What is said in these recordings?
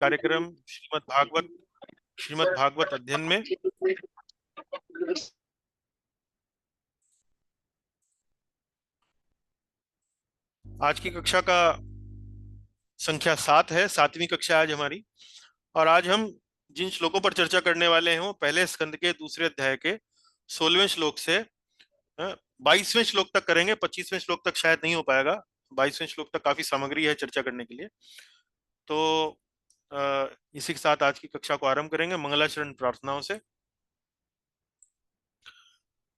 कार्यक्रम श्रीमद् भागवत अध्ययन में आज की कक्षा का संख्या 7 है। 7वीं कक्षा आज हमारी। और आज हम जिन श्लोकों पर चर्चा करने वाले हैं वो पहले स्कंद के दूसरे अध्याय के 16वें श्लोक से 22वें श्लोक तक करेंगे। 25वें श्लोक तक शायद नहीं हो पाएगा। 22वें श्लोक तक काफी सामग्री है चर्चा करने के लिए। तो इसी के साथ आज की कक्षा को आरंभ करेंगे मंगलाचरण प्रार्थनाओं से।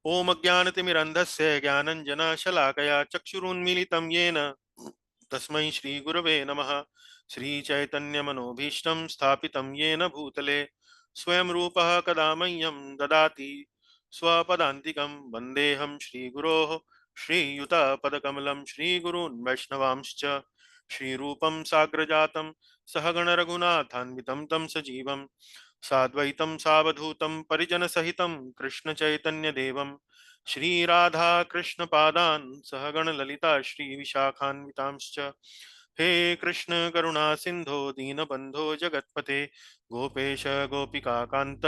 ओम अज्ञानतिमिरन्धस्य ज्ञानञ्जनशलाकया चक्षुरुन्मीलितं येन तस्मै श्री गुरवे नमः। श्री चैतन्य मनोभीष्टं स्थापितं येन भूतले स्वयं रूपः कदा मह्यं ददाति स्वपदान्तिकं। वन्देऽहं श्रीगुरोः श्रीयुतपदकमलं श्रीगुरून् वैष्णवांश्च श्रीरूपं साग्रजातं सहगण रघुनाथान्वितं तं सजीवं साद्वैतं सावधूतं परिजनसहितं कृष्ण चैतन्य देवं श्रीराधा कृष्ण पादान् सहगण ललिता श्री विशाखान्वितांश्च। हे कृष्ण करुणा सिंधो दीनबंधो जगत्पते गोपेश गोपिका कांत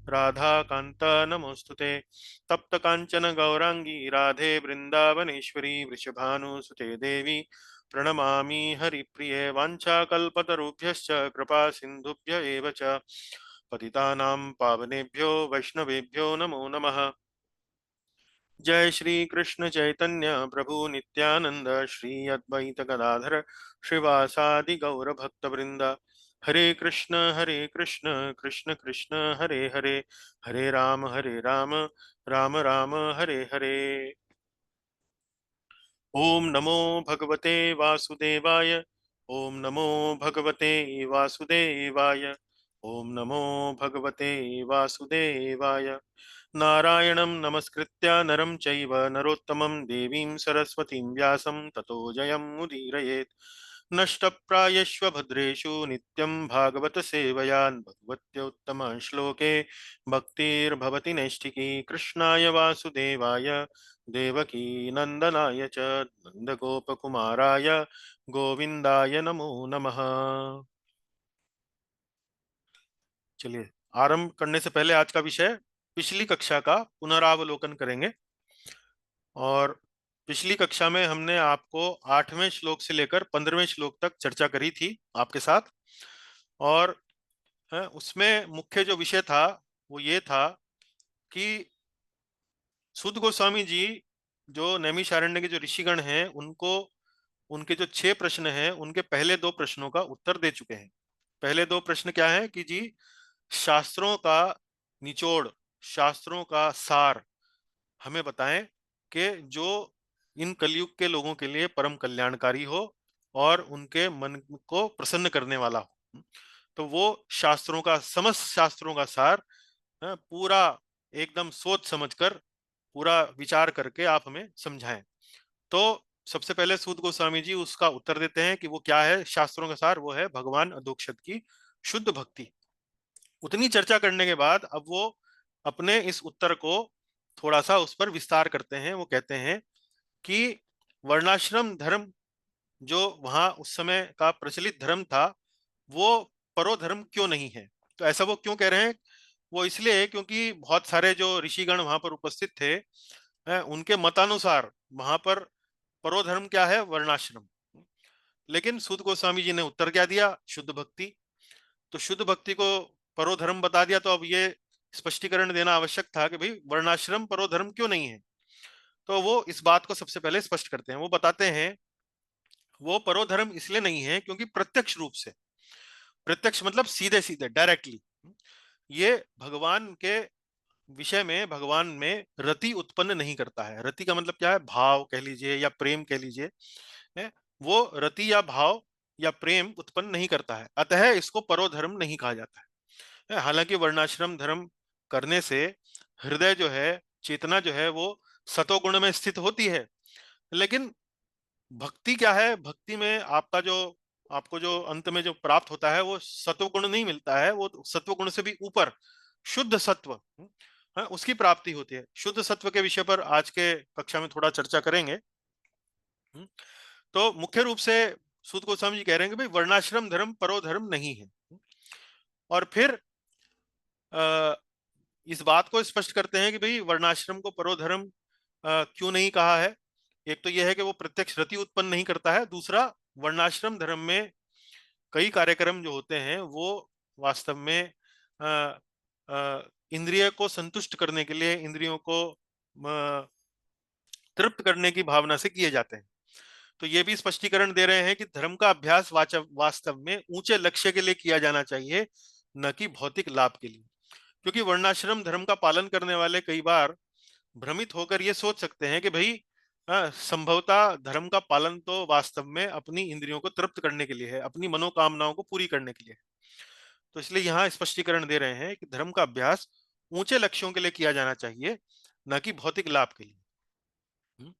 राधा कांत नमोस्तुते। तप्त कांचन गौरांगी राधे वृंदावनेश्वरी वृषभानुसुते देवी प्रणमामि हरिप्रिये। वाञ्छाकल्पतरुभ्यश्च कृपा सिन्धुभ्य एव च पतितानां पावनेभ्यो वैष्णवेभ्यो नमो नमः। जय श्री कृष्ण चैतन्य प्रभु नित्यानंद श्री अद्वैत गदाधर श्रीवासादि गौर भक्त वृंद। हरे कृष्ण कृष्ण कृष्ण हरे हरे हरे राम राम राम हरे हरे। ओम नमो भगवते वासुदेवाय। ओम नमो भगवते वासुदेवाय। ओम नमो भगवते वासुदेवाय। नारायणं नमस्कृत्य नरं चैव नरोत्तमं देवीं सरस्वतीं व्यासं ततो जयमुदीरयेत्। नष्टप्रायेष्व भद्रेषु नित्यं भागवत सेवयान् भगवत्योत्तमश्लोके भक्तिर्भवति नैष्ठिकी। कृष्णाय वासुदेवाय देवकी नंदनाय च नंदगोपकुमाराय गोविंदाय नमो नमः। चलिए आरंभ करने से पहले आज का विषय पिछली कक्षा का पुनरावलोकन करेंगे। और पिछली कक्षा में हमने आपको 8वें श्लोक से लेकर 15वें श्लोक तक चर्चा करी थी आपके साथ। और उसमें मुख्य जो विषय था वो ये था कि सूत गोस्वामी जी जो नैमिषारण्य के जो ऋषिगण हैं उनको उनके जो 6 प्रश्न हैं उनके पहले 2 प्रश्नों का उत्तर दे चुके हैं। पहले 2 प्रश्न क्या है कि जी शास्त्रों का निचोड़, शास्त्रों का सार हमें बताएं कि जो इन कलयुग के लोगों के लिए परम कल्याणकारी हो और उनके मन को प्रसन्न करने वाला हो। तो वो शास्त्रों का, समस्त शास्त्रों का सार पूरा एकदम सोच समझकर पूरा विचार करके आप हमें समझाएं। तो सबसे पहले सूत गोस्वामी जी उसका उत्तर देते हैं कि वो क्या है शास्त्रों का सार। वो है भगवान अधोक्षज की शुद्ध भक्ति। उतनी चर्चा करने के बाद अब वो अपने इस उत्तर को थोड़ा सा उस पर विस्तार करते हैं। वो कहते हैं कि वर्णाश्रम धर्म जो वहां उस समय का प्रचलित धर्म था वो परो धर्म क्यों नहीं है। तो ऐसा वो क्यों कह रहे हैं? वो इसलिए है क्योंकि बहुत सारे जो ऋषिगण वहां पर उपस्थित थे उनके मतानुसार वहां पर परो धर्म क्या है? वर्णाश्रम। लेकिन सूत गोस्वामी जी ने उत्तर क्या दिया? शुद्ध भक्ति। तो शुद्ध भक्ति को परो धर्म बता दिया। तो अब ये स्पष्टीकरण देना आवश्यक था कि भाई वर्णाश्रम परो धर्म क्यों नहीं है। तो वो इस बात को सबसे पहले स्पष्ट करते हैं। वो बताते हैं वो परो धर्म इसलिए नहीं है क्योंकि प्रत्यक्ष रूप से, प्रत्यक्ष मतलब सीधे सीधे डायरेक्टली, ये भगवान के विषय में, भगवान में रति उत्पन्न नहीं करता है। रति का मतलब क्या है? भाव कह लीजिए या प्रेम कह लीजिए। है वो रति या भाव या प्रेम उत्पन्न नहीं करता है, अतः इसको परोधर्म नहीं कहा जाता है। हालांकि वर्णाश्रम धर्म करने से हृदय जो है, चेतना जो है वो सतोगुण में स्थित होती है। लेकिन भक्ति क्या है? भक्ति में आपका जो, आपको जो अंत में जो प्राप्त होता है वो सत्वगुण नहीं मिलता है, वो सत्वगुण से भी ऊपर शुद्ध सत्व, उसकी प्राप्ति होती है। शुद्ध सत्व के विषय पर आज के कक्षा में थोड़ा चर्चा करेंगे। तो मुख्य रूप से सूत गोस्वामी जी कह रहे हैं कि भाई वर्णाश्रम धर्म परो धर्म नहीं है। और फिर इस बात को स्पष्ट करते हैं कि भाई वर्णाश्रम को परोधर्म क्यों नहीं कहा है। एक तो यह है कि वो प्रत्यक्ष रति उत्पन्न नहीं करता है, दूसरा वर्णाश्रम धर्म में कई कार्यक्रम जो होते हैं वो वास्तव में अ, इंद्रिय को संतुष्ट करने के लिए, इंद्रियों को तृप्त करने की भावना से किए जाते हैं। तो ये भी स्पष्टीकरण दे रहे हैं कि धर्म का अभ्यास वास्तव में ऊंचे लक्ष्य के लिए किया जाना चाहिए, न कि भौतिक लाभ के लिए। क्योंकि वर्णाश्रम धर्म का पालन करने वाले कई बार भ्रमित होकर ये सोच सकते हैं कि भाई संभवतः धर्म का पालन तो वास्तव में अपनी इंद्रियों को तृप्त करने के लिए है, अपनी मनोकामनाओं को पूरी करने के लिए है। तो इसलिए यहाँ स्पष्टीकरण दे रहे हैं कि धर्म का अभ्यास ऊंचे लक्ष्यों के लिए किया जाना चाहिए, न कि भौतिक लाभ के लिए।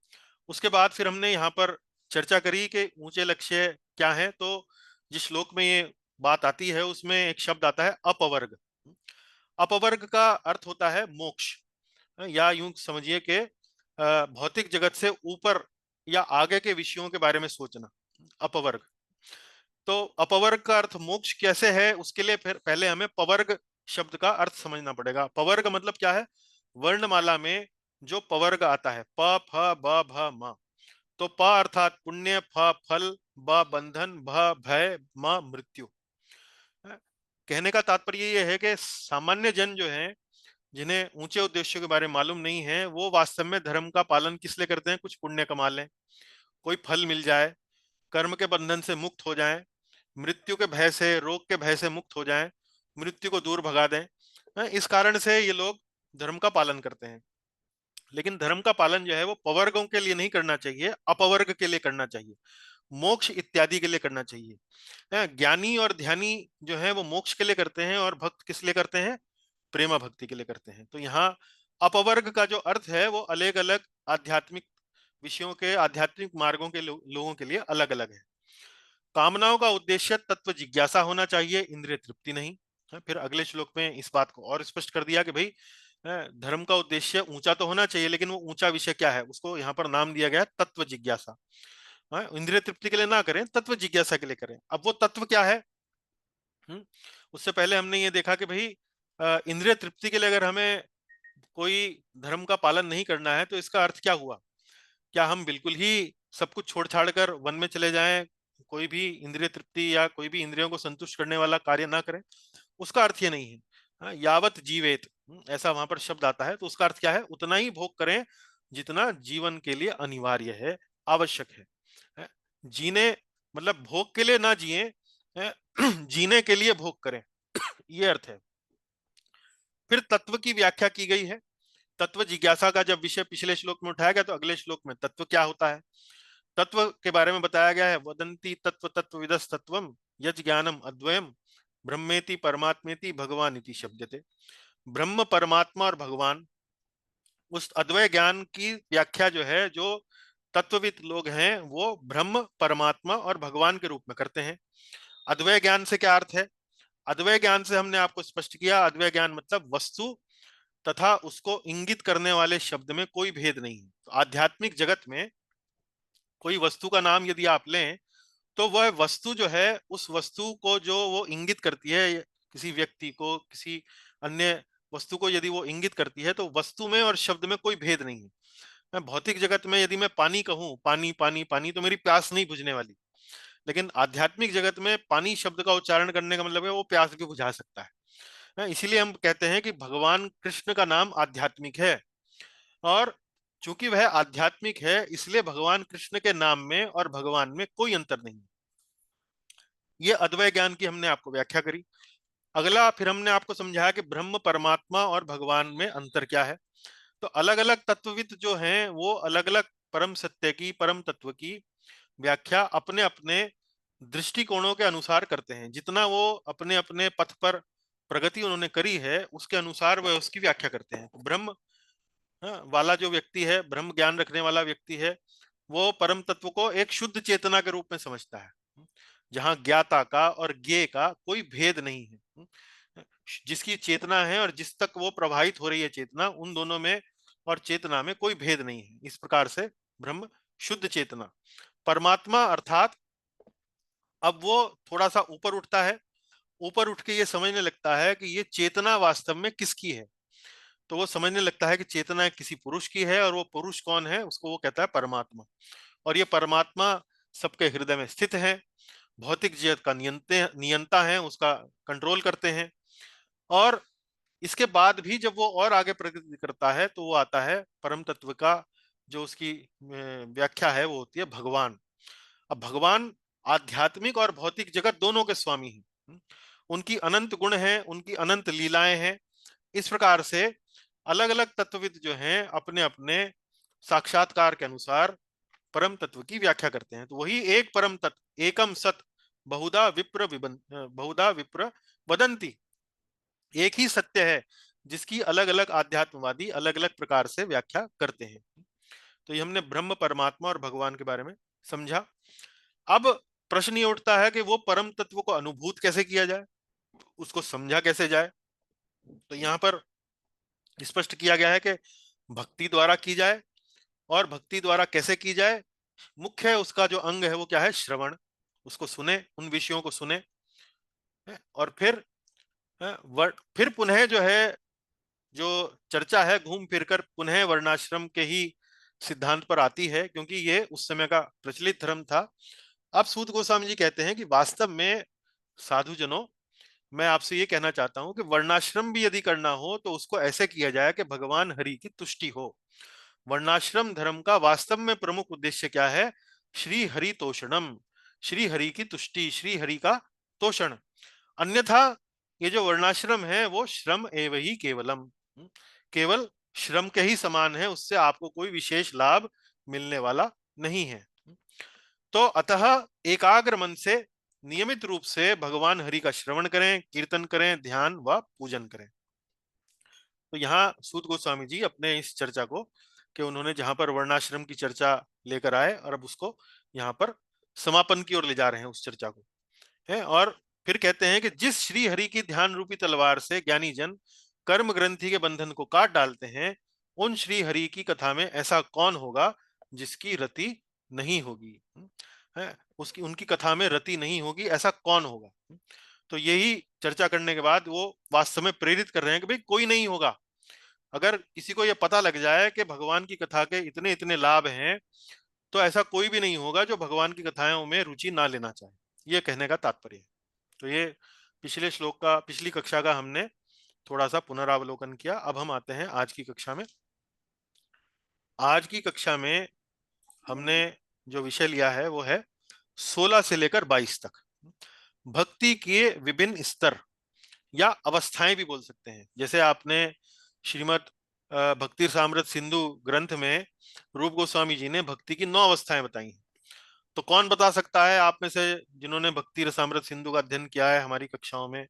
उसके बाद फिर हमने यहाँ पर चर्चा करी कि ऊंचे लक्ष्य क्या है। तो जिस श्लोक में ये बात आती है उसमें एक शब्द आता है अपवर्ग। अपवर्ग का अर्थ होता है मोक्ष, या यूं समझिए कि भौतिक जगत से ऊपर या आगे के विषयों के बारे में सोचना, अपवर्ग। तो अपवर्ग का अर्थ मोक्ष कैसे है, उसके लिए फिर पहले हमें पवर्ग शब्द का अर्थ समझना पड़ेगा। पवर्ग मतलब क्या है? वर्णमाला में जो पवर्ग आता है, प फ ब भ म। तो प अर्थात पुण्य, फ फल, ब बंधन, भ भय, म मृत्यु। कहने का तात्पर्य ये है कि सामान्य जन जो है, जिन्हें ऊंचे उद्देश्यों के बारे में मालूम नहीं है, वो वास्तव में धर्म का पालन किस लिए करते हैं? कुछ पुण्य कमा लें, कोई फल मिल जाए, कर्म के बंधन से मुक्त हो जाएं, मृत्यु के भय से, रोग के भय से मुक्त हो जाएं, मृत्यु को दूर भगा दें। इस कारण से ये लोग धर्म का पालन करते हैं। लेकिन धर्म का पालन जो है वो पवर्गों के लिए नहीं करना चाहिए, अपवर्ग के लिए करना चाहिए, मोक्ष इत्यादि के लिए करना चाहिए। ज्ञानी और ध्यानी जो है वो मोक्ष के लिए करते हैं, और भक्त किस लिए करते हैं? प्रेमा भक्ति के लिए करते हैं। तो यहाँ अपवर्ग का जो अर्थ है वो अलग अलग आध्यात्मिक विषयों के, आध्यात्मिक मार्गों के लोगों के लिए अलग अलग है। कामनाओं का उद्देश्य तत्व जिज्ञासा होना चाहिए, इंद्रिय तृप्ति नहीं। फिर अगले श्लोक में इस बात को और स्पष्ट कर दिया कि भाई धर्म का उद्देश्य ऊंचा तो होना चाहिए, लेकिन वो ऊंचा विषय क्या है, उसको यहाँ पर नाम दिया गया तत्व जिज्ञासा। इंद्रिय तृप्ति के लिए ना करें, तत्व जिज्ञासा के लिए करें। अब वो तत्व क्या है? उससे पहले हमने ये देखा कि भाई इंद्रिय तृप्ति के लिए अगर हमें कोई धर्म का पालन नहीं करना है तो इसका अर्थ क्या हुआ? क्या हम बिल्कुल ही सब कुछ छोड़ छाड़ कर वन में चले जाएं, कोई भी इंद्रिय तृप्ति या कोई भी इंद्रियों को संतुष्ट करने वाला कार्य ना करें? उसका अर्थ ये नहीं है। यावत जीवेत, ऐसा वहां पर शब्द आता है, तो उसका अर्थ क्या है? उतना ही भोग करें जितना जीवन के लिए अनिवार्य है, आवश्यक है। हैं? जीने मतलब भोग के लिए ना जिए, जीने के लिए भोग करें, ये अर्थ है। फिर तत्व की व्याख्या की गई है। तत्व जिज्ञासा का जब विषय पिछले श्लोक में उठाया गया, तो अगले श्लोक में तत्व क्या होता है, तत्व के बारे में बताया गया है। वदंती तत्व तत्वविदस् तत्वम यज् ज्ञानम अद्वयम ब्रह्मेति परमात्मेति भगवान इति शब्दते। ब्रह्म, परमात्मा और भगवान, उस अद्वय ज्ञान की व्याख्या जो है, जो तत्वविद लोग हैं वो ब्रह्म, परमात्मा और भगवान के रूप में करते हैं। अद्वय ज्ञान से क्या अर्थ है? अद्वय ज्ञान से हमने आपको स्पष्ट किया, अद्वय ज्ञान मतलब वस्तु तथा उसको इंगित करने वाले शब्द में कोई भेद नहीं है। तो आध्यात्मिक जगत में कोई वस्तु का नाम यदि आप लें, तो वह वस्तु जो है, उस वस्तु को जो वो इंगित करती है, किसी व्यक्ति को, किसी अन्य वस्तु को यदि वो इंगित करती है, तो वस्तु में और शब्द में कोई भेद नहीं है। मैं भौतिक जगत में यदि मैं पानी कहूं, पानी पानी पानी, तो मेरी प्यास नहीं बुझने वाली। लेकिन आध्यात्मिक जगत में पानी शब्द का उच्चारण करने का मतलब है वो प्यास भी बुझा सकता है। इसीलिए हम कहते हैं कि भगवान कृष्ण का नाम आध्यात्मिक है, और चूंकि वह आध्यात्मिक है इसलिए भगवान कृष्ण के नाम में और भगवान में कोई अंतर नहीं। ये अद्वय ज्ञान की हमने आपको व्याख्या करी। अगला फिर हमने आपको समझाया कि ब्रह्म, परमात्मा और भगवान में अंतर क्या है। तो अलग अलग तत्वविद जो हैं वो अलग अलग परम सत्य की, परम तत्व की व्याख्या अपने अपने दृष्टिकोणों के अनुसार करते हैं। जितना वो अपने अपने पथ पर प्रगति उन्होंने करी है उसके अनुसार वह उसकी व्याख्या करते हैं। ब्रह्म वाला जो व्यक्ति है, ब्रह्म ज्ञान रखने वाला व्यक्ति है, वो परम तत्व को एक शुद्ध चेतना के रूप में समझता है, जहां ज्ञाता का और ज्ञेय का कोई भेद नहीं है। जिसकी चेतना है और जिस तक वो प्रवाहित हो रही है चेतना, उन दोनों में और चेतना में कोई भेद नहीं है। इस प्रकार से ब्रह्म शुद्ध चेतना। परमात्मा अर्थात अब वो थोड़ा सा ऊपर उठता है, ऊपर उठ के ये समझने लगता है कि ये चेतना वास्तव में किसकी है। तो वो समझने लगता है कि चेतना किसी पुरुष की है, और वो पुरुष कौन है, उसको वो कहता है परमात्मा। और ये परमात्मा सबके हृदय में स्थित है, भौतिक जगत का नियंता है, उसका कंट्रोल करते हैं। और इसके बाद भी जब वो और आगे प्रगति करता है तो वो आता है परम तत्व का, जो उसकी व्याख्या है वो होती है भगवान। अब भगवान आध्यात्मिक और भौतिक जगत दोनों के स्वामी हैं। उनकी अनंत गुण हैं, उनकी अनंत लीलाएं हैं। इस प्रकार से अलग अलग तत्वविद जो हैं अपने अपने साक्षात्कार के अनुसार परम तत्व की व्याख्या करते हैं। तो वही एक परम तत्व, एकम सत बहुधा विप्र वदंती, एक ही सत्य है जिसकी अलग अलग आध्यात्मवादी अलग अलग प्रकार से व्याख्या करते हैं। तो ये हमने ब्रह्म, परमात्मा और भगवान के बारे में समझा। अब प्रश्न ये उठता है कि वो परम तत्व को अनुभूत कैसे किया जाए, उसको समझा कैसे जाए। तो यहाँ पर स्पष्ट किया गया है कि भक्ति द्वारा की जाए। और भक्ति द्वारा कैसे की जाए, मुख्य उसका जो अंग है वो क्या है, श्रवण। उसको सुने, उन विषयों को सुने, और फिर पुनः जो है, जो चर्चा है घूम फिरकर पुनः वर्णाश्रम के ही सिद्धांत पर आती है, क्योंकि ये उस समय का प्रचलित धर्म था। अब सूत गोस्वामी जी कहते हैं कि वास्तव में साधु जनों, मैं आपसे ये कहना चाहता हूं कि वर्णाश्रम भी यदि करना हो तो उसको ऐसे किया जाए कि भगवान हरि की तुष्टि हो। वर्णाश्रम धर्म का वास्तव में प्रमुख उद्देश्य क्या है, श्री हरि तोषणम, श्री हरि की तुष्टि, श्री हरि का तोषण। अन्यथा ये जो वर्णाश्रम है वो श्रम एव ही केवलम, केवल श्रम के ही समान है, उससे आपको कोई विशेष लाभ मिलने वाला नहीं है। तो अतः एकाग्र मन से नियमित रूप से भगवान हरि का श्रवण करें, कीर्तन करें, ध्यान व पूजन करें। तो यहाँ सूत गोस्वामी जी अपने इस चर्चा को, कि उन्होंने जहां पर वर्णाश्रम की चर्चा लेकर आए और अब उसको यहाँ पर समापन की ओर ले जा रहे हैं उस चर्चा को, है। और फिर कहते हैं कि जिस श्री हरि की ध्यान रूपी तलवार से ज्ञानी जन कर्म ग्रंथि के बंधन को काट डालते हैं, उन श्री हरि की कथा में ऐसा कौन होगा जिसकी रति नहीं होगी, है। उसकी उनकी कथा में रति नहीं होगी, ऐसा कौन होगा। तो यही चर्चा करने के बाद वो वास्तव में प्रेरित कर रहे हैं कि भाई कोई नहीं होगा। अगर किसी को यह पता लग जाए कि भगवान की कथा के इतने इतने लाभ हैं, तो ऐसा कोई भी नहीं होगा जो भगवान की कथाओं में रुचि ना लेना चाहे। ये कहने का तात्पर्य है। तो ये पिछले श्लोक का, पिछली कक्षा का हमने थोड़ा सा पुनरावलोकन किया। अब हम आते हैं आज की कक्षा में। आज की कक्षा में हमने जो विषय लिया है वो है 16 से लेकर 22 तक, भक्ति के विभिन्न स्तर या अवस्थाएं भी बोल सकते हैं। जैसे आपने श्रीमद् भक्ति रसामृत सिंधु ग्रंथ में रूप गोस्वामी जी ने भक्ति की 9 अवस्थाएं बताई हैं। तो कौन बता सकता है आप में से जिन्होंने भक्ति रसामृत सिंधु का अध्ययन किया है हमारी कक्षाओं में,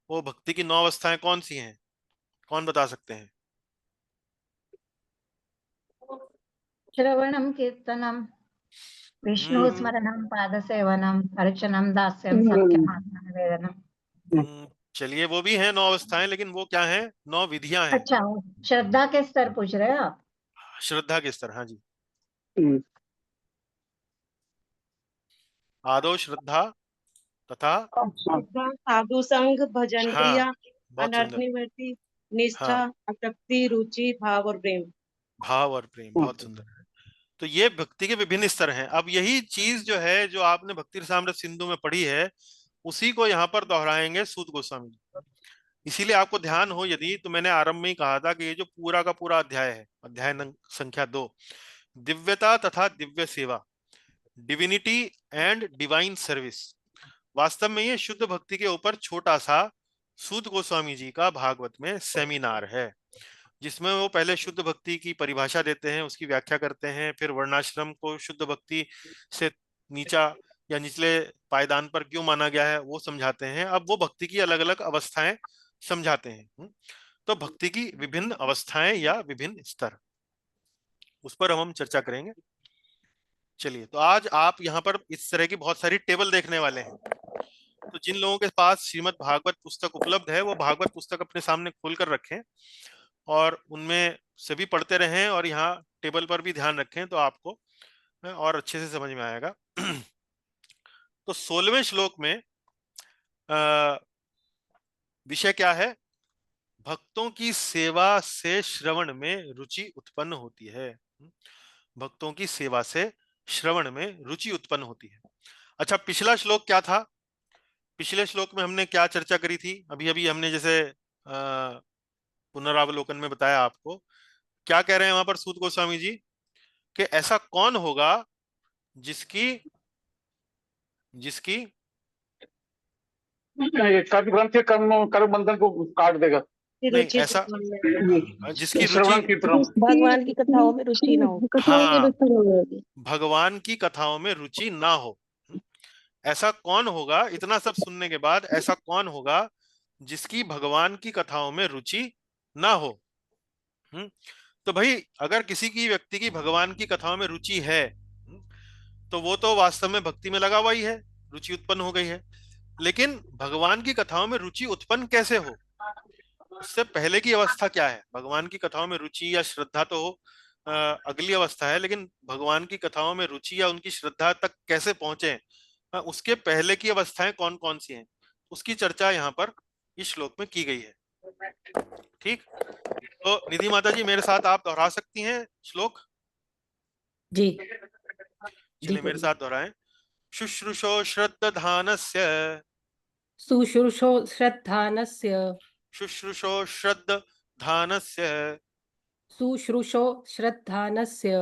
वो भक्ति की 9 अवस्थाएं कौन सी हैं, कौन बता सकते हैं? श्रवणं कीर्तनं विष्णु हम्म स्मरणं पादसेवनम् अर्चनं दास्यं सख्यमात्मनिवेदनम्। चलिए, वो भी हैं 9 अवस्थाएं, लेकिन वो क्या हैं, 9 विधियां हैं। अच्छा, श्रद्धा के स्तर पूछ रहे हो आप? श्रद्धा के स्तर, हाँ जी। हम्म। आदो श्रद्धा तथा, श्रद्धा, साधु संग, भजन हाँ, क्रिया, बहुत सुंदर, अनर्निवृत्ति, निष्ठा, हाँ, आसक्ति, रुचि, भाव और प्रेम। भाव और प्रेम, बहुत सुंदर। तो ये भक्ति के विभिन्न स्तर हैं। अब यही चीज जो है, जो आपने भक्ति रसामृत सिंधु में पढ़ी है, उसी को यहाँ पर दोहराएंगे सूत गोस्वामी जी। इसीलिए आपको ध्यान हो यदि, तो मैंने आरंभ में ही कहा था कि ये जो पूरा का पूरा अध्याय है, अध्याय संख्या 2, दिव्यता तथा दिव्य सेवा, डिविनिटी एंड डिवाइन सर्विस, वास्तव में ये शुद्ध भक्ति के ऊपर छोटा सा सूत गोस्वामी जी का भागवत में सेमिनार है, जिसमें वो पहले शुद्ध भक्ति की परिभाषा देते हैं, उसकी व्याख्या करते हैं, फिर वर्णाश्रम को शुद्ध भक्ति से नीचा या निचले पायदान पर क्यों माना गया है वो समझाते हैं। अब वो भक्ति की अलग अलग अवस्थाएं समझाते हैं। तो भक्ति की विभिन्न अवस्थाएं या विभिन्न स्तर, उस पर हम चर्चा करेंगे। चलिए, तो आज आप यहाँ पर इस तरह की बहुत सारी टेबल देखने वाले हैं। तो जिन लोगों के पास श्रीमद् भागवत पुस्तक उपलब्ध है, वो भागवत पुस्तक अपने सामने खोलकर रखें और उनमें सभी पढ़ते रहें, और यहाँ टेबल पर भी ध्यान रखें, तो आपको और अच्छे से समझ में आएगा। तो 16वें श्लोक में विषय क्या है? भक्तों की सेवा से श्रवण में रुचि उत्पन्न होती है। भक्तों की सेवा से श्रवण में रुचि उत्पन्न होती है। अच्छा, पिछला श्लोक क्या था? पिछले श्लोक में हमने क्या चर्चा करी थी? अभी अभी हमने जैसे पुनरावलोकन में बताया आपको। क्या कह रहे हैं वहां पर सूत गोस्वामी जी? कि ऐसा कौन होगा जिसकी जिसकी कर्म ग्रंथ के कर्म बंधन को काट देगा। नहीं, रुचि ऐसा जिसकी रुचि श्रवण कीर्तन भगवान की कथाओं में रुचि न हो। हाँ, भगवान की कथाओं में रुचि ना हो। ऐसा कौन होगा? इतना सब सुनने के बाद ऐसा कौन होगा जिसकी भगवान की कथाओं में रुचि ना हो? तो भाई, अगर किसी की व्यक्ति की भगवान की कथाओं में रुचि है, तो वो तो वास्तव में भक्ति में लगा हुआ ही है, रुचि उत्पन्न हो गई है। लेकिन भगवान की कथाओं में रुचि उत्पन्न कैसे हो? उससे पहले की अवस्था क्या है? भगवान की कथाओं में रुचि या श्रद्धा तो हो अगली अवस्था है, लेकिन भगवान की कथाओं में रुचि या उनकी श्रद्धा तक कैसे पहुंचे, उसके पहले की अवस्थाएं कौन कौन सी हैं, उसकी चर्चा यहाँ पर इस श्लोक में की गई है। ठीक, तो निधि माता जी मेरे साथ आप दोहरा सकती हैं श्लोक? जी चलिए मेरे साथ दोहराएं। शुश्रूषो श्रद्धानस्य, सुश्रुषो श्रद्धानस्य, शुश्रूषो श्रद्धानस्य सुश्रुषो श्रद्धानस्य,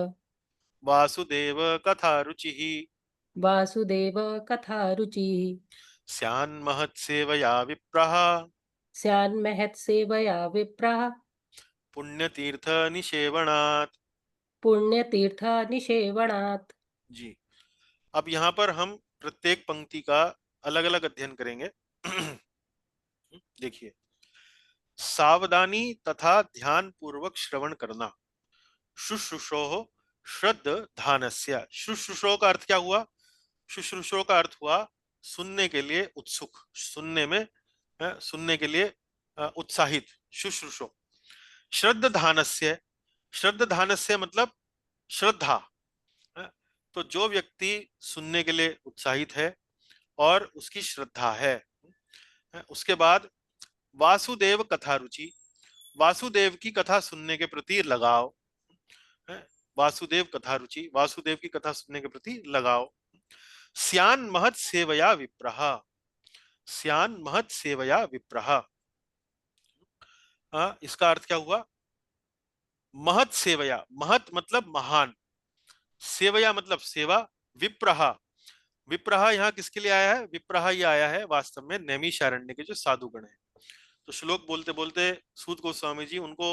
वासुदेव कथा रुचिः वासुदेव कथा रुचिः, स्यान्महत्सेवया विप्रः स्यान्महत्सेवया विप्रः, पुण्यतीर्थ निषेवणात्। पुण्यतीर्थ निषेवणात्। जी, अब यहाँ पर हम प्रत्येक पंक्ति का अलग अलग अध्ययन करेंगे। देखिए, सावधानी तथा ध्यान पूर्वक श्रवण करना। शुश्रूषो श्रद्धानस्य। शुश्रूषो का अर्थ क्या हुआ? शुश्रूषो का अर्थ हुआ सुनने के लिए उत्सुक, सुनने में सुनने के लिए उत्साहित, शुश्रूषो। श्रद्धानस्य, श्रद्धानस्य मतलब श्रद्धा। तो जो व्यक्ति सुनने के लिए उत्साहित है और उसकी श्रद्धा है। उसके बाद वासुदेव कथा रुचि, वासुदेव की कथा सुनने के प्रति लगाव। वासुदेव कथा रुचि, वासुदेव की कथा सुनने के प्रति लगाव। स्यान महत सेवया विप्रह, स्यान महत सेवया विप्रह। इसका अर्थ क्या हुआ? महत सेवया, महत मतलब महान, सेवया मतलब सेवा, विप्रह, विप्रह यहाँ किसके लिए आया है? विप्रह ये आया है वास्तव में नैमिषारण्य के जो साधुगण हैं। तो श्लोक बोलते बोलते सूत गोस्वामी जी उनको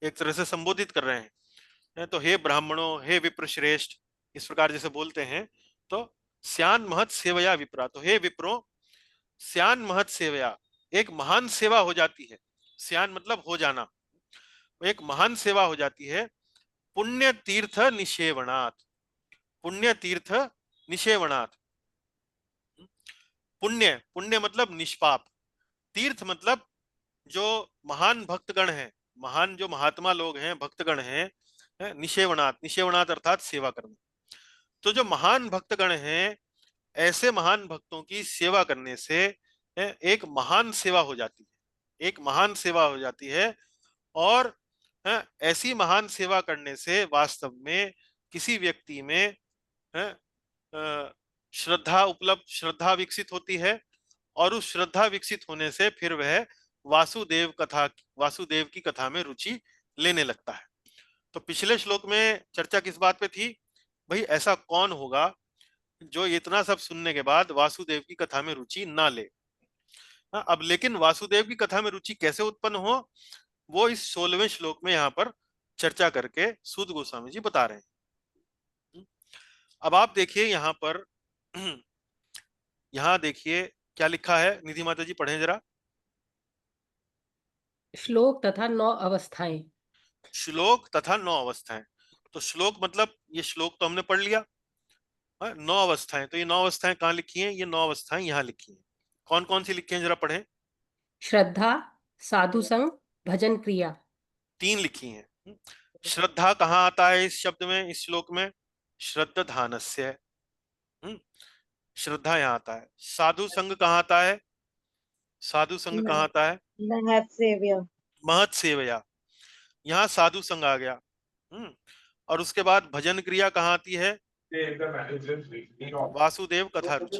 एक तरह से संबोधित कर रहे हैं। तो हे ब्राह्मणों, हे विप्र श्रेष्ठ, इस प्रकार जैसे बोलते हैं। तो स्यान महत सेवया विप्रा, तो हे विप्रो, स्यान महत सेवया, एक महान सेवा हो जाती है। स्यान मतलब हो जाना, एक महान सेवा हो जाती है। पुण्य तीर्थ निषेवणात्, पुण्य तीर्थ निषेवणात्। पुण्य, पुण्य मतलब निष्पाप, तीर्थ मतलब जो महान भक्तगण हैं, महान जो महात्मा लोग हैं, भक्तगण हैं, निषेवणात्, निषेवणात् अर्थात सेवा करना। तो जो महान भक्तगण हैं, ऐसे महान भक्तों की सेवा करने से एक महान सेवा हो जाती है, एक महान सेवा हो जाती है। और ऐसी महान सेवा करने से वास्तव में किसी व्यक्ति में श्रद्धा उपलब्ध, श्रद्धा विकसित होती है। और उस श्रद्धा विकसित होने से फिर वह वासुदेव कथा, वासुदेव की कथा में रुचि लेने लगता है। तो पिछले श्लोक में चर्चा किस बात पे थी? भाई ऐसा कौन होगा जो इतना सब सुनने के बाद वासुदेव की कथा में रुचि ना ले। अब लेकिन वासुदेव की कथा में रुचि कैसे उत्पन्न हो, वो इस 16वें श्लोक में यहाँ पर चर्चा करके सूत गोस्वामी जी बता रहे हैं। अब आप देखिए यहाँ पर, यहाँ देखिए क्या लिखा है, निधि माता जी पढ़ें जरा। श्लोक तथा 9 अवस्थाएं। श्लोक तथा 9 अवस्थाएं। तो श्लोक मतलब ये श्लोक तो हमने पढ़ लिया। 9 अवस्थाएं, तो ये 9 अवस्थाएं कहाँ लिखी हैं? ये 9 अवस्थाएं यहाँ लिखी हैं। कौन कौन सी लिखी हैं जरा पढ़ें। श्रद्धा, साधु संग, भजन क्रिया। 3 लिखी हैं। श्रद्धा कहाँ आता है इस शब्द में, इस श्लोक में? श्रद्धानस्य है। श्रद्धा यहाँ आता है। साधु संग कहाँ आता है? साधु संग कहाँ आता है? महत सेव्य। महत सेवया, यहाँ साधु संग आ गया। और उसके बाद भजन क्रिया कहाँ आती है? वासुदेव कथा रुचि।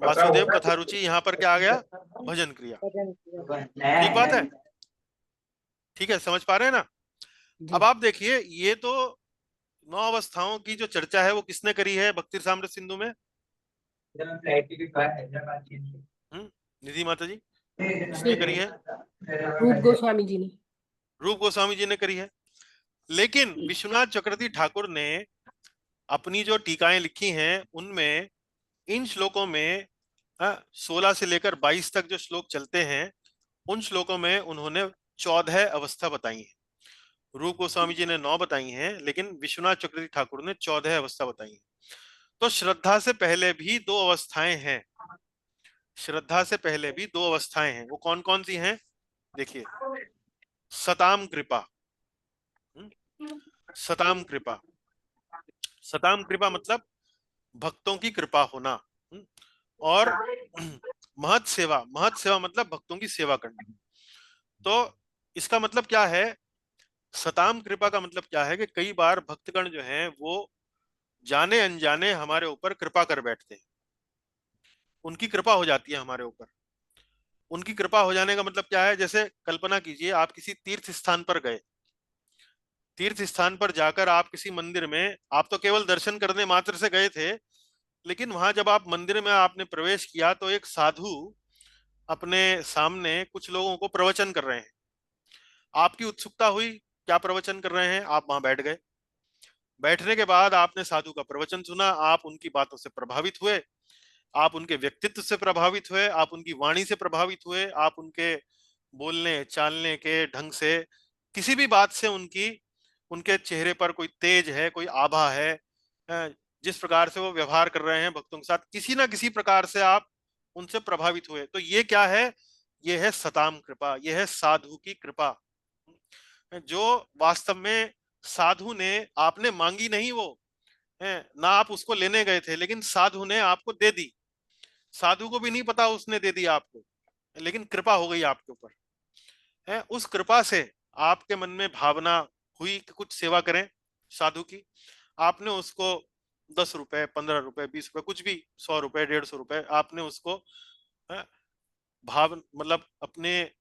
वासुदेव कथा रुचि, यहाँ पर क्या आ गया? भजन क्रिया। ठीक बात है, ठीक है, समझ पा रहे हैं ना? जी। अब आप देखिए, ये तो 9 अवस्थाओं की जो चर्चा है वो किसने करी है भक्ति रसामृत सिंधु में? निधि माता जी, किसने करी है? रूप गोस्वामी जी ने। रूप गोस्वामी जी ने करी है। लेकिन विश्वनाथ चक्रवर्ती ठाकुर ने अपनी जो टीकाएं लिखी हैं उनमें इन श्लोकों में 16 से लेकर 22 तक जो श्लोक चलते हैं उन श्लोकों में उन्होंने 14 अवस्था बताई है। रूप गोस्वामी जी ने 9 बताई हैं, लेकिन विश्वनाथ चक्रवर्ती ठाकुर ने 14 अवस्था बताई है। तो श्रद्धा से पहले भी 2 अवस्थाएं हैं। श्रद्धा से पहले भी 2 अवस्थाएं हैं। वो कौन कौन सी हैं? देखिए, सताम कृपा। सताम कृपा, सताम कृपा मतलब भक्तों की कृपा होना। और महत सेवा, महत सेवा मतलब भक्तों की सेवा करना। तो इसका मतलब क्या है? सताम कृपा का मतलब क्या है कि कई बार भक्तगण जो हैं वो जाने अनजाने हमारे ऊपर कृपा कर बैठते हैं। उनकी कृपा हो जाती है हमारे ऊपर। उनकी कृपा हो जाने का मतलब क्या है? जैसे कल्पना कीजिए, आप किसी तीर्थ स्थान पर गए। तीर्थ स्थान पर जाकर आप किसी मंदिर में, आप तो केवल दर्शन करने मात्र से गए थे, लेकिन वहां जब आप मंदिर में आपने प्रवेश किया तो एक साधु अपने सामने कुछ लोगों को प्रवचन कर रहे हैं। आपकी उत्सुकता हुई, क्या प्रवचन कर रहे हैं? आप वहां बैठ गए। बैठने के बाद आपने साधु का प्रवचन सुना, आप उनकी बातों से प्रभावित हुए, आप उनके व्यक्तित्व से प्रभावित हुए, आप उनकी वाणी से प्रभावित हुए, आप उनके बोलने चालने के ढंग से, किसी भी बात से उनकी, उनके चेहरे पर कोई तेज है, कोई आभा है, जिस प्रकार से वो व्यवहार कर रहे हैं भक्तों के साथ, किसी ना किसी प्रकार से आप उनसे प्रभावित हुए। तो ये क्या है? ये है सताम कृपा, ये है साधु की कृपा, जो वास्तव में साधु ने, आपने मांगी नहीं वो है ना, आप उसको लेने गए थे, लेकिन साधु ने आपको दे दी। साधु को भी नहीं पता उसने दे दी आपको, लेकिन कृपा हो गई आपके ऊपर है। उस कृपा से आपके मन में भावना हुई कि कुछ सेवा करें साधु की। आपने उसको 10 रुपए, 15 रुपए, 20 रुपए, कुछ भी, 100 रुपए, 150 रुपए, आपने उसको भाव मतलब अपने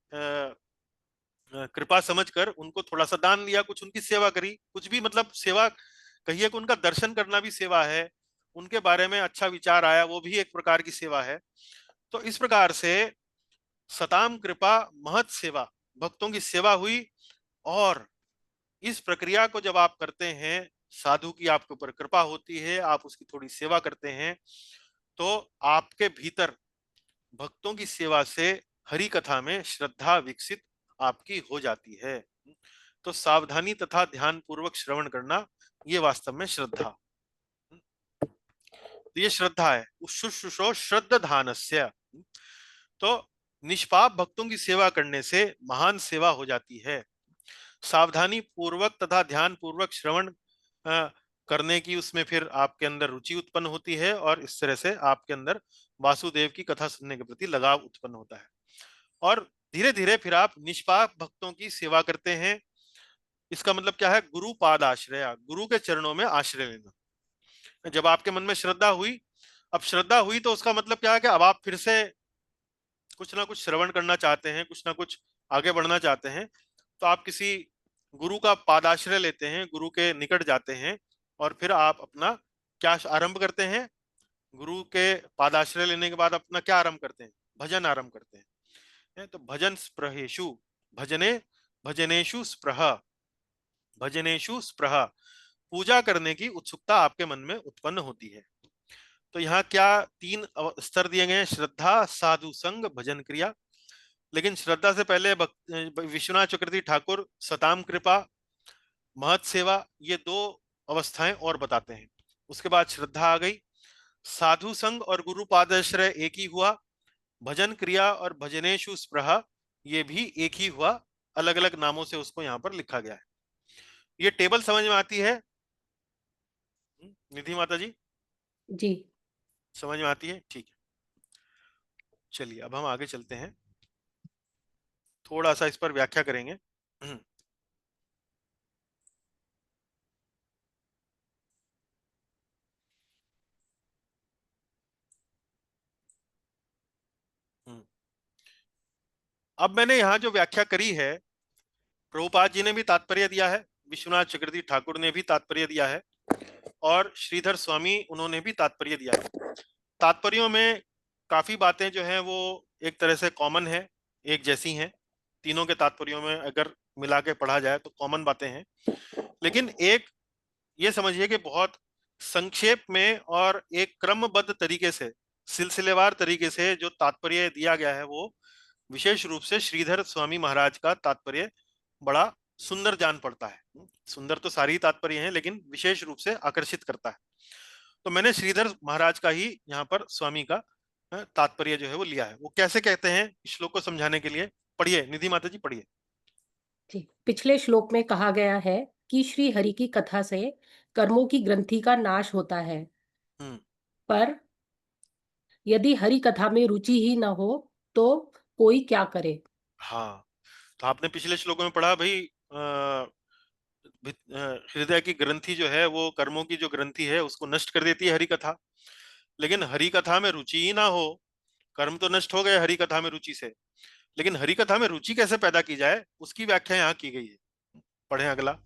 कृपा समझकर उनको थोड़ा सा दान दिया, कुछ उनकी सेवा करी, कुछ भी, मतलब सेवा कहिए कि उनका दर्शन करना भी सेवा है, उनके बारे में अच्छा विचार आया, वो भी एक प्रकार की सेवा है। तो इस प्रकार से सताम कृपा महत सेवा, भक्तों की सेवा हुई। और इस प्रक्रिया को जब आप करते हैं, साधु की आपके ऊपर कृपा होती है, आप उसकी थोड़ी सेवा करते हैं, तो आपके भीतर भक्तों की सेवा से हरि कथा में श्रद्धा विकसित आपकी हो जाती है। तो सावधानी तथा ध्यान पूर्वक श्रवण करना, ये वास्तव में श्रद्धा। तो ये श्रद्धा है। शुश्रूषो श्रद्धानस्य। तो निष्पाप भक्तों की सेवा करने से महान सेवा हो जाती है। सावधानी पूर्वक तथा ध्यान पूर्वक श्रवण करने की उसमें फिर आपके अंदर रुचि उत्पन्न होती है, और इस तरह से आपके अंदर वासुदेव की कथा सुनने के प्रति लगाव उत्पन्न होता है। और धीरे धीरे फिर आप निष्पाप भक्तों की सेवा करते हैं। इसका मतलब क्या है? गुरु पाद आश्रय, गुरु के चरणों में आश्रय लेना। जब आपके मन में श्रद्धा हुई, अब श्रद्धा हुई तो उसका मतलब क्या है कि अब आप फिर से कुछ ना कुछ श्रवण करना चाहते हैं, कुछ ना कुछ आगे बढ़ना चाहते हैं, तो आप किसी गुरु का पादाश्रय लेते हैं, गुरु के निकट जाते हैं, और फिर आप अपना क्या आरंभ करते हैं? गुरु के पादाश्रय लेने के बाद अपना क्या आरंभ करते हैं? भजन आरंभ करते हैं। तो भजन स्पृहेषु, भजने भजनेषु स्पृह, भजनेषु स्पृह, पूजा करने की उत्सुकता आपके मन में उत्पन्न होती है। तो यहाँ क्या 3 स्तर दिए गए हैं? श्रद्धा, साधु संग, भजन क्रिया। लेकिन श्रद्धा से पहले विश्वनाथ चक्रवर्ती ठाकुर सताम कृपा, महत सेवा, ये 2 अवस्थाएं और बताते हैं। उसके बाद श्रद्धा आ गई, साधु संग और गुरु पादाश्रय एक ही हुआ, भजन क्रिया और भजनेषु स्पृह ये भी एक ही हुआ, अलग अलग नामों से उसको यहाँ पर लिखा गया है। ये टेबल समझ में आती है निधि माता जी? जी। समझ में आती है? ठीक है। चलिए अब हम आगे चलते हैं, थोड़ा सा इस पर व्याख्या करेंगे। अब मैंने यहाँ जो व्याख्या करी है, प्रभुपाद जी ने भी तात्पर्य दिया है, विश्वनाथ चक्रवर्ती ठाकुर ने भी तात्पर्य दिया है, और श्रीधर स्वामी उन्होंने भी तात्पर्य दिया है। तात्पर्यों में काफी बातें जो हैं वो एक तरह से कॉमन है, एक जैसी हैं। तीनों के तात्पर्यों में अगर मिला के पढ़ा जाए तो कॉमन बातें हैं, लेकिन एक ये समझिए कि बहुत संक्षेप में और एक क्रमबद्ध तरीके से, सिलसिलेवार तरीके से जो तात्पर्य दिया गया है, वो विशेष रूप से श्रीधर स्वामी महाराज का तात्पर्य बड़ा सुंदर जान पड़ता है। सुंदर तो सारी तात्पर्य हैं, लेकिन विशेष रूप से आकर्षित करता है। तो मैंने श्रीधर महाराज का ही यहाँ पर स्वामी का तात्पर्य जो है वो लिया है। वो कैसे कहते हैं श्लोक को समझाने के लिए, पढ़िए निधि माता जी, पढ़िए। जी, पिछले श्लोक में कहा गया है कि श्री हरि की कथा से कर्मों की ग्रंथि का नाश होता है, पर यदि हरि कथा में रुचि ही न हो तो कोई क्या करे। हाँ, तो आपने पिछले श्लोकों में पढ़ा भाई, हृदय की ग्रंथि जो है वो कर्मों की जो ग्रंथि है उसको नष्ट कर देती है हरि कथा। लेकिन हरि कथा में रुचि ही ना हो, कर्म तो नष्ट हो गए हरि कथा में रुचि से, लेकिन हरि कथा में रुचि कैसे पैदा की जाए उसकी व्याख्या यहाँ की गई है। पढ़ें अगला।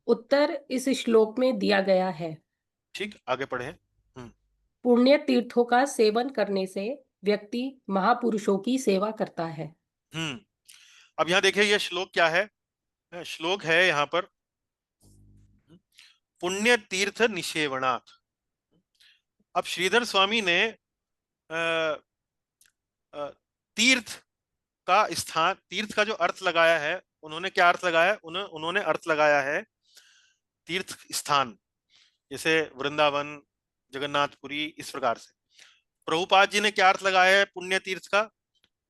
उत्तर इस श्लोक में दिया गया है। ठीक, आगे पढ़ें। पुण्य तीर्थों का सेवन करने से व्यक्ति महापुरुषों की सेवा करता है। अब यहाँ देखिए ये श्लोक क्या है। श्लोक है यहाँ पर पुण्य तीर्थ निषेवणात्। अब श्रीधर स्वामी ने तीर्थ का स्थान, तीर्थ का जो अर्थ लगाया है, उन्होंने क्या अर्थ लगाया है? उन्होंने अर्थ लगाया है तीर्थ स्थान, जैसे वृंदावन, जगन्नाथपुरी, इस प्रकार से। प्रभुपाद जी ने क्या अर्थ लगाया है पुण्य तीर्थ का?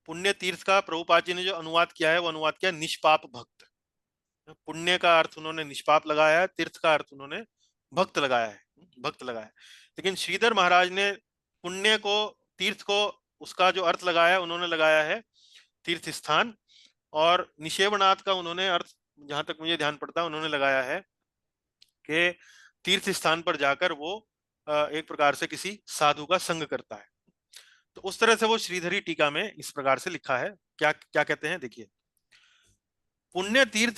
पुण्य तीर्थ का प्रभुपाद जी ने जो अनुवाद किया है वो अनुवाद किया निष्पाप भक्त। पुण्य का अर्थ उन्होंने निष्पाप लगाया है, तीर्थ का अर्थ उन्होंने भक्त लगाया है, भक्त लगाया है। लेकिन श्रीधर महाराज ने पुण्य को, तीर्थ को, उसका जो अर्थ लगाया है उन्होंने लगाया है तीर्थ स्थान, और निषेवनाथ का उन्होंने अर्थ, जहां तक मुझे ध्यान पड़ता है, उन्होंने लगाया है कि तीर्थ स्थान पर जाकर वो एक प्रकार से किसी साधु का संग करता है। तो उस तरह से वो श्रीधरी टीका में इस प्रकार से लिखा है। क्या क्या कहते हैं, देखिए। पुण्य तीर्थ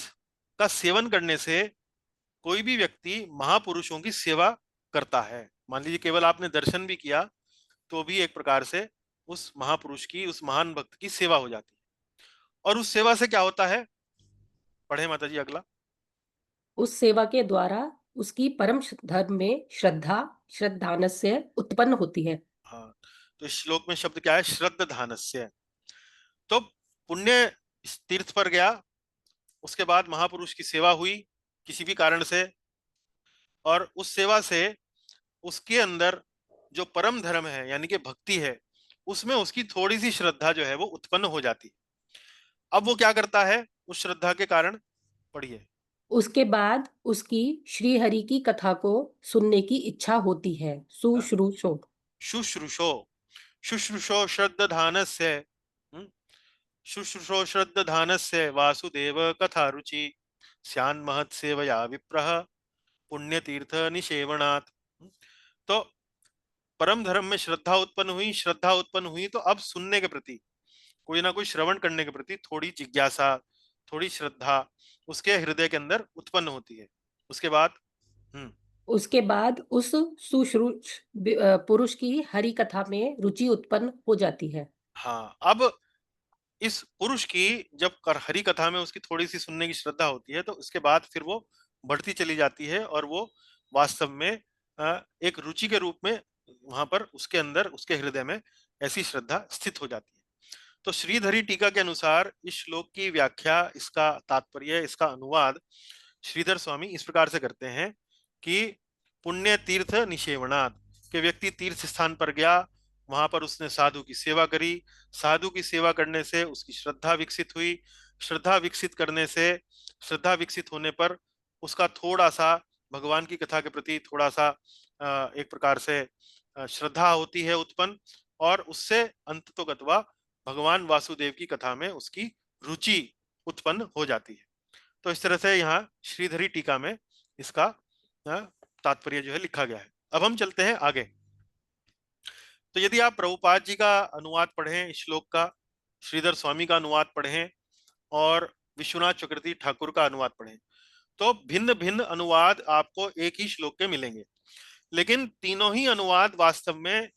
का सेवन करने से कोई भी व्यक्ति महापुरुषों की सेवा करता है। मान लीजिए केवल आपने दर्शन भी किया तो भी एक प्रकार से उस महापुरुष की, उस महान भक्त की सेवा हो जाती है। और उस सेवा से क्या होता है? पढ़े माता जी अगला। उस सेवा के द्वारा उसकी परम धर्म में श्रद्धा, श्रद्धानस्य उत्पन्न होती है। हाँ, तो इस श्लोक में शब्द क्या है? श्रद्धानस्य। तो पुण्य तीर्थ पर गया, उसके बाद महापुरुष की सेवा हुई किसी भी कारण से, और उस सेवा से उसके अंदर जो परम धर्म है यानी कि भक्ति है, उसमें उसकी थोड़ी सी श्रद्धा जो है वो उत्पन्न हो जाती है। अब वो क्या करता है उस श्रद्धा के कारण? पढ़िए। उसके बाद उसकी श्री हरि की कथा को सुनने की इच्छा होती है। शुश्रूषो, शुश्रूषो, शुश्रूषो श्रद्धानस्य, शुश्रूषो श्रद्धानस्य वासुदेव कथा रुचि स्यान् महत् सेवया विप्रः पुण्य तीर्थ निषेवणात्। तो परम धर्म में श्रद्धा उत्पन्न हुई, श्रद्धा उत्पन्न हुई तो अब सुनने के प्रति, कोई ना कोई श्रवण करने के प्रति थोड़ी जिज्ञासा, थोड़ी श्रद्धा उसके हृदय के अंदर उत्पन्न होती है। उसके बाद उस सुश्रूष पुरुष की हरि कथा में रुचि उत्पन्न हो जाती है। हाँ, अब इस पुरुष की जब हरि कथा में उसकी थोड़ी सी सुनने की श्रद्धा होती है तो उसके बाद फिर वो बढ़ती चली जाती है, और वो वास्तव में एक रुचि के रूप में वहां पर उसके अंदर, उसके हृदय में ऐसी श्रद्धा स्थित हो जाती है। तो श्रीधरी टीका के अनुसार इस श्लोक की व्याख्या, इसका तात्पर्य, इसका अनुवाद श्रीधर स्वामी इस प्रकार से करते हैं कि पुण्य तीर्थ निषेवणात्, के व्यक्ति तीर्थ स्थान पर गया, वहां पर उसने साधु की सेवा करी, साधु की सेवा करने से उसकी श्रद्धा विकसित हुई, श्रद्धा विकसित करने से, श्रद्धा विकसित होने पर उसका थोड़ा सा भगवान की कथा के प्रति थोड़ा सा एक प्रकार से श्रद्धा होती है उत्पन्न, और उससे अंततोगत्वा भगवान वासुदेव की कथा में उसकी रुचि उत्पन्न हो जाती है। तो इस तरह से यहाँ श्रीधरी टीका में इसका तात्पर्य जो है लिखा गया है। अब हम चलते हैं आगे। तो यदि आप प्रभुपाद जी का अनुवाद पढ़ें इस श्लोक का, श्रीधर स्वामी का अनुवाद पढ़ें और विश्वनाथ चक्रवर्ती ठाकुर का अनुवाद पढ़ें, तो भिन्न भिन्न अनुवाद आपको एक ही श्लोक के मिलेंगे, लेकिन तीनों ही अनुवाद वास्तव में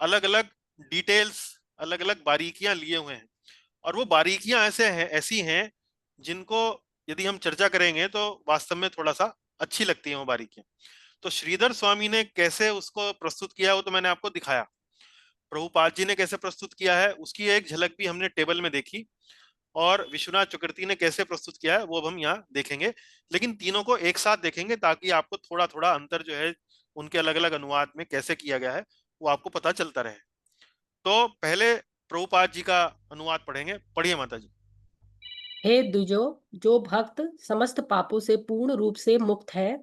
अलग अलग डिटेल्स, अलग अलग बारीकियां लिए हुए हैं। और वो बारीकियां ऐसी हैं जिनको यदि हम चर्चा करेंगे तो वास्तव में थोड़ा सा अच्छी लगती है वो बारीकियां। तो श्रीधर स्वामी ने कैसे उसको प्रस्तुत किया वो तो मैंने आपको दिखाया, प्रभुपाद जी ने कैसे प्रस्तुत किया है उसकी एक झलक भी हमने टेबल में देखी, और विश्वनाथ चक्रवर्ती ने कैसे प्रस्तुत किया है वो अब हम यहाँ देखेंगे। लेकिन तीनों को एक साथ देखेंगे ताकि आपको थोड़ा थोड़ा अंतर जो है उनके अलग अलग अनुवाद में कैसे किया गया है वो आपको पता चलता रहे। तो पहले प्रभुपाद जी का अनुवाद पढ़ेंगे। पढ़िए माता जी। हे द्विजो, जो भक्त समस्त पापों से पूर्ण रूप से मुक्त है,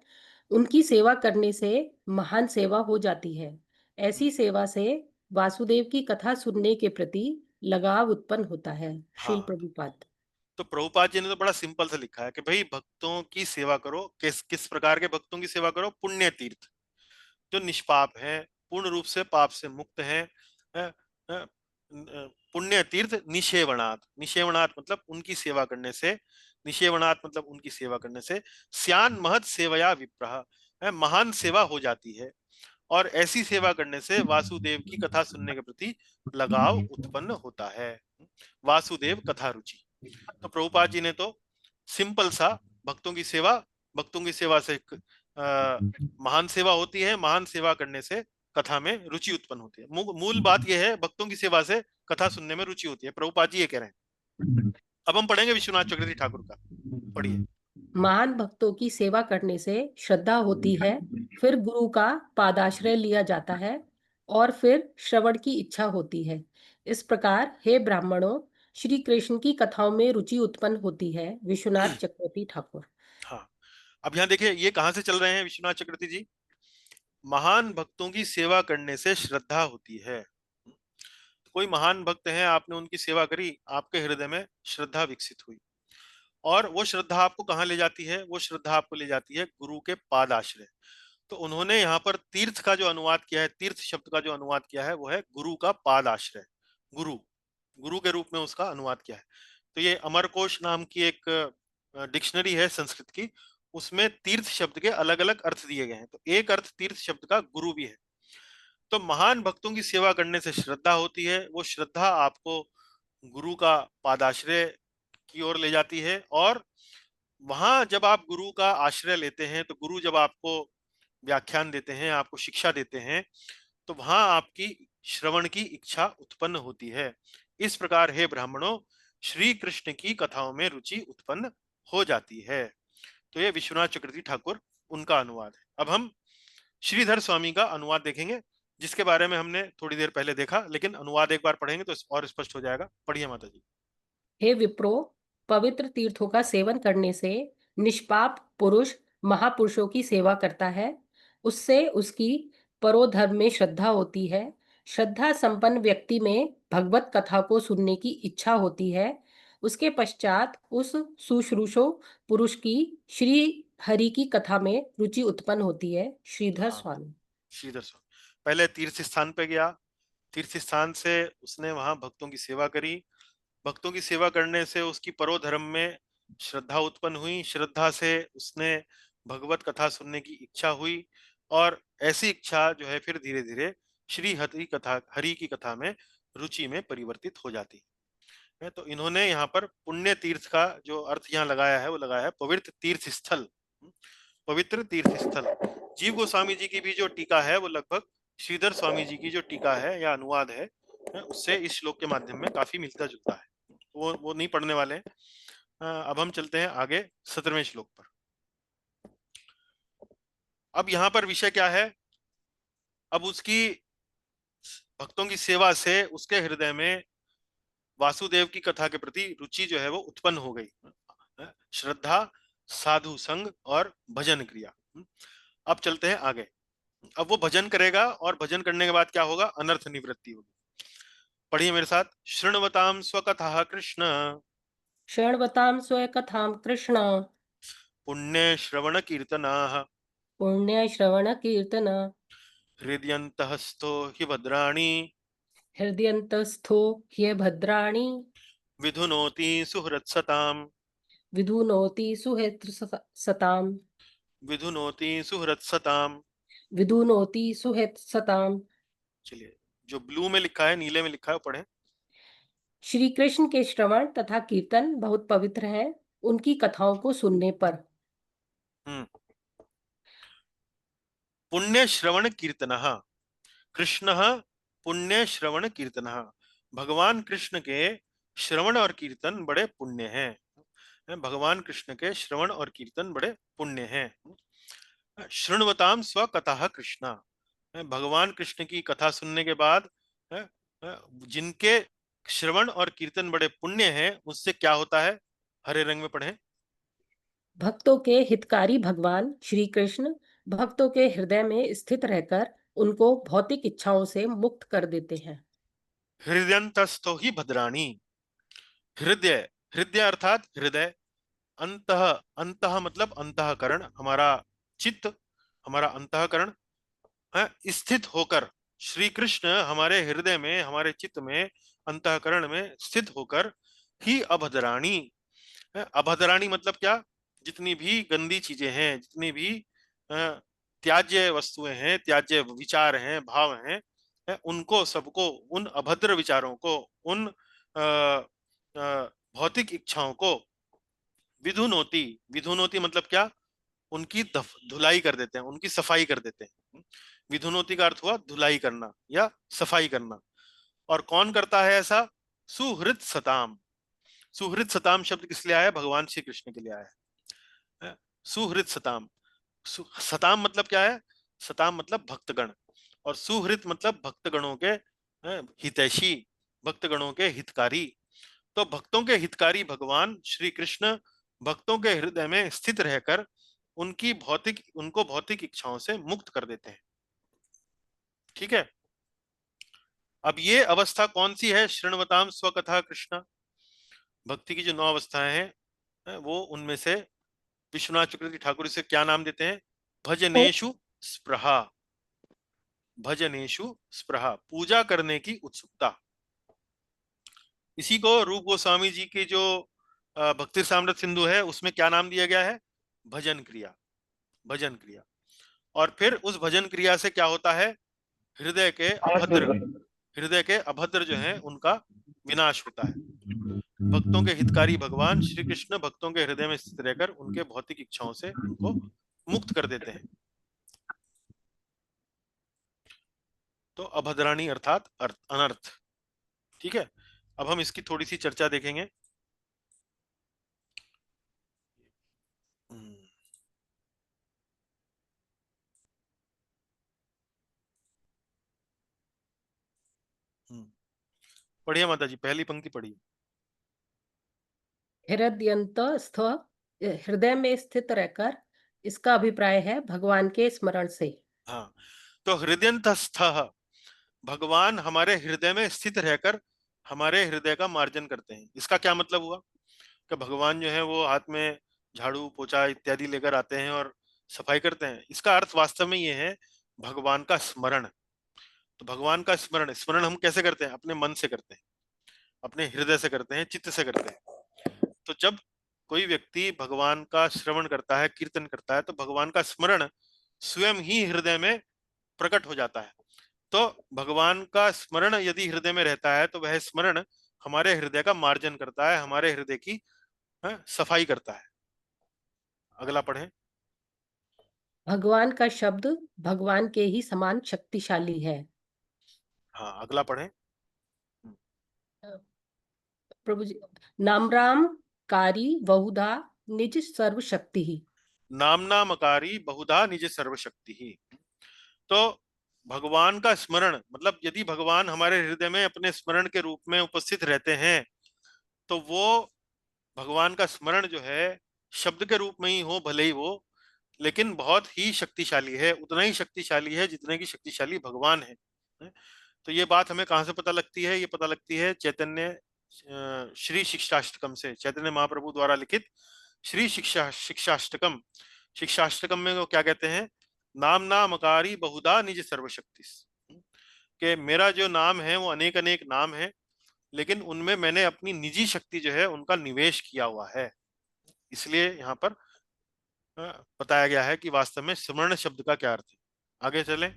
उनकी सेवा करने से महान सेवा हो जाती है। ऐसी सेवा से वासुदेव की कथा सुनने के प्रति लगाव उत्पन्न होता है। श्रील हाँ, प्रभुपाद। तो प्रभुपाद जी ने तो बड़ा सिंपल से लिखा है कि भाई भक्तों की सेवा करो। किस किस प्रकार के भक्तों की सेवा करो? पुण्य तीर्थ, जो निष्पाप हैं, पूर्ण रूप से पाप से मुक्त हैं। पुण्य तीर्थ निषेवणात्, निषेवणात् मतलब उनकी सेवा करने से, निषेवणात् मतलब उनकी सेवा करने से स्यान महत सेवया विप्रः, महान सेवा हो जाती है। और ऐसी सेवा करने से वासुदेव की कथा सुनने के प्रति लगाव उत्पन्न होता है। वासुदेव कथा रुचि। तो प्रभुपाद जी ने तो सिंपल सा भक्तों की सेवा, भक्तों की सेवा से महान सेवा होती है, महान सेवा करने से कथा में रुचि उत्पन्न होती है। मूल बात यह है, भक्तों की सेवा से कथा सुनने में रुचि होती है। प्रभुपाद जी ये कह रहे हैं। अब हम पढ़ेंगे विश्वनाथ चक्रवर्ती ठाकुर का। पढ़िए। महान भक्तों की सेवा करने से श्रद्धा होती है, फिर गुरु का पादाश्रय लिया जाता है और फिर श्रवण की इच्छा होती है। इस प्रकार हे ब्राह्मणों, श्री कृष्ण की कथाओं में रुचि उत्पन्न होती है। विश्वनाथ चक्रवर्ती ठाकुर। हाँ, अब यहाँ देखिए ये कहाँ से चल रहे हैं विश्वनाथ चक्रवर्ती जी। महान भक्तों की सेवा करने से श्रद्धा होती है। कोई महान भक्त हैं, आपने उनकी सेवा करी, आपके हृदय में श्रद्धा विकसित हुई, और वो श्रद्धा आपको कहाँ ले जाती है? वो श्रद्धा आपको ले जाती है गुरु के पाद आश्रय। तो उन्होंने यहाँ पर तीर्थ का जो अनुवाद किया है, तीर्थ शब्द का जो अनुवाद किया है वो है गुरु का पाद आश्रय। गुरु, गुरु के रूप में उसका अनुवाद किया है। तो ये अमरकोश नाम की एक डिक्शनरी है संस्कृत की, उसमें तीर्थ शब्द के अलग अलग अर्थ दिए गए हैं। तो एक अर्थ तीर्थ शब्द का गुरु भी है। तो महान भक्तों की सेवा करने से श्रद्धा होती है, वो श्रद्धा आपको गुरु का पादाश्रय की ओर ले जाती है। और वहां जब आप गुरु का आश्रय लेते हैं, तो गुरु जब आपको व्याख्यान देते हैं, आपको शिक्षा देते हैं, तो वहां आपकी श्रवण की इच्छा उत्पन्न होती है। इस प्रकार हे ब्राह्मणों, श्री कृष्ण की कथाओं में रुचि उत्पन्न हो जाती है। तो ये विश्वनाथ चक्रवर्ती ठाकुर उनका अनुवाद है। अब हम श्रीधर स्वामी का अनुवाद देखेंगे, जिसके बारे में हमने थोड़ी देर पहले देखा, लेकिन अनुवाद एक बार पढ़ेंगे तो और स्पष्ट हो जाएगा। पढ़िए माता जी। हे विप्रो, पवित्र तीर्थों का सेवन करने से निष्पाप पुरुष महापुरुषों की सेवा करता है। उससे उसकी परोधर्म में श्रद्धा होती है। श्रद्धा संपन्न व्यक्ति में भगवत कथा को सुनने की इच्छा होती है। उसके पश्चात उस शुश्रूषो पुरुष की श्री हरि की कथा में रुचि उत्पन्न होती है। श्रीधर स्वामी। श्रीधर स्वामी पहले तीर्थ स्थान पे गया, तीर्थ स्थान से उसने वहां भक्तों की सेवा करी, भक्तों की सेवा करने से उसकी परोधर्म में श्रद्धा उत्पन्न हुई, श्रद्धा से उसने भगवत कथा सुनने की इच्छा हुई, और ऐसी इच्छा जो है फिर धीरे धीरे श्री हरि की कथा में रुचि में परिवर्तित हो जाती है। तो इन्होंने यहाँ पर पुण्य तीर्थ का जो अर्थ यहाँ लगाया है वो लगाया है पवित्र तीर्थ स्थल। पवित्र तीर्थ स्थल। जीव गोस्वामी जी की भी जो टीका है वो लगभग श्रीधर स्वामी जी की जो टीका है या अनुवाद है उससे इस श्लोक के माध्यम में काफी मिलता जुलता है। वो नहीं पढ़ने वाले हैं। अब हम चलते हैं आगे 17वें श्लोक पर। अब यहाँ पर विषय क्या है? अब उसकी भक्तों की सेवा से उसके हृदय में वासुदेव की कथा के प्रति रुचि जो है वो उत्पन्न हो गई। श्रद्धा, साधु संग और भजन क्रिया। अब चलते हैं आगे। अब वो भजन करेगा और भजन करने के बाद क्या होगा? अनर्थ निवृत्ति होगी। पढ़िए मेरे साथ। शृण्वताम स्वकथः कृष्ण शृण्वतां स्वकथां कृष्ण पुण्य श्रवण कीर्तनाः पुण्य श्रवण कीर्तन हृदयन्तः स्थो हि भद्राणि हृदयन्तस्थो ह्यभद्राणि विधुनोति सुहृत्सताम् विधुनोति सुहृत्सताम् विधुनोति सुहृत्सताम्। विधुनोति सुहृत्सताम्। चलिए, जो ब्लू में लिखा है, नीले में लिखा है, वो पढ़े। श्री कृष्ण के श्रवण तथा कीर्तन बहुत पवित्र है उनकी कथाओं को सुनने पर। पुण्य श्रवण कीर्तनः कृष्णः पुण्य श्रवण कीर्तनः। भगवान कृष्ण के श्रवण और कीर्तन बड़े पुण्य हैं। भगवान कृष्ण के श्रवण और कीर्तन बड़े पुण्य हैं। शृण्वताम स्वकथः कृष्णा। भगवान कृष्ण की कथा सुनने के बाद जिनके श्रवण और कीर्तन बड़े पुण्य हैं, उससे क्या होता है? हरे रंग में पढ़ें। भक्तों के हितकारी भगवान श्री कृष्ण भक्तों के हृदय में स्थित रहकर उनको भौतिक इच्छाओं से मुक्त कर देते हैं। हृदयंतस्थो ही भद्राणी। हृदय, हृदय अर्थात हृदय। अंतः, अंतः मतलब अंतःकरण, हमारा चित्त, हमारा अंतःकरण स्थित होकर। श्री कृष्ण हमारे हृदय में, हमारे चित्त में, अंतःकरण में स्थित होकर ही अभद्राणी। अभद्राणी मतलब क्या? जितनी भी गंदी चीजें हैं, जितनी भी त्याज्य वस्तुएं हैं, त्याज्य विचार हैं, भाव हैं, उनको सबको, उन अभद्र विचारों को, उन भौतिक इच्छाओं को विधुनोति। विधुनोति मतलब क्या? उनकी धुलाई कर देते हैं, उनकी सफाई कर देते हैं। विधुनोति का अर्थ हुआ धुलाई करना या सफाई करना। और कौन करता है ऐसा? सुहृत सताम। सुहृत सताम शब्द किस लिए आया? भगवान श्री कृष्ण के लिए आया है। सुहृत सताम, सताम मतलब क्या है? सताम मतलब भक्तगण, और सुहृत मतलब भक्तगणों के हितैषी, भक्तगणों के हितकारी। तो भक्तों के हितकारी भगवान श्री कृष्ण भक्तों के हृदय में स्थित रहकर उनको भौतिक इच्छाओं से मुक्त कर देते हैं। ठीक है। अब ये अवस्था कौन सी है? शृण्वताम स्वकथा कृष्ण। भक्ति की जो 9 अवस्थाएं हैं, वो उनमें से विश्वनाथ चक्रवर्ती ठाकुर इसे क्या नाम देते हैं? भजनेशु स्पृहा। भजनेशु स्पृहा, पूजा करने की उत्सुकता। इसी को रूप गोस्वामी जी की जो भक्ति सामृत सिंधु है, उसमें क्या नाम दिया गया है? भजन क्रिया। भजन क्रिया। और फिर उस भजन क्रिया से क्या होता है? हृदय के अभद्र जो हैं, उनका विनाश होता है। भक्तों के हितकारी भगवान श्री कृष्ण भक्तों के हृदय में स्थित रहकर उनके भौतिक इच्छाओं से उनको मुक्त कर देते हैं। तो अभद्राणी अर्थात अनर्थ। ठीक है। अब हम इसकी थोड़ी सी चर्चा देखेंगे। पढ़िए माता जी, पहली पंक्ति पढ़िए। हृदयंतस्थ, हृदय में स्थित रहकर, इसका अभिप्राय है भगवान के स्मरण से। हाँ, तो हृदयंतस्थ, भगवान हमारे हृदय में स्थित रहकर हमारे हृदय का मार्जन करते हैं। इसका क्या मतलब हुआ? कि भगवान जो है वो हाथ में झाड़ू पोछा इत्यादि लेकर आते हैं और सफाई करते हैं। इसका अर्थ वास्तव में ये है भगवान का स्मरण। तो भगवान का स्मरण, स्मरण हम कैसे करते हैं? अपने मन से करते हैं, अपने हृदय से करते हैं, चित्त से करते हैं। तो जब कोई व्यक्ति भगवान का श्रवण करता है, कीर्तन करता है, तो भगवान का स्मरण स्वयं ही हृदय में प्रकट हो जाता है। तो भगवान का स्मरण यदि हृदय में रहता है, तो वह स्मरण हमारे हृदय का मार्जन करता है, हमारे हृदय की सफाई करता है। अगला पढ़ें। भगवान का शब्द भगवान के ही समान शक्तिशाली है। हाँ, अगला पढ़ें। प्रभु जी, नामराम कारी बहुधा निज सर्वशक्ति ही। नामना मकारी बहुधा निज सर्वशक्ति ही। तो भगवान का स्मरण मतलब यदि भगवान हमारे हृदय में अपने स्मरण के रूप में उपस्थित रहते हैं, तो वो भगवान का स्मरण जो है शब्द के रूप में ही हो भले ही वो, लेकिन बहुत ही शक्तिशाली है। उतना ही शक्तिशाली है जितने की शक्तिशाली भगवान है। तो ये बात हमें कहाँ से पता लगती है? ये पता लगती है चैतन्य श्री शिक्षाष्टकम से, चैतन्य महाप्रभु द्वारा लिखित श्री शिक्षाष्टकम। शिक्षाष्टकम में वो क्या कहते हैं? नाम नामकारी बहुधा निज सर्वशक्ति, कि मेरा जो नाम है वो अनेक अनेक नाम है, लेकिन उनमें मैंने अपनी निजी शक्ति जो है उनका निवेश किया हुआ है। इसलिए यहाँ पर बताया गया है कि वास्तव में स्मरण शब्द का क्या अर्थ है। आगे चलें।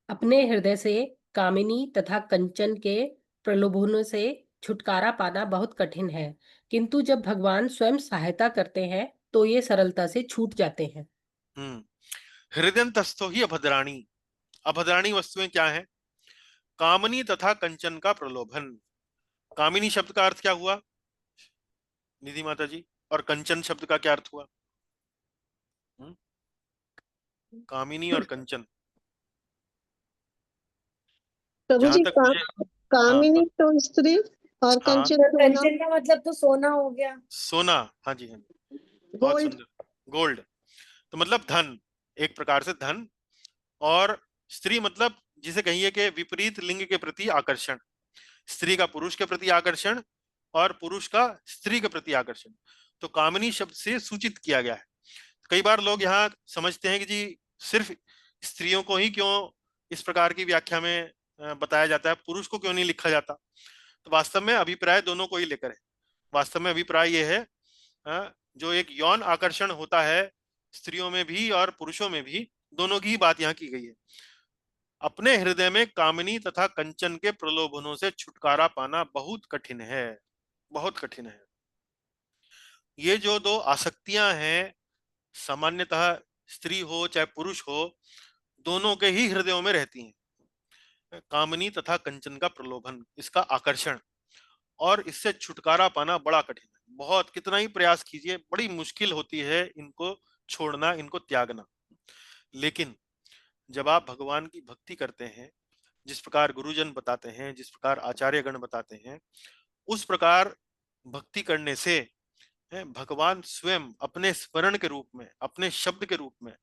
अपने हृदय से कामिनी तथा कंचन के प्रलोभनों से छुटकारा पाना बहुत कठिन है, किंतु जब भगवान स्वयं सहायता करते हैं तो ये सरलता से छूट जाते हैं। हृदयंतस्थो ही अभद्राणी। अभद्राणी वस्तुएं क्या है? कामनी तथा कंचन का प्रलोभन। कामिनी शब्द का अर्थ क्या हुआ निधि माता जी? और कंचन शब्द का क्या अर्थ हुआ? कामिनी और कंचन। प्रभु जहां जी तक मुझे कामिनी तो स्त्री और हाँ, कंचन सोना। कंचन का मतलब तो सोना हो गया। सोना, हाँ जी हाँ जी, बहुत गोल्ड। सुंदर। गोल्ड तो मतलब धन, एक प्रकार से धन। और स्त्री मतलब जिसे कहिए कि विपरीत लिंग के प्रति आकर्षण, स्त्री का पुरुष के प्रति आकर्षण और पुरुष का स्त्री के प्रति आकर्षण, तो कामिनी शब्द से सूचित किया गया है। कई बार लोग यहाँ समझते हैं कि जी सिर्फ स्त्रियों को ही क्यों इस प्रकार की व्याख्या में बताया जाता है, पुरुष को क्यों नहीं लिखा जाता? तो वास्तव में अभिप्राय दोनों को ही लेकर है। वास्तव में अभिप्राय ये है, जो एक यौन आकर्षण होता है स्त्रियों में भी और पुरुषों में भी, दोनों की ही बात यहाँ की गई है। अपने हृदय में कामिनी तथा कंचन के प्रलोभनों से छुटकारा पाना बहुत कठिन है, बहुत कठिन है। ये जो दो आसक्तियां हैं, सामान्यतः स्त्री हो चाहे पुरुष हो, दोनों के ही हृदयों में रहती हैं। कामनी तथा कंचन का प्रलोभन, इसका आकर्षण, और इससे छुटकारा पाना बड़ा कठिन है। बहुत, कितना ही प्रयास कीजिए बड़ी मुश्किल होती है इनको छोड़ना, इनको त्यागना। लेकिन जब आप भगवान की भक्ति करते हैं, जिस प्रकार गुरुजन बताते हैं, जिस प्रकार आचार्यगण बताते हैं, उस प्रकार भक्ति करने से भगवान स्वयं अपने स्मरण के रूप में, अपने शब्द के रूप में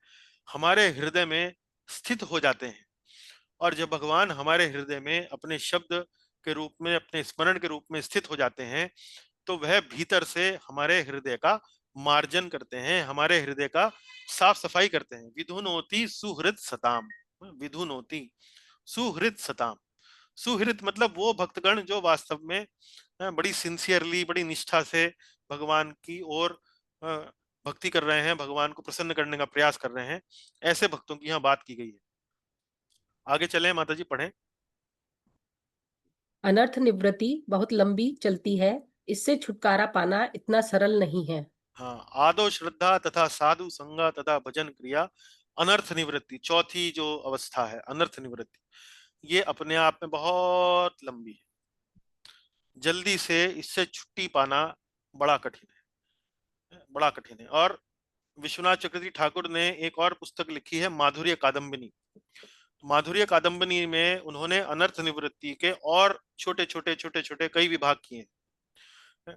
हमारे हृदय में स्थित हो जाते हैं। और जब भगवान हमारे हृदय में अपने शब्द के रूप में, अपने स्मरण के रूप में स्थित हो जाते हैं, तो वह भीतर से हमारे हृदय का मार्जन करते हैं, हमारे हृदय का साफ सफाई करते हैं। विधुनोति सुहृद सताम, विधुनोति सुहृद सताम। सुहृद मतलब वो भक्तगण जो वास्तव में बड़ी सिंसियरली, बड़ी निष्ठा से भगवान की ओर भक्ति कर रहे हैं, भगवान को प्रसन्न करने का प्रयास कर रहे हैं, ऐसे भक्तों की यहाँ बात की गई है। आगे चलें माता जी, पढ़ें। अनर्थ निवृत्ति बहुत लंबी चलती है, इससे छुटकारा पाना इतना सरल नहीं है। हाँ, आदो श्रद्धा तथा साधु संगा तथा भजन क्रिया अनर्थ निवृत्ति, चौथी जो अवस्था है अनर्थ निवृत्ति, ये अपने आप में बहुत लंबी है। जल्दी से इससे छुट्टी पाना बड़ा कठिन है, बड़ा कठिन है। और विश्वनाथ चक्रवर्ती ठाकुर ने एक और पुस्तक लिखी है, माधुर्य कादम्बिनी। माधुर्य कादम्बिनी में उन्होंने अनर्थ निवृत्ति के और छोटे छोटे छोटे छोटे कई विभाग किए हैं।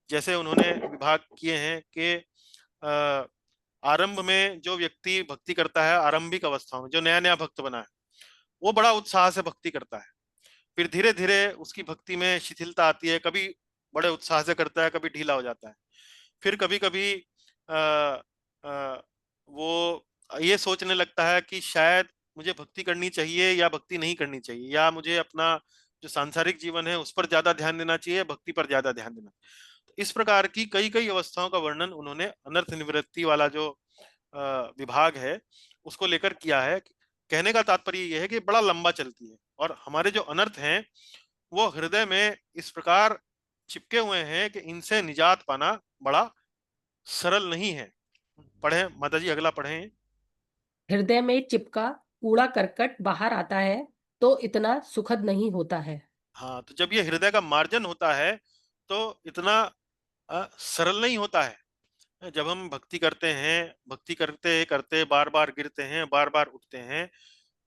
जैसे उन्होंने विभाग किए हैं कि आरंभ में जो व्यक्ति भक्ति करता है, आरंभिक अवस्थाओं में जो नया नया भक्त बना है, वो बड़ा उत्साह से भक्ति करता है। फिर धीरे धीरे उसकी भक्ति में शिथिलता आती है, कभी बड़े उत्साह से करता है, कभी ढीला हो जाता है। फिर कभी कभी वो ये सोचने लगता है कि शायद मुझे भक्ति करनी चाहिए या भक्ति नहीं करनी चाहिए, या मुझे अपना जो सांसारिक जीवन है उस पर ज्यादा ध्यान देना चाहिए, भक्ति पर ज्यादा ध्यान देना। इस प्रकार की कई कई अवस्थाओं का वर्णन उन्होंने अनर्थ निवृत्ति वाला जो विभाग है उसको लेकर किया है। कहने का तात्पर्य यह है कि बड़ा लंबा चलती है, और हमारे जो अनर्थ हैं वो हृदय में इस प्रकार चिपके हुए हैं कि इनसे निजात पाना बड़ा सरल नहीं है। पढ़े माता जी, अगला पढ़ें। हृदय में चिपका कूड़ा करकट बाहर आता है तो इतना सुखद नहीं होता है। हाँ, तो जब ये हृदय का मार्जन होता है तो इतना सरल नहीं होता है। जब हम भक्ति करते हैं, भक्ति करते करते बार बार गिरते हैं, बार बार उठते हैं,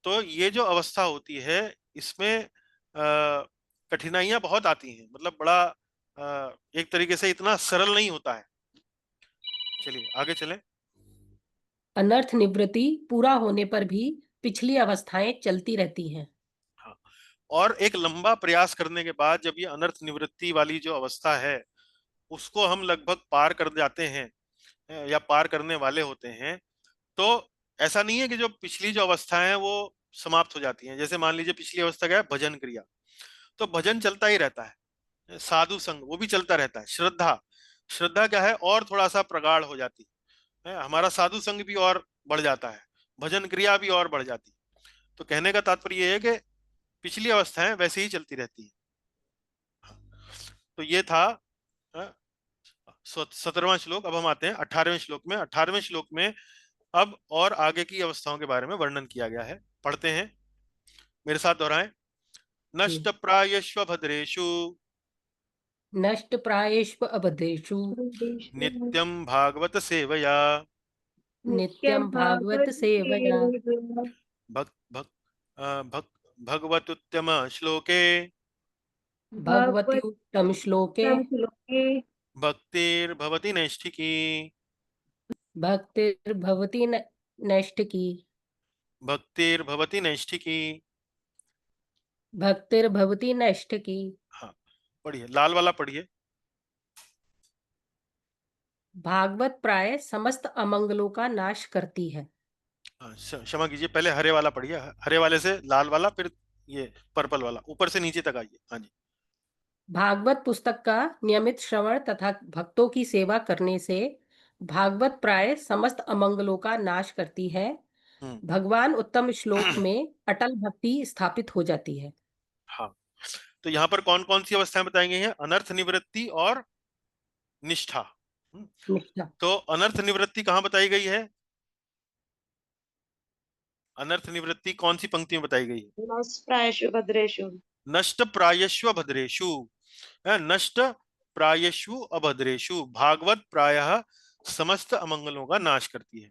तो ये जो अवस्था होती है इसमें कठिनाइयां बहुत आती हैं। मतलब बड़ा एक तरीके से इतना सरल नहीं होता है। चलिए आगे चलें। अनर्थ निवृत्ति पूरा होने पर भी पिछली अवस्थाएं चलती रहती हैं। हाँ, और एक लंबा प्रयास करने के बाद जब ये अनर्थ निवृत्ति वाली जो अवस्था है उसको हम लगभग पार कर जाते हैं या पार करने वाले होते हैं, तो ऐसा नहीं है कि जो पिछली जो अवस्थाएं हैं वो समाप्त हो जाती हैं। जैसे मान लीजिए पिछली अवस्था क्या है, भजन क्रिया, तो भजन चलता ही रहता है। साधु संग वो भी चलता रहता है। श्रद्धा, श्रद्धा क्या है, और थोड़ा सा प्रगाढ़ हो जाती है, हमारा साधु संग भी और बढ़ जाता है, भजन क्रिया भी और बढ़ जाती है। तो कहने का तात्पर्य ये है कि पिछली अवस्थाएं वैसे ही चलती रहती है। तो ये था 17वां श्लोक। अब हम आते हैं 18वें श्लोक में। 18वें श्लोक में अब और आगे की अवस्थाओं के बारे में वर्णन किया गया है। पढ़ते हैं, मेरे साथ दोहराएं। नष्ट प्रायश्व भद्रेषु नष्ट प्रायेष्व अभद्रेषु नित्यं भागवत सेवया नित्यं भागवत सेवया भक भक भक भगवतुत्तम श्लोके भगवति उत्तम श्लोके भक्तिर्भवति नैष्ठिकी भक्तिर्भवति नैष्ठिकी भक्तिर्भवति नैष्ठिकी। भक्तिर्भवति नैष्ठिकी। हाँ, पढ़िए, लाल वाला पढ़िए। भागवत प्राय समस्त अमंगलों का नाश करती है। क्षमा कीजिए, पहले हरे वाला पढ़िए, हरे वाले से लाल वाला, फिर ये पर्पल वाला, ऊपर से नीचे तक आइए। हाँ जी। भागवत पुस्तक का नियमित श्रवण तथा भक्तों की सेवा करने से भागवत प्राय समस्त अमंगलों का नाश करती है। भगवान उत्तम श्लोक में अटल भक्ति स्थापित हो जाती है। हाँ, तो यहाँ पर कौन कौन सी अवस्थाएं बताई गई हैं? अनर्थ निवृत्ति और निष्ठा। निष्ठा। तो अनर्थ निवृत्ति कहाँ बताई गई है? अनर्थ निवृत्ति कौन सी पंक्ति में बताई गई है? नष्ट प्रायेषु भद्रेषु। नष्ट प्रायश्व भद्रेषु। नष्ट प्रायश्व अभद्रेषु, भागवत प्रायः समस्त अमंगलों का नाश करती है।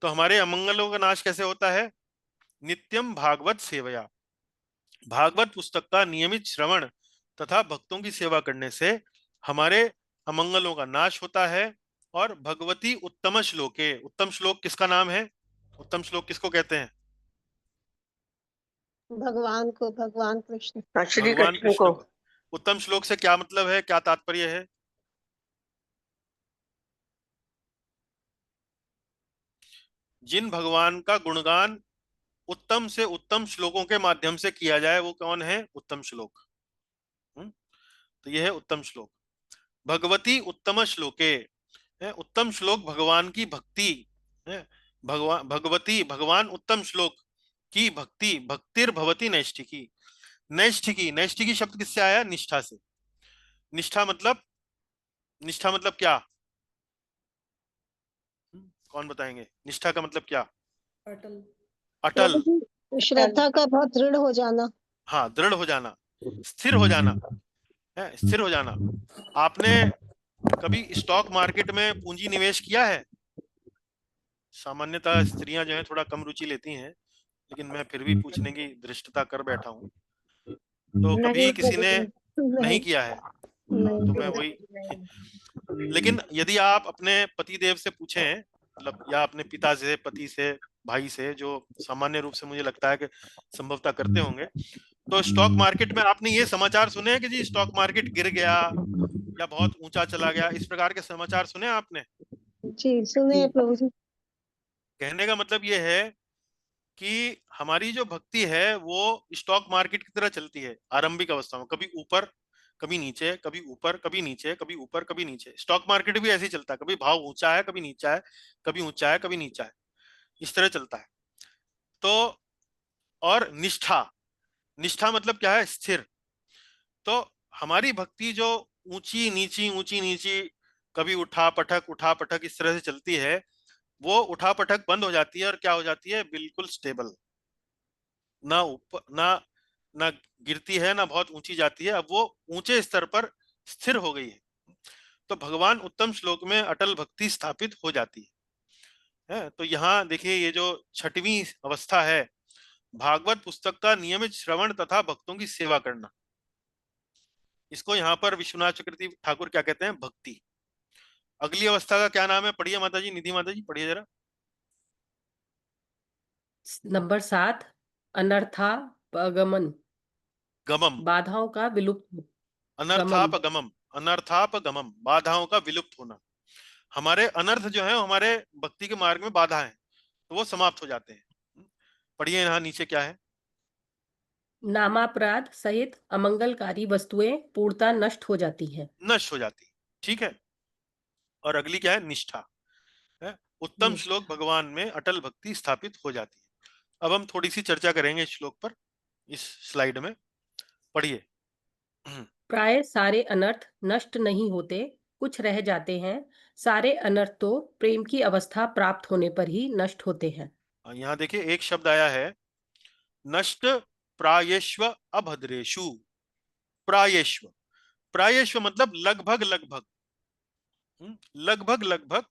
तो हमारे अमंगलों का नाश कैसे होता है? नित्यम भागवत सेवया, भागवत पुस्तक का नियमित श्रवण तथा भक्तों की सेवा करने से हमारे अमंगलों का नाश होता है। और भगवती उत्तम श्लोके, उत्तम श्लोक किसका नाम है? उत्तम श्लोक किसको कहते हैं? भगवान को, भगवान कृष्ण, श्री भगवान कृष्ण कृष्ण को। को। उत्तम श्लोक से क्या मतलब है, क्या तात्पर्य है? जिन भगवान का गुणगान उत्तम से उत्तम श्लोकों के माध्यम से किया जाए वो कौन है? उत्तम श्लोक। तो यह है उत्तम श्लोक। भगवती उत्तम श्लोके, उत्तम श्लोक भगवान की भक्ति, भगवान भगवती भगवान उत्तम श्लोक की भक्ति, भक्तिर्भवती नैष्ठिकी। नैष्ठिकी, नैष्ठिकी शब्द किससे आया? निष्ठा से। निष्ठा मतलब, निष्ठा मतलब क्या? कौन बताएंगे? निष्ठा का मतलब क्या? अटल। अटल। श्रद्धा का बहुत दृढ़ हो जाना। हाँ, दृढ़ हो जाना, स्थिर हो जाना, स्थिर हो जाना। आपने कभी स्टॉक मार्केट में पूंजी निवेश किया है? सामान्यतः स्त्रियां जो है थोड़ा कम रुचि लेती हैं, लेकिन मैं फिर भी पूछने की धृष्टता कर बैठा हूँ। तो कभी किसी ने नहीं किया है तो मैं वही लेकिन यदि आप अपने पति देव से पूछें, मतलब या अपने पिता से, पति से, भाई से, जो सामान्य रूप से मुझे लगता है कि संभवतः करते होंगे, तो स्टॉक मार्केट में आपने ये समाचार सुने हैं कि जी स्टॉक मार्केट गिर गया या बहुत ऊंचा चला गया, इस प्रकार के समाचार सुने आपने? जी सुने प्रभु जी। कहने का मतलब ये है कि हमारी जो भक्ति है वो स्टॉक मार्केट की तरह चलती है आरंभिक अवस्था में, कभी ऊपर कभी नीचे, कभी ऊपर कभी नीचे, कभी ऊपर कभी नीचे। स्टॉक मार्केट भी ऐसे ही चलता है, कभी भाव ऊंचा है कभी नीचा है, कभी ऊंचा है कभी नीचा है, इस तरह चलता है। तो और निष्ठा, निष्ठा मतलब क्या है? स्थिर। तो हमारी भक्ति जो ऊंची नीची कभी उठा पटक इस तरह से चलती है, वो उठा पटक बंद हो जाती है और क्या हो जाती है? बिल्कुल स्टेबल, ना ऊपर ना गिरती है, ना बहुत ऊंची जाती है, अब वो ऊंचे स्तर पर स्थिर हो गई है। तो भगवान उत्तम श्लोक में अटल भक्ति स्थापित हो जाती है। तो यहाँ देखिए, ये जो 6वीं अवस्था है, भागवत पुस्तक का नियमित श्रवण तथा भक्तों की सेवा करना, इसको यहाँ पर विश्वनाथ चक्रवर्ती ठाकुर क्या कहते हैं? भक्ति। अगली अवस्था का क्या नाम है? पढ़िए माता जी, निधि माता जी पढ़िए जरा। नंबर 7 अनर्थापगमन। गमम, बाधाओं का विलुप्त गमम, अनर्थापगमम, अनर्थापगमम, बाधाओं का विलुप्त होना। हमारे अनर्थ जो है हमारे भक्ति के मार्ग में बाधा है, तो वो समाप्त हो जाते हैं। पढ़िए यहाँ नीचे क्या है। नामापराध सहित अमंगलकारी वस्तुएं पूर्णतः नष्ट हो जाती हैं। नष्ट हो जाती, ठीक है। और अगली क्या है, निष्ठा है। उत्तम निष्ठा। श्लोक भगवान में अटल भक्ति स्थापित हो जाती है। अब हम थोड़ी सी चर्चा करेंगे इस श्लोक पर, इस स्लाइड में पढ़िए। प्राय सारे अनर्थ नष्ट नहीं होते, कुछ रह जाते हैं। सारे अनर्थ तो प्रेम की अवस्था प्राप्त होने पर ही नष्ट होते हैं। यहाँ देखिए एक शब्द आया है, नष्ट प्रायेष्व अभद्रेषु। प्रायेष्व, प्रायेष्व मतलब लगभग लगभग, लगभग लगभग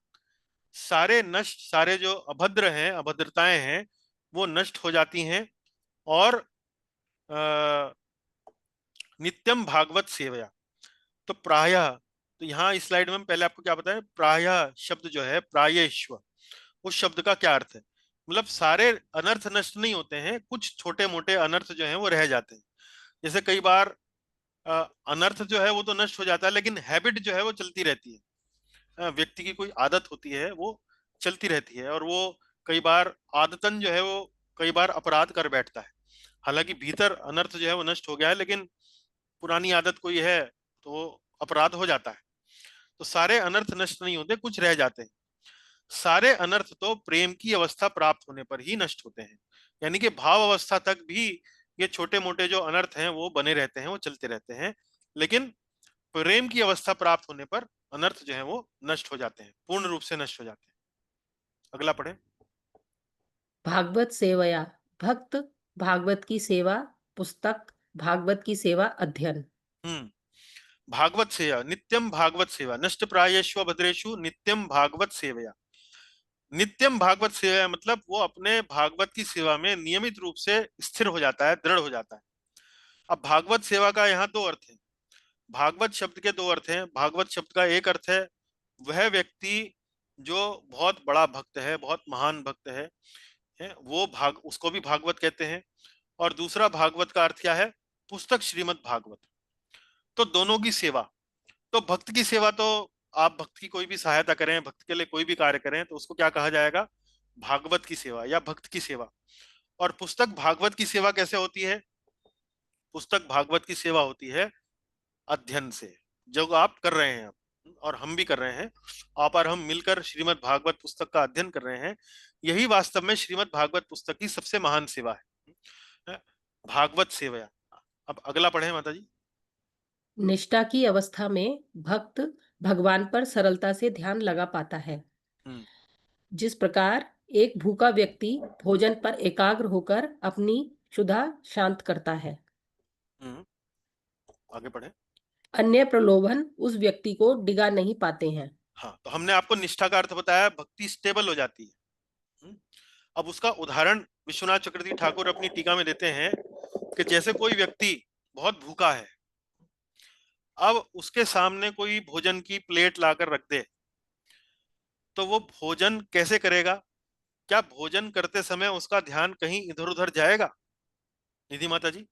सारे नष्ट, सारे जो अभद्र हैं, अभद्रताएं हैं, वो नष्ट हो जाती हैं। और नित्यम भागवत सेवया, तो प्रायः, तो यहाँ इस स्लाइड में हम पहले आपको क्या बताएं, प्रायः शब्द जो है, प्रायेष्व, उस शब्द का क्या अर्थ है। मतलब सारे अनर्थ नष्ट नहीं होते हैं, कुछ छोटे मोटे अनर्थ जो हैं वो रह जाते हैं। जैसे कई बार अनर्थ जो है वो तो नष्ट हो जाता है, लेकिन हैबिट जो है वो चलती रहती है। व्यक्ति की कोई आदत होती है वो चलती रहती है, और वो कई बार आदतन जो है वो कई बार अपराध कर बैठता है। हालांकि भीतर अनर्थ जो है वो नष्ट हो गया है, लेकिन पुरानी आदत कोई है तो वो अपराध हो जाता है। तो सारे अनर्थ नष्ट नहीं होते, कुछ रह जाते हैं। सारे अनर्थ तो प्रेम की अवस्था प्राप्त होने पर ही नष्ट होते हैं। यानी कि भाव अवस्था तक भी ये छोटे मोटे जो अनर्थ हैं वो बने रहते हैं, वो चलते रहते हैं, लेकिन प्रेम की अवस्था प्राप्त होने पर अनर्थ जो है वो नष्ट हो जाते हैं, पूर्ण रूप से नष्ट हो जाते हैं। अगला पढ़े। भागवत सेवया, भक्त भागवत की सेवा, पुस्तक भागवत की सेवा अध्ययन। भागवत सेवा, नित्यम भागवत सेवा, नष्ट प्रायेष्व भद्रेषु नित्यम भागवत सेवया। नित्यम भागवत सेवा मतलब वो अपने भागवत की सेवा में नियमित रूप से स्थिर हो जाता है, दृढ़ हो जाता है। अब भागवत सेवा का यहाँ दो अर्थ है। भागवत शब्द के दो अर्थ हैं। भागवत शब्द का एक अर्थ है वह व्यक्ति जो बहुत बड़ा भक्त है, बहुत महान भक्त है, वो उसको भी भागवत कहते हैं। और दूसरा भागवत का अर्थ क्या है, पुस्तक श्रीमद् भागवत। तो दोनों की सेवा, तो भक्त की सेवा तो आप भक्त की कोई भी सहायता करें, भक्त के लिए कोई भी कार्य करें, तो उसको क्या कहा जाएगा, भागवत की सेवा या भक्त की सेवा। और पुस्तक भागवत की सेवा कैसे होती है, पुस्तक भागवत की सेवा होती है अध्ययन से, जो आप कर रहे हैं और हम भी कर रहे हैं। आप और हम मिलकर श्रीमद् भागवत पुस्तक का अध्ययन कर रहे हैं। यही वास्तव में श्रीमद् भागवत पुस्तक की सबसे महान सेवा है, भागवत सेवा। अब अगला पढ़े माता जी। निष्ठा की अवस्था में भक्त भगवान पर सरलता से ध्यान लगा पाता है। जिस प्रकार एक भूखा व्यक्ति भोजन पर एकाग्र होकर अपनी क्षुधा शांत करता है। आगे पढ़े। अन्य प्रलोभन उस व्यक्ति को डिगा नहीं पाते हैं। हाँ, तो हमने आपको निष्ठा का अर्थ बताया, भक्ति स्टेबल हो जाती है। अब उसका उदाहरण विश्वनाथ चक्रवर्ती ठाकुर अपनी टीका में देते हैं कि जैसे कोई व्यक्ति बहुत भूखा है, अब उसके सामने कोई भोजन की प्लेट लाकर रख दे, तो वो भोजन कैसे करेगा। क्या भोजन करते समय उसका ध्यान कहीं इधर उधर जाएगा निधि माता जी?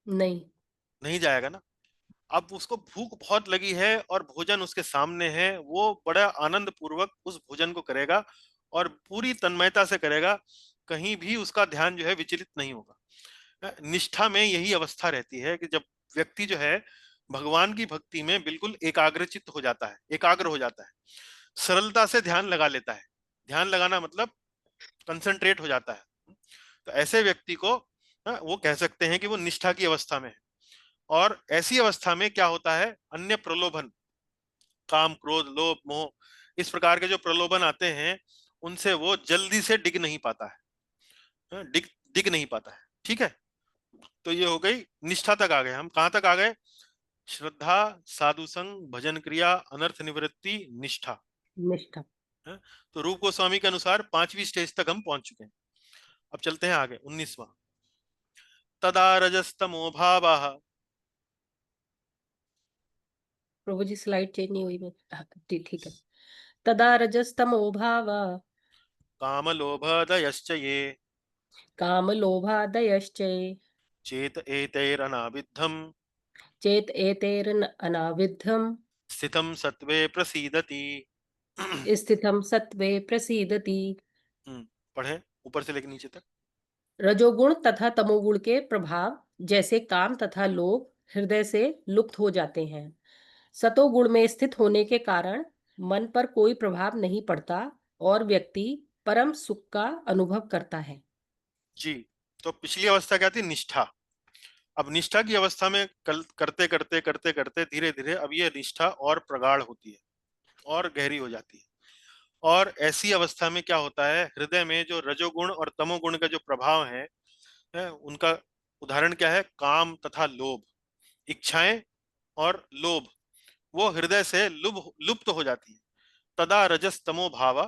नहीं जाएगा ना। अब उसको भूख बहुत लगी है और भोजन उसके सामने है, वो बड़ा आनंद पूर्वक उस भोजन को करेगा और पूरी तन्मयता से करेगा, कहीं भी उसका ध्यान जो है विचलित नहीं होगा। निष्ठा में यही अवस्था रहती है कि जब व्यक्ति जो है भगवान की भक्ति में बिल्कुल एकाग्रचित्त हो जाता है, एकाग्र हो जाता है, सरलता से ध्यान लगा लेता है। ध्यान लगाना मतलब कंसंट्रेट हो जाता है। तो ऐसे व्यक्ति को वो कह सकते हैं कि वो निष्ठा की अवस्था में है। और ऐसी अवस्था में क्या होता है, अन्य प्रलोभन, काम क्रोध लोभ मोह, इस प्रकार के जो प्रलोभन आते हैं उनसे वो जल्दी से डिग नहीं पाता है, डिग नहीं पाता है। ठीक है, तो ये हो गई निष्ठा तक आ गए। हम कहां तक आ गए, श्रद्धा, साधु संग, भजन क्रिया, अनर्थ निवृत्ति, निष्ठा। तो रूप गोस्वामी के अनुसार 5वीं स्टेज तक हम पहुंच चुके हैं। अब चलते हैं आगे 19वां। तदा रजस्तमो भावाः, प्रभु जी स्लाइड चेंज नहीं हुई। ठीक है। तदा रजस्तमो भावा, कामलोभदयश्च ये, कामलोभादयश्च चेत एतैरनाविद्धम चेत एतेरन अनाविद्धम स्थितम सत्वे प्रसीदति। स्थितम सत्वे प्रसीदति। पढ़े ऊपर से लेकर नीचे तक। रजोगुण तथा तमोगुण के प्रभाव जैसे काम तथा लोभ हृदय से लुप्त हो जाते हैं। सतोगुण में स्थित होने के कारण मन पर कोई प्रभाव नहीं पड़ता और व्यक्ति परम सुख का अनुभव करता है। जी, तो पिछली अवस्था क्या थी? निष्ठा। अब निष्ठा की अवस्था में करते करते करते करते धीरे धीरे अब ये निष्ठा और प्रगाढ़ होती है और गहरी हो जाती है। और ऐसी अवस्था में क्या होता है, हृदय में जो रजोगुण और तमोगुण का जो प्रभाव है, उनका उदाहरण क्या है? काम तथा लोभ, इच्छाएं और लोभ, वो हृदय से लुप्त हो जाती है। तदा रजस तमो भाव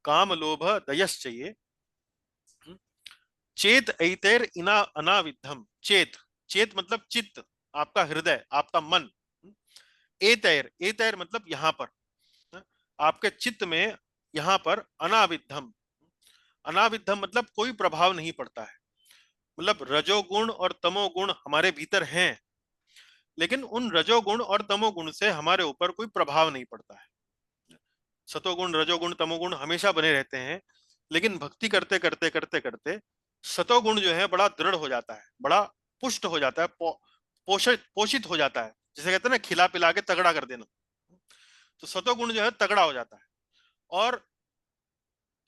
काम लोभ दयश्चये चेत ऐतेर इना अनाविद्धम। चेत, चेत मतलब चित्त, आपका हृदय, आपका मन। एतैर, एतैर मतलब यहां पर, आपके चित्त में यहां पर अनाविद्धम। अनाविद्धम मतलब कोई प्रभाव नहीं पड़ता है। मतलब रजोगुण और तमोगुण हमारे भीतर हैं, लेकिन उन रजोगुण और तमोगुण से हमारे ऊपर कोई प्रभाव नहीं पड़ता है। सतोगुण रजोगुण तमोगुण हमेशा बने रहते हैं, लेकिन भक्ति करते करते करते करते सतोगुण जो है बड़ा दृढ़ हो जाता है, बड़ा पुष्ट हो जाता है, पोषित हो जाता है। जैसे कहते हैं ना, खिला पिला के तगड़ा कर देना। तो सतोगुण जो है तगड़ा हो जाता है और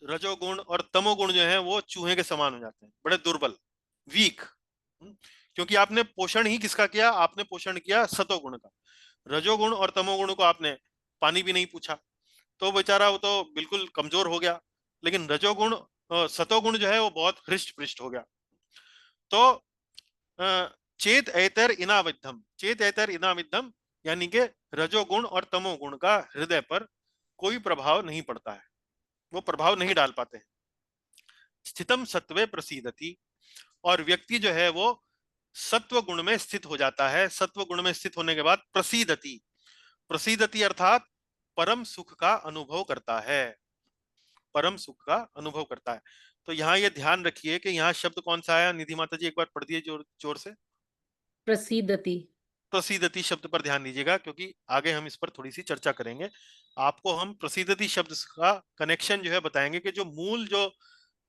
रजोगुण और तमोगुण जो है वो चूहे के समान हो जाते हैं, बड़े दुर्बल, वीक। क्योंकि आपने पोषण ही किसका किया? आपने पोषण किया सतोगुण का। रजोगुण और तमोगुण को आपने पानी भी नहीं पूछा, तो बेचारा वो तो बिल्कुल कमजोर हो गया। लेकिन रजोगुण सतोगुण जो है वो बहुत हृष्ट पृष्ठ हो गया। तो चेत ऐतर इनाविद्धम, चेत ऐतर इनाविद्धम यानी कि रजोगुण और तमोगुण का हृदय पर कोई प्रभाव नहीं पड़ता है, वो प्रभाव नहीं डाल पाते हैं। स्थितम सत्वे प्रसीदति, और व्यक्ति जो है वो सत्व गुण में स्थित हो जाता है। सत्व गुण में स्थित होने के बाद प्रसीदति, प्रसीदति अर्थात परम सुख का अनुभव करता है, परम सुख का अनुभव करता है। तो यहाँ ये ध्यान रखिए कि यहाँ शब्द कौन सा आया? निधि माता जी एक बार पढ़ दिए जोर जोर से। प्रसीदति। प्रसीदति शब्द पर ध्यान दीजिएगा, क्योंकि आगे हम इस पर थोड़ी सी चर्चा करेंगे। आपको हम प्रसीदति शब्द का कनेक्शन जो है बताएंगे कि जो मूल जो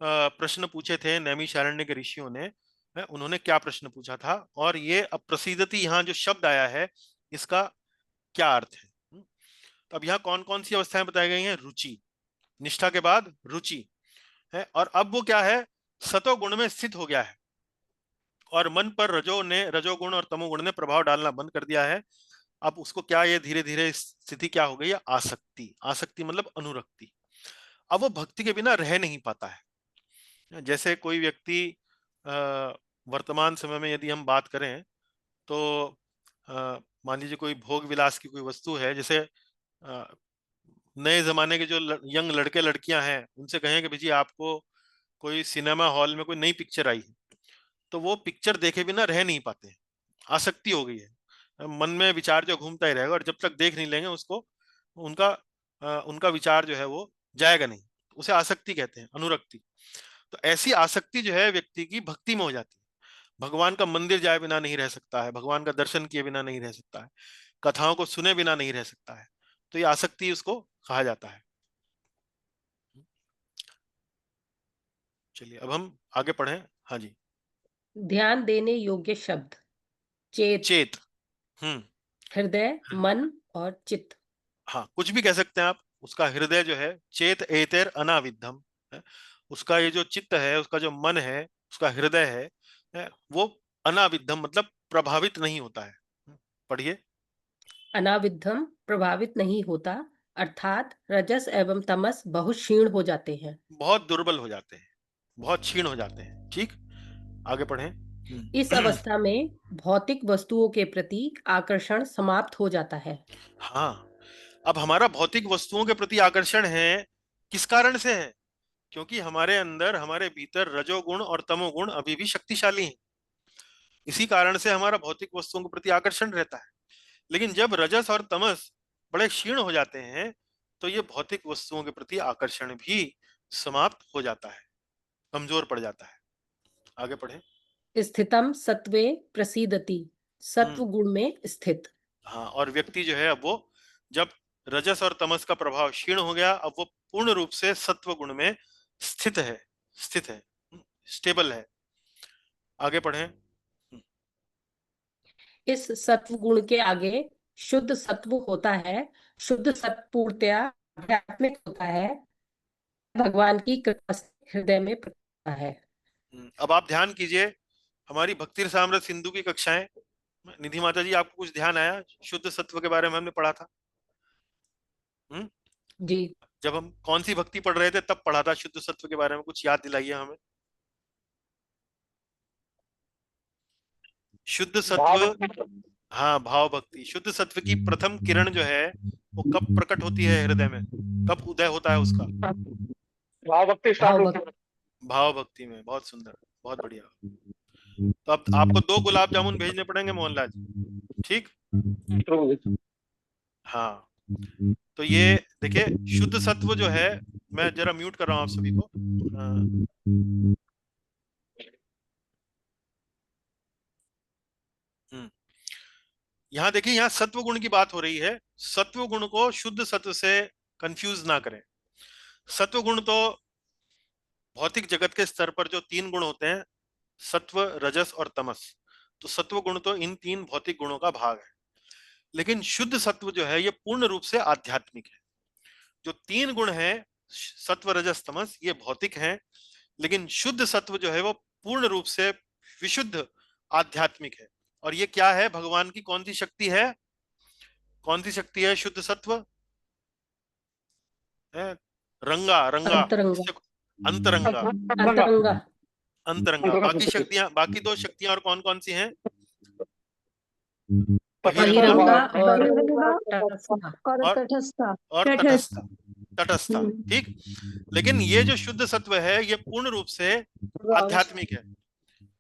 प्रश्न पूछे थे नैमिषारण्य के ऋषियों ने, उन्होंने क्या प्रश्न पूछा था, और ये अब प्रसीदति यहाँ जो शब्द आया है इसका क्या अर्थ है। तो अब यहाँ कौन कौन सी अवस्थाएं बताई गई हैं? रुचि, निष्ठा के बाद रुचि है, और अब वो क्या है? सतोगुण में स्थित हो गया है और मन पर रजोगुण और तमोगुण ने प्रभाव डालना बंद कर दिया है। अब उसको क्या, ये धीरे धीरे स्थिति क्या हो गई है? आसक्ति। आसक्ति मतलब अनुरक्ति। अब वो भक्ति के बिना रह नहीं पाता है। जैसे कोई व्यक्ति वर्तमान समय में यदि हम बात करें तो मान लीजिए कोई भोग विलास की कोई वस्तु है, जैसे नए जमाने के जो यंग लड़के लड़कियां हैं उनसे कहें कि भैया आपको कोई सिनेमा हॉल में कोई नई पिक्चर आई है, तो वो पिक्चर देखे बिना रह नहीं पाते। आसक्ति हो गई है, मन में विचार जो घूमता ही रहेगा, और जब तक देख नहीं लेंगे उसको उनका उनका विचार जो है वो जाएगा नहीं। उसे आसक्ति कहते हैं, अनुरक्ति। तो ऐसी आसक्ति जो है व्यक्ति की भक्ति में हो जाती है। भगवान का मंदिर जाए बिना नहीं रह सकता है, भगवान का दर्शन किए बिना नहीं रह सकता है, कथाओं को सुने बिना नहीं रह सकता है। तो ये आसक्ति उसको कहा जाता है। चलिए अब हम आगे पढ़ें। हाँ जी। ध्यान देने योग्य शब्द चेत, चेत, हृदय, मन और चित्त। हाँ, कुछ भी कह सकते हैं आप। उसका हृदय जो है चेत एतेर अनाविद्धम है, उसका ये जो चित्त है, उसका जो मन है, उसका हृदय है, वो अनाविद्धम मतलब प्रभावित नहीं होता है। पढ़िए। अनाविद्धम प्रभावित नहीं होता, अर्थात रजस एवं तमस बहुत क्षीण हो जाते हैं, बहुत दुर्बल हो जाते हैं, बहुत क्षीण हो जाते हैं। ठीक, आगे पढ़ें। इस अवस्था में भौतिक वस्तुओं के प्रति आकर्षण समाप्त हो जाता है। हाँ, अब हमारा भौतिक वस्तुओं के प्रति आकर्षण है, किस कारण से है? क्योंकि हमारे अंदर, हमारे भीतर रजोगुण और तमोगुण अभी भी शक्तिशाली हैं। इसी कारण से हमारा भौतिक वस्तुओं के प्रति आकर्षण रहता है। लेकिन जब रजस और तमस बड़े क्षीण हो जाते हैं तो ये भौतिक वस्तुओं के प्रति आकर्षण भी समाप्त हो जाता है, कमजोर पड़ जाता है। आगे पढ़ें। स्थितम सत्वे प्रसीदति, सत्व गुण में स्थित। हाँ, और व्यक्ति जो है अब वो जब रजस और तमस का प्रभाव क्षीण हो गया, अब वो पूर्ण रूप से सत्व गुण में स्थित है, स्टेबल है। आगे पढ़ें। इस सत्व गुण के आगे शुद्ध सत्व होता है, शुद्ध सत्व पूर्णतया आध्यात्मिक होता है, भगवान की कृपा से हृदय में प्रकट होता है। अब आप ध्यान कीजिए, हमारी भक्ति रसामृत सिंधु की कक्षाएं, निधि माता जी आपको कुछ ध्यान आया? शुद्ध सत्व के बारे में हमने पढ़ा था। जी, जब हम कौन सी भक्ति पढ़ रहे थे तब पढ़ा था शुद्ध सत्व के बारे में, कुछ याद दिलाइए हमें। शुद्ध सत्व, हाँ, भाव भक्ति। शुद्ध सत्व की प्रथम किरण जो है वो कब प्रकट होती है हृदय में, कब उदय होता है उसका? भाव भक्ति स्टार्ट होती है। भाव भक्ति में। बहुत सुंदर, बहुत बढ़िया। तो अब आपको 2 गुलाब जामुन भेजने पड़ेंगे मोहनलाल जी, ठीक? हाँ, तो ये देखिए शुद्ध सत्व जो है, मैं जरा म्यूट कर रहा हूं आप सभी को। यहाँ देखिए, यहाँ सत्व गुण की बात हो रही है। सत्व गुण को शुद्ध सत्व से कंफ्यूज ना करें। सत्व गुण तो भौतिक जगत के स्तर पर जो 3 गुण होते हैं, सत्व, रजस और तमस, तो सत्व गुण तो इन 3 भौतिक गुणों का भाग है। लेकिन शुद्ध सत्व जो है ये पूर्ण रूप से आध्यात्मिक है। जो 3 गुण हैं, सत्व, रजस, तमस, ये भौतिक हैं, लेकिन शुद्ध सत्व जो है वो पूर्ण रूप से विशुद्ध आध्यात्मिक है। और ये क्या है? भगवान की कौन सी शक्ति है? कौन सी शक्ति है शुद्ध सत्व? है रंगा, रंगा, अंतरंगा, अंतरंगा, अंतरंगा, अंतरंगा। बाकी शक्तियां, बाकी 2 शक्तियां और कौन कौन सी हैं? बहिरंगा और बहिरंगा और और तटस्था। और तटस्था, तटस्था, ठीक। लेकिन ये जो शुद्ध सत्व है ये पूर्ण रूप से आध्यात्मिक है,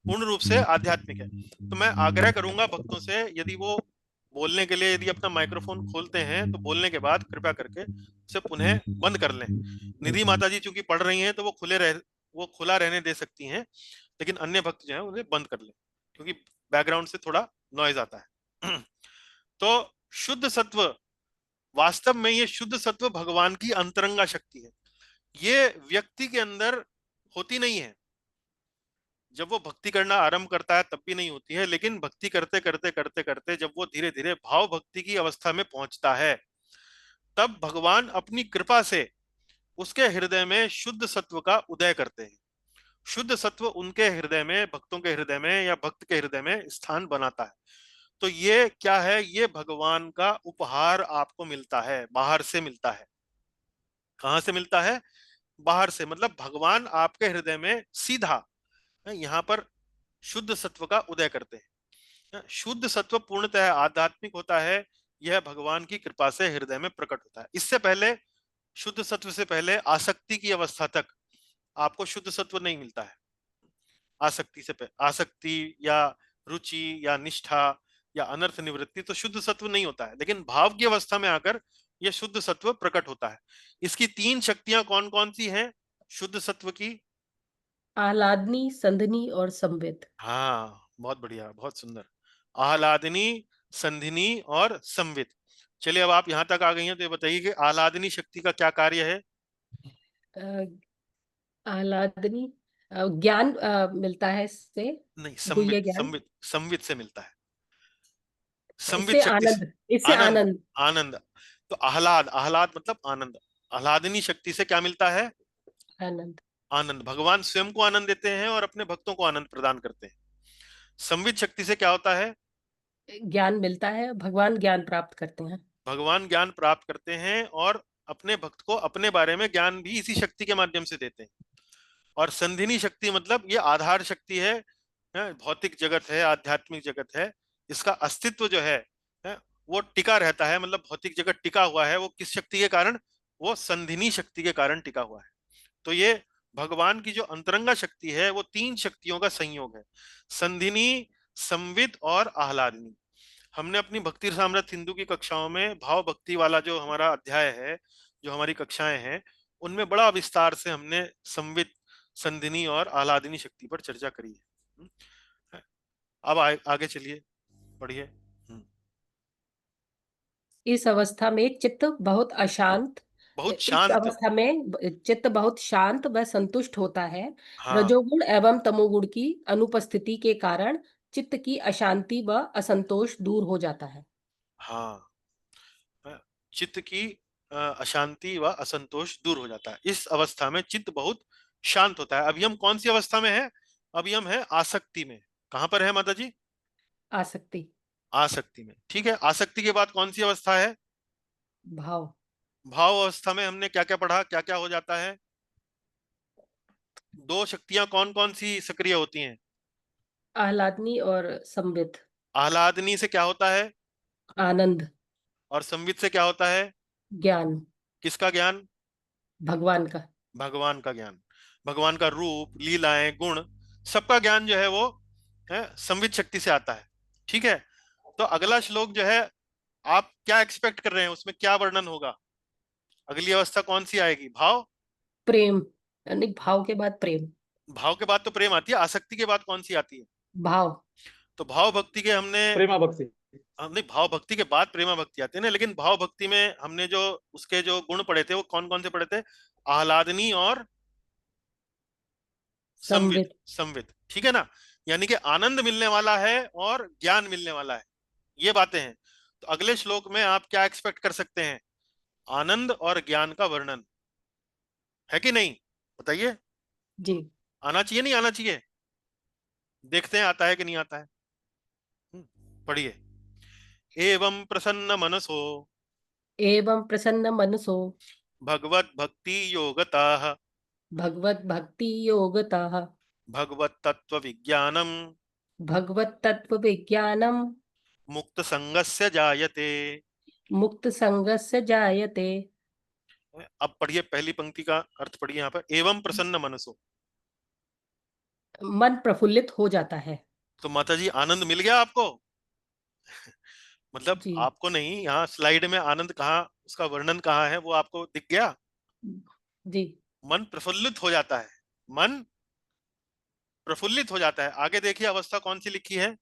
पूर्ण रूप से आध्यात्मिक है। तो मैं आग्रह करूंगा भक्तों से, यदि वो बोलने के लिए यदि अपना माइक्रोफोन खोलते हैं तो बोलने के बाद कृपया करके उसे पुनः बंद कर लें। निधि माता जी चूंकि पढ़ रही हैं तो वो खुला रहने दे सकती हैं, लेकिन अन्य भक्त जो है उन्हें बंद कर लें, क्योंकि बैकग्राउंड से थोड़ा नॉइज आता है। तो शुद्ध सत्व, वास्तव में ये शुद्ध सत्व भगवान की अंतरंगा शक्ति है। ये व्यक्ति के अंदर होती नहीं है। जब वो भक्ति करना आरंभ करता है तब भी नहीं होती है, लेकिन भक्ति करते करते करते करते जब वो धीरे धीरे भाव भक्ति की अवस्था में पहुंचता है, तब भगवान अपनी कृपा से उसके हृदय में शुद्ध सत्व का उदय करते हैं। शुद्ध सत्व उनके हृदय में, भक्तों के हृदय में या भक्त के हृदय में स्थान बनाता है। तो ये क्या है? ये भगवान का उपहार आपको मिलता है, बाहर से मिलता है। कहां से मिलता है? बाहर से, मतलब भगवान आपके हृदय में सीधा यहाँ पर शुद्ध सत्व का उदय करते हैं। शुद्ध सत्व पूर्णतः आध्यात्मिक होता है, यह भगवान की कृपा से हृदय में प्रकट होता है। इससे पहले, शुद्ध सत्व से पहले आसक्ति की अवस्था तक आपको शुद्ध सत्व नहीं मिलता है। आसक्ति से पहले, आसक्ति या रुचि या निष्ठा या अनर्थ निवृत्ति, तो शुद्ध सत्व नहीं होता है। लेकिन भाव की अवस्था में आकर यह शुद्ध सत्व प्रकट होता है। इसकी 3 शक्तियां कौन कौन सी हैं शुद्ध सत्व की? आह्लादनी, संधिनी और संवित। हाँ, बहुत बढ़िया, बहुत सुंदर। आह्लादनी, संधिनी और संवित। चलिए, अब आप यहां तक आ गई हैं तो ये बताइए कि आह्लादनी शक्ति का क्या कार्य है? आह्लादनी ज्ञान मिलता है इससे। नहीं, गुह्य संवित, ज्ञान। संवित, संवित से मिलता है। संवित इससे शक्ति आनंद, इससे आनंद, आनंद। आनंद। तो आह्लाद, आह्लाद मतलब आनंद। आह्लादनी शक्ति से क्या मिलता है? आनंद। आनंद। भगवान स्वयं को आनंद देते हैं और अपने भक्तों को आनंद प्रदान करते हैं। संवित शक्ति से क्या होता है? ज्ञान मिलता है, भगवान ज्ञान प्राप्त करते हैं। भगवान ज्ञान प्राप्त करते हैं और अपने भक्त को अपने बारे में ज्ञान भी इसी शक्ति के माध्यम से देते हैं। और संधिनी शक्ति मतलब ये आधार शक्ति है, भौतिक जगत है, आध्यात्मिक जगत है, इसका अस्तित्व जो है वो टिका रहता है। मतलब भौतिक जगत टिका हुआ है, वो किस शक्ति के कारण? वो संधिनी शक्ति के कारण टिका हुआ है। तो ये भगवान की जो अंतरंगा शक्ति है वो 3 शक्तियों का संयोग है, संधिनी, संवित और आह्लादनी। हमने अपनी भक्ति रसामृत सिंधु की कक्षाओं में भाव भक्ति वाला जो हमारा अध्याय है, जो हमारी कक्षाएं हैं, उनमें बड़ा विस्तार से हमने संवित, संधिनी और आह्लादनी शक्ति पर चर्चा करी है। अब आगे चलिए, पढ़िए। इस अवस्था में चित्त बहुत अशांत बहुत इस शांत। अवस्था में चित्त बहुत शांत व संतुष्ट होता है। हाँ रजोगुण एवं तमोगुण की अनुपस्थिति के कारण चित्त की अशांति व असंतोष दूर हो जाता है। हाँ, चित्त की अशांति व असंतोष दूर हो जाता है। इस अवस्था में चित्त बहुत शांत होता है। अभी हम कौन सी अवस्था में है? अभी हम है आसक्ति में। कहां पर है माता जी? आसक्ति, आसक्ति में। ठीक है, आसक्ति के बाद कौन सी अवस्था है? भाव, भाव अवस्था में हमने क्या क्या पढ़ा, क्या क्या हो जाता है? दो शक्तियां कौन कौन सी सक्रिय होती हैं? आह्लादनी और संवित, आह्लादनी से क्या होता है? आनंद, और संवित से क्या होता है? ज्ञान, किसका ज्ञान? भगवान का। भगवान का ज्ञान। भगवान का रूप, लीलाएं, गुण, सबका ज्ञान जो है वो है संवित शक्ति से आता है। ठीक है, तो अगला श्लोक जो है, आप क्या एक्सपेक्ट कर रहे हैं, उसमें क्या वर्णन होगा? अगली अवस्था कौन सी आएगी? भाव। प्रेम, यानी भाव के बाद प्रेम। भाव के बाद तो प्रेम आती है, आसक्ति के बाद कौन सी आती है? भाव, तो भाव भक्ति के हमने प्रेमा भक्ति। नहीं, भाव भक्ति के बाद प्रेमा भक्ति आती है ना, लेकिन भाव भक्ति में हमने जो उसके जो गुण पढ़े थे वो कौन कौन से पढ़े थे? आह्लादनी और संवित। संवित, संवित, ठीक है ना? यानी कि आनंद मिलने वाला है और ज्ञान मिलने वाला है, ये बातें हैं। तो अगले श्लोक में आप क्या एक्सपेक्ट कर सकते हैं? आनंद और ज्ञान का वर्णन, है कि नहीं? बताइए, जी। आना चाहिए नहीं आना चाहिए? देखते हैं आता है कि नहीं आता है। पढ़िए। एवं प्रसन्न मनसो एवं प्रसन्न मनसो भगवत भक्ति योगता भगवत भक्ति योगतः भगवत तत्व विज्ञानम भगवत तत्व विज्ञानम मुक्त संगस्य जायते। मुक्त संगस्य जायते। अब पढ़िए, पहली पंक्ति का अर्थ पढ़िए यहाँ पर, एवं प्रसन्न मनसो। मन प्रफुल्लित हो जाता है। तो माता जी आनंद मिल गया आपको? मतलब जी, आपको नहीं, यहाँ स्लाइड में आनंद कहाँ, उसका वर्णन कहाँ है, वो आपको दिख गया? जी। मन प्रफुल्लित हो जाता है, मन प्रफुल्लित हो जाता है। आगे देखिए अवस्था कौन सी लिखी है?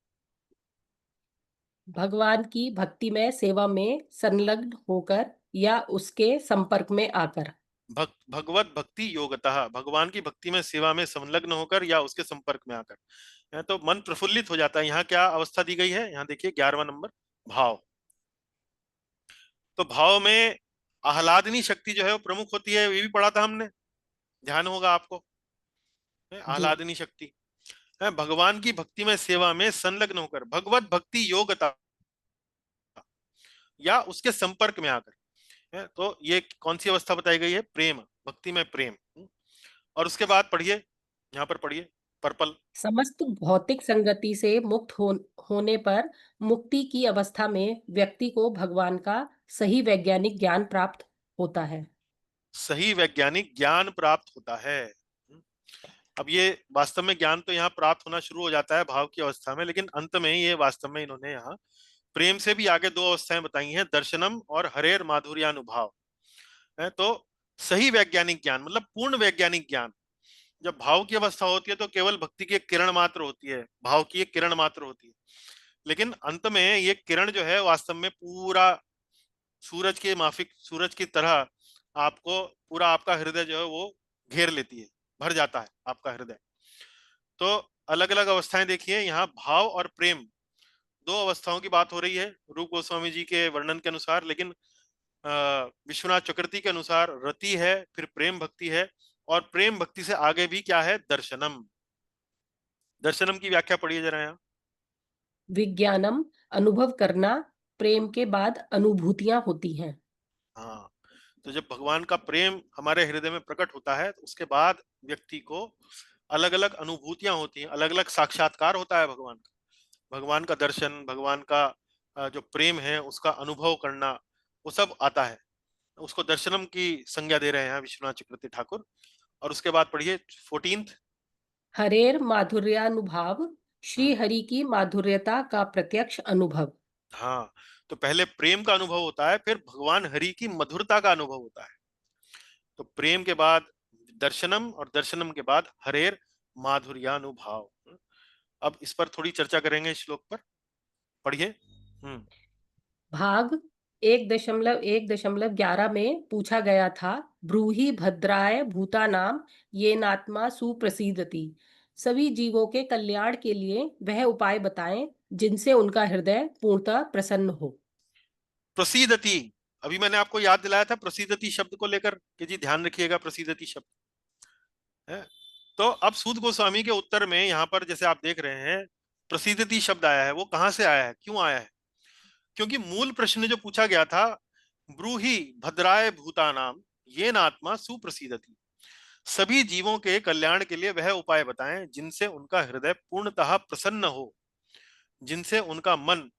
भगवान की भक्ति में सेवा में संलग्न होकर या उसके संपर्क में आकर। भगवत भक्ति योगतः, भगवान की भक्ति में सेवा में संलग्न होकर या उसके संपर्क में आकर, है तो मन प्रफुल्लित हो जाता है। यहाँ क्या अवस्था दी गई है? यहाँ देखिए 11वां नंबर, भाव। तो भाव में आह्लादनी शक्ति जो है वो प्रमुख होती है, ये भी पढ़ा था हमने, ध्यान होगा आपको। जी, आह्लादनी शक्ति है भगवान की भक्ति में सेवा में संलग्न होकर, भगवत भक्ति योगता या उसके संपर्क में आकर, है तो ये कौन सी अवस्था बताई गई है? प्रेम, भक्ति में प्रेम। और उसके बाद पढ़िए, यहाँ पर पढ़िए, पर्पल। समस्त भौतिक संगति से मुक्त होने पर मुक्ति की अवस्था में व्यक्ति को भगवान का सही वैज्ञानिक ज्ञान प्राप्त होता है। सही वैज्ञानिक ज्ञान प्राप्त होता है। अब ये वास्तव में ज्ञान तो यहाँ प्राप्त होना शुरू हो जाता है भाव की अवस्था में, लेकिन अंत में ये वास्तव में इन्होंने यहाँ प्रेम से भी आगे दो अवस्थाएं बताई हैं, दर्शनम और हरेर माधुर्यानुभाव, है तो सही वैज्ञानिक ज्ञान मतलब पूर्ण वैज्ञानिक ज्ञान। जब भाव की अवस्था होती है तो केवल भक्ति की एक किरण मात्र होती है, भाव की एक किरण मात्र होती है, लेकिन अंत में ये किरण जो है वास्तव में पूरा सूरज के माफिक, सूरज की तरह आपको पूरा आपका हृदय जो है वो घेर लेती है, भर जाता है आपका हृदय। तो अलग अलग अवस्थाएं देखिए, यहाँ भाव और प्रेम दो अवस्थाओं की बात हो रही है रूप गोस्वामी जी के वर्णन के अनुसार, लेकिन विश्वनाथ चक्रवर्ती के अनुसार रति है, फिर प्रेम भक्ति है, और प्रेम भक्ति से आगे भी क्या है? दर्शनम। दर्शनम की व्याख्या पढ़िए जरा यहाँ। विज्ञानम अनुभव करना, प्रेम के बाद अनुभूतियां होती हैं। हाँ, तो जब भगवान का प्रेम हमारे हृदय में प्रकट होता है तो उसके बाद व्यक्ति को अलग अलग अनुभूतियां होती हैं, अलग अलग साक्षात्कार होता है भगवान का, भगवान का दर्शन, भगवान का जो प्रेम है उसका अनुभव करना, वो सब आता है। उसको दर्शनम की संज्ञा दे रहे हैं विश्वनाथ चक्रवर्ती ठाकुर। और उसके बाद पढ़िए 14th। हरेर माधुर्यानुभाव, श्री हरि की माधुर्यता का प्रत्यक्ष अनुभव। हाँ, तो पहले प्रेम का अनुभव होता है, फिर भगवान हरि की मधुरता का अनुभव होता है। तो प्रेम के बाद दर्शनम और दर्शनम के बाद हरेर माधुर्यानुभाव। अब इस पर थोड़ी चर्चा करेंगे इस श्लोक पर, पढ़िए। भाग 1.1.11 में पूछा गया था, ब्रूहि भद्राय भूतानाम येनात्मा सुप्रसीदति। सभी जीवों के कल्याण के लिए वह उपाय बताएं जिनसे उनका हृदय पूर्णतः प्रसन्न हो। प्रसीदति, अभी मैंने आपको याद दिलाया था प्रसीदति शब्द को लेकर कि जी ध्यान रखिएगा प्रसीदति शब्द है। तो अब सूत गोस्वामी के उत्तर में यहाँ पर जैसे आप देख रहे हैं प्रसीदति शब्द आया है, वो कहां से आया है, क्यों आया है? क्योंकि मूल प्रश्न जो पूछा गया था, ब्रूहि भद्राय भूतानाम येन आत्मा सुप्रसीदति, सभी जीवों के कल्याण के लिए वह उपाय बताएं जिनसे उनका हृदय पूर्णतः प्रसन्न हो, जिनसे उनका मन,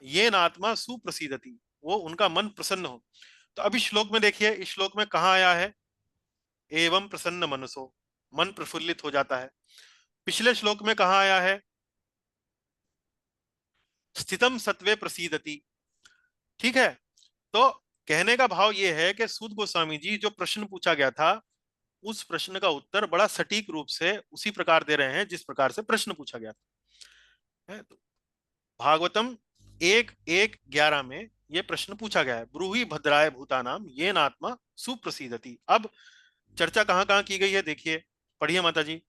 येन आत्मा सुप्रसीदति, वो उनका मन प्रसन्न हो। तो अब इस श्लोक में देखिए, इस श्लोक में कहा आया है एवं प्रसन्न मनसो, मन प्रफुल्लित हो जाता है। पिछले श्लोक में कहा आया है स्थितम सत्वे प्रसीदति। ठीक है, तो कहने का भाव यह है कि सूत गोस्वामी जी जो प्रश्न पूछा गया था उस प्रश्न का उत्तर बड़ा सटीक रूप से उसी प्रकार दे रहे हैं जिस प्रकार से प्रश्न पूछा गया था। तो भागवतम 1:1:11 में यह प्रश्न पूछा गया है, ब्रूहि भद्राय भूतानाम येन आत्मा सुप्रसीदति। अब चर्चा कहां की गई है देखिए, पढ़िए माता जी।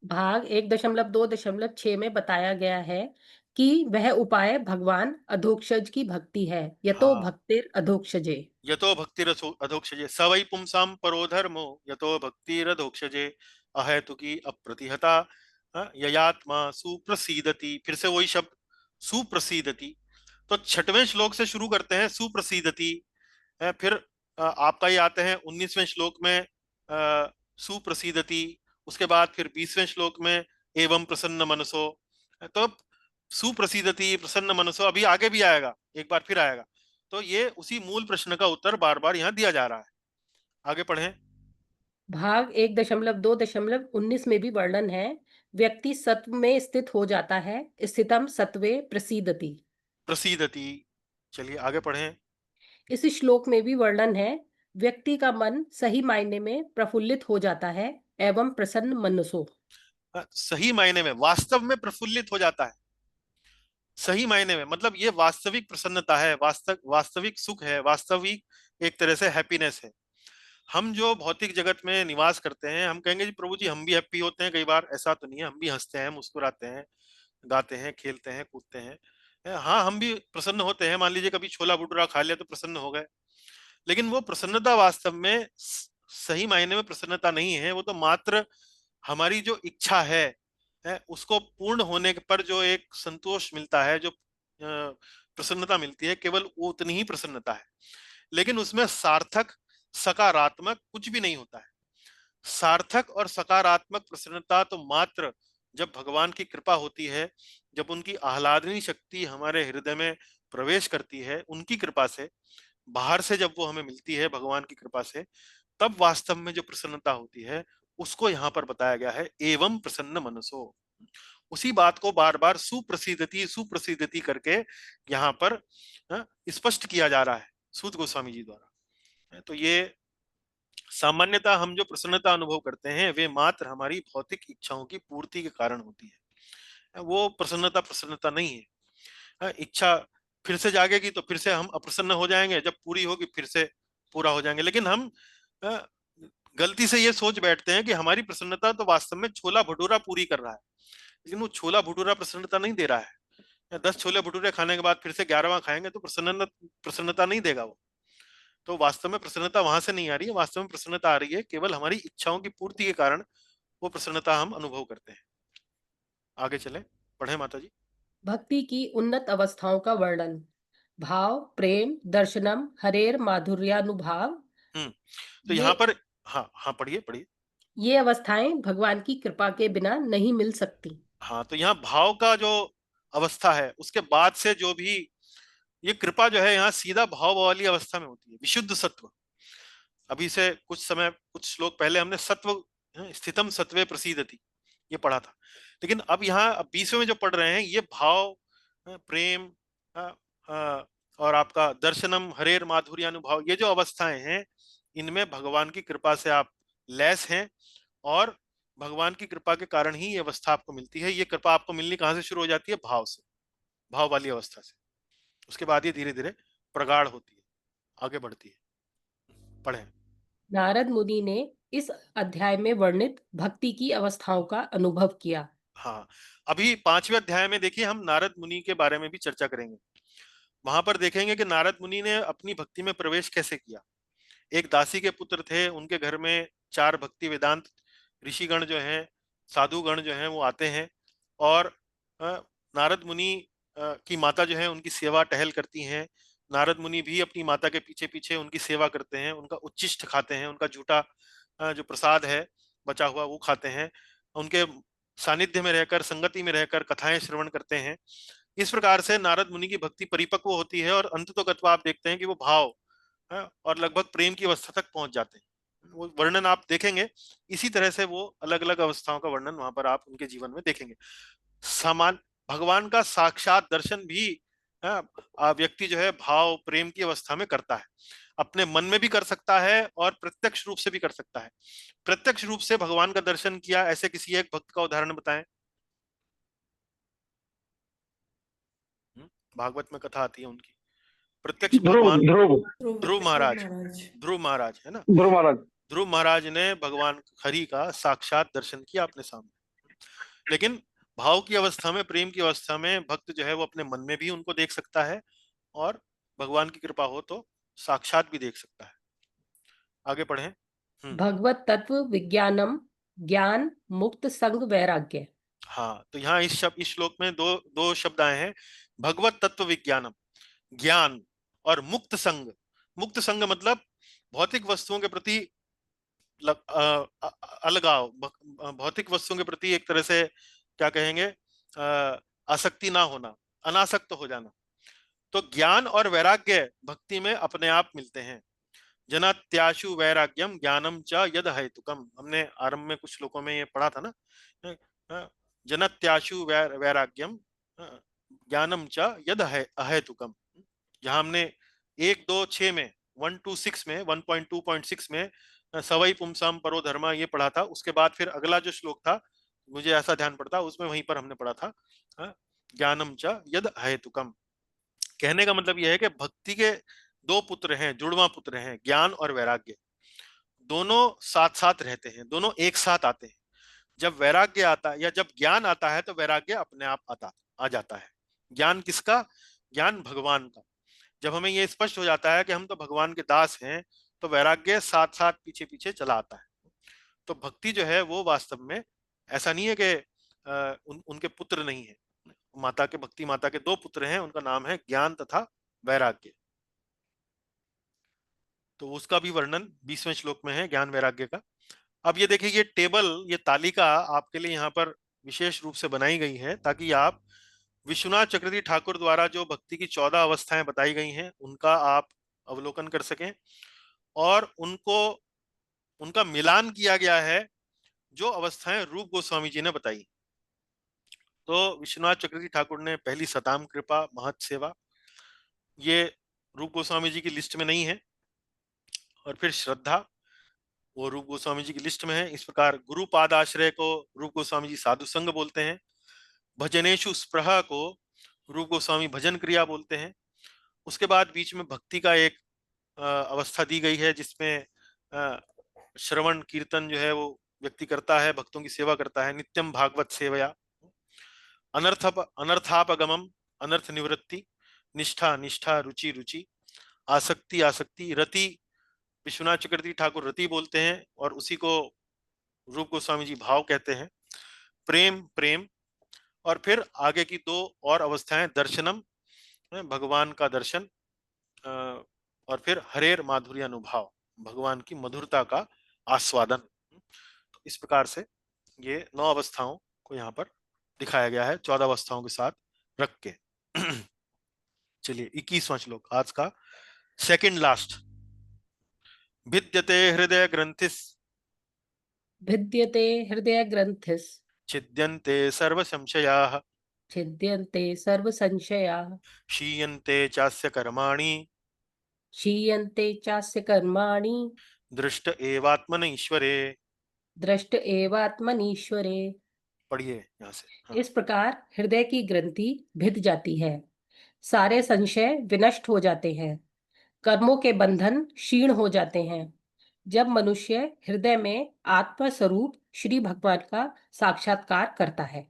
भाग 1.2.6 में बताया गया है कि वह उपाय भगवान अधोक्षज की भक्ति है। यतो भक्तिर अधोक्षजे, यतो भक्तिरधोक्षजे, स वै पुंसां परो धर्मो यतो भक्तिरधोक्षजे अहेतुकी अप्रतिहता ययात्मा सुप्रसीदति। फिर से वही शब्द सुप्रसीदति। तो 6वें श्लोक से शुरू करते हैं सुप्रसीदति, फिर आपका ये आते हैं 19वें श्लोक में सुप्रसीदति, उसके बाद फिर 20वें श्लोक में एवं प्रसन्न मनसो। तो सुप्रसीदति प्रसन्न मनसो अभी आगे भी आएगा, एक बार फिर आएगा। तो ये उसी मूल प्रश्न का उत्तर बार बार यहाँ दिया जा रहा है। आगे पढ़ें। भाग 1.2.19 में भी वर्णन है, व्यक्ति सत्व में स्थित हो जाता है, स्थितम सत्वे प्रसीदति। प्रसीदति, चलिए आगे पढ़ें। इस श्लोक में भी वर्णन है, व्यक्ति का मन सही मायने में प्रफुल्लित हो जाता है एवं प्रसन्न मनसो। सही मायने में, वास्तव में प्रफुल्लित हो जाता है। सही मायने में मतलब ये वास्तविक प्रसन्नता है, वास्तविक सुख है, वास्तविक एक तरह से हैप्पीनेस है। हम जो भौतिक जगत में निवास करते हैं, हम कहेंगे जी प्रभु जी हम भी हैप्पी होते हैं, कई बार ऐसा तो नहीं है, हम भी हंसते हैं, मुस्कुराते हैं, गाते हैं, खेलते हैं, कूदते हैं। हाँ, हम भी प्रसन्न होते हैं। मान लीजिए कभी छोला भटूरा खा लिया तो प्रसन्न हो गए, लेकिन वो प्रसन्नता वास्तव में सही मायने में प्रसन्नता नहीं है। वो तो मात्र हमारी जो इच्छा है उसको पूर्ण होने पर जो एक संतोष मिलता है, जो प्रसन्नता मिलती है, केवल वो उतनी ही प्रसन्नता है। लेकिन उसमें सार्थक सकारात्मक कुछ भी नहीं होता है। सार्थक और सकारात्मक प्रसन्नता तो मात्र जब भगवान की कृपा होती है, जब उनकी आह्लादनी शक्ति हमारे हृदय में प्रवेश करती है, उनकी कृपा से, बाहर से जब वो हमें मिलती है भगवान की कृपा से, तब वास्तव में जो प्रसन्नता होती है उसको यहाँ पर बताया गया है एवं प्रसन्न मनसो। उसी बात को बार बार सुप्रसिद्धति सुप्रसिद्धति करके यहाँ पर स्पष्ट किया जा रहा है सूत गोस्वामी जी द्वारा। तो ये सामान्यतः हम जो प्रसन्नता अनुभव करते हैं वे मात्र हमारी भौतिक इच्छाओं की पूर्ति के कारण होती है। वो प्रसन्नता प्रसन्नता नहीं है। इच्छा फिर से जागेगी तो फिर से हम अप्रसन्न हो जाएंगे, जब पूरी होगी फिर से पूरा हो जाएंगे। लेकिन हम गलती से ये सोच बैठते हैं कि हमारी प्रसन्नता तो वास्तव में छोला भटूरा पूरी कर रहा है, लेकिन वो छोला भटूरा प्रसन्नता नहीं दे रहा है। 10 छोले भटूरे खाने के बाद फिर से 11वां खाएंगे तो प्रसन्नता नहीं देगा वो। तो वास्तव में प्रसन्नता वहां से नहीं आ रही है, वास्तव में प्रसन्नता आ रही है केवल हमारी इच्छाओं की पूर्ति के कारण वो प्रसन्नता हम अनुभव करते हैं। आगे चले, पढ़े माता जी। भक्ति की उन्नत अवस्थाओं का वर्णन, भाव, प्रेम, दर्शनम, हरेर माधुर्यानुभाव। तो यहाँ पर हाँ पढ़िए पढ़िए। ये अवस्थाएं भगवान की कृपा के बिना नहीं मिल सकती। हाँ, तो यहाँ भाव का जो अवस्था है उसके बाद से जो भी ये कृपा जो है यहाँ सीधा भाव वाली अवस्था में होती है, विशुद्ध सत्व। अभी से कुछ श्लोक पहले हमने सत्व स्थितम सत्वे प्रसीदति ये पढ़ा था, लेकिन अब यहाँ 20वें में जो पढ़ रहे हैं ये भाव, प्रेम और आपका दर्शनम, हरेर माधुर्यानुभाव, ये जो अवस्थाएं हैं इनमें भगवान की कृपा से आप लैस हैं और भगवान की कृपा के कारण ही ये अवस्था आपको मिलती है। ये कृपा आपको मिलनी कहाँ से शुरू हो जाती है? भाव से, भाव वाली अवस्था से। उसके बाद ये धीरे धीरे प्रगाढ़ होती है, आगे बढ़ती है। पढ़ें। नारद मुनि ने इस अध्याय में वर्णित भक्ति की अवस्थाओं का अनुभव किया। हाँ, अभी 5वें अध्याय में देखिए हम नारद मुनि के बारे में भी चर्चा करेंगे। वहां पर देखेंगे कि नारद मुनि ने अपनी भक्ति में प्रवेश कैसे किया। एक दासी के पुत्र थे, उनके घर में 4 भक्ति वेदांत ऋषिगण जो हैं, साधुगण जो हैं वो आते हैं और नारद मुनि की माता जो है उनकी सेवा टहल करती हैं। नारद मुनि भी अपनी माता के पीछे पीछे उनकी सेवा करते हैं, उनका उच्छिष्ट खाते हैं, उनका झूठा जो प्रसाद है बचा हुआ वो खाते हैं, उनके सानिध्य में रहकर, संगति में रहकर कथाएं श्रवण करते हैं। इस प्रकार से नारद मुनि की भक्ति परिपक्व होती है और अंत तो गत्वा आप देखते हैं कि वो भाव और लगभग प्रेम की अवस्था तक पहुंच जाते हैं। वो वर्णन आप देखेंगे, इसी तरह से वो अलग अलग अवस्थाओं का वर्णन वहां पर आप उनके जीवन में देखेंगे। समान भगवान का साक्षात दर्शन भी व्यक्ति जो है भाव प्रेम की अवस्था में करता है। अपने मन में भी कर सकता है और प्रत्यक्ष रूप से भी कर सकता है। प्रत्यक्ष रूप से भगवान का दर्शन किया ऐसे किसी एक भक्त का उदाहरण बताएं। भागवत में कथा आती है उनकी, प्रत्यक्ष ध्रुव भगवान ध्रुव ध्रुव महाराज, ध्रुव महाराज है ना, ध्रुव महाराज। ध्रुव महाराज ने भगवान हरि का साक्षात दर्शन किया अपने सामने। लेकिन भाव की अवस्था में, प्रेम की अवस्था में भक्त जो है वो अपने मन में भी उनको देख सकता है और भगवान की कृपा हो तो साक्षात भी देख सकता है। आगे पढ़ें। भगवत तत्व विज्ञानम, ज्ञान मुक्त संग वैराग्य। हाँ, तो यहाँ इस श्लोक में दो शब्द आए हैं, भगवत तत्व विज्ञानम, ज्ञान, और मुक्त संग। मुक्त संग मतलब भौतिक वस्तुओं के प्रति अलगाव, भौतिक वस्तुओं के प्रति एक तरह से क्या कहेंगे, आसक्ति ना होना, अनासक्त हो जाना। तो ज्ञान और वैराग्य भक्ति में अपने आप मिलते हैं। जनात्याशु वैराग्यम ज्ञानम च यद हेतुकम, हमने आरंभ में कुछ श्लोकों में ये पढ़ा था ना, जनत्याशु वैराग्यम ज्ञानम च यद अहेतुकम। जहां हमने 1-2-6 में 1-2-6 में 1.2.6 में सवई पुंसाम परो धर्मा ये पढ़ा था। उसके बाद फिर अगला जो श्लोक था, मुझे ऐसा ध्यान पड़ता, उसमें वहीं पर हमने पढ़ा था ज्ञानम च यद अहेतुकम। कहने का मतलब यह है कि भक्ति के 2 पुत्र हैं, जुड़वा पुत्र हैं, ज्ञान और वैराग्य। दोनों साथ साथ रहते हैं, दोनों एक साथ आते हैं। जब वैराग्य आता है या जब ज्ञान आता है तो वैराग्य अपने आप आ जाता है। ज्ञान किसका? ज्ञान भगवान का। जब हमें यह स्पष्ट हो जाता है कि हम तो भगवान के दास हैं, तो वैराग्य साथ साथ पीछे पीछे चला आता है। तो भक्ति जो है वो वास्तव में ऐसा नहीं है कि उनके पुत्र नहीं है। माता के, भक्ति माता के 2 पुत्र हैं, उनका नाम है ज्ञान तथा वैराग्य। तो उसका भी वर्णन 20वें श्लोक में है, ज्ञान वैराग्य का। अब ये देखिए, ये टेबल, ये तालिका आपके लिए यहाँ पर विशेष रूप से बनाई गई है ताकि आप विश्वनाथ चक्रवर्ती ठाकुर द्वारा जो भक्ति की 14 अवस्थाएं बताई गई हैं उनका आप अवलोकन कर सकें, और उनका मिलान किया गया है जो अवस्थाएं रूप गोस्वामी जी ने बताई। तो विश्वनाथ चक्रवर्ती ठाकुर ने पहली सताम कृपा, महत सेवा, ये रूप गोस्वामी जी की लिस्ट में नहीं है। और फिर श्रद्धा, वो रूप गोस्वामी जी की लिस्ट में है। इस प्रकार गुरु पाद आश्रय को रूप गोस्वामी जी साधु संग बोलते हैं। भजनेशु स्पृहा को रूप गोस्वामी भजन क्रिया बोलते हैं। उसके बाद बीच में भक्ति का एक अवस्था दी गई है जिसमें श्रवण कीर्तन जो है वो व्यक्ति करता है, भक्तों की सेवा करता है। नित्यम भागवत सेवया, अनर्थापगमम, अनर्थ निवृत्ति, निष्ठा निष्ठा, रुचि रुचि, आसक्ति आसक्ति, रति, विश्वनाथ चक्रवर्ती ठाकुर रति बोलते हैं और उसी को रूप गोस्वामी जी भाव कहते हैं। प्रेम प्रेम, और फिर आगे की 2 और अवस्थाएं, दर्शनम, भगवान का दर्शन, और फिर हरेर माधुर्य अनुभव, भगवान की मधुरता का आस्वादन। तो इस प्रकार से ये 9 अवस्थाओं को यहाँ पर दिखाया गया है 14 अवस्थाओं के साथ रख के। चलिए 21वां श्लोक, आज का सेकंड लास्ट। भिद्यते हृदय ग्रंथिस, भिद्यते हृदय ग्रंथिस, छिद्यन्ते सर्व संशयाः, छिद्यन्ते सर्व संशयाः, क्षीयन्ते चास्य कर्माणि, क्षीयन्ते चास्य कर्माणि, दृष्ट एवात्मन ईश्वरे। दृष्ट एवात्मनीश्वरे। पढ़िए यहाँ से। हाँ। इस प्रकार हृदय की ग्रंथि भिद जाती है, सारे संशय विनष्ट हो जाते हैं, कर्मों के बंधन क्षीण हो जाते हैं। जब मनुष्य हृदय में आत्म स्वरूप श्री भगवान का साक्षात्कार करता है।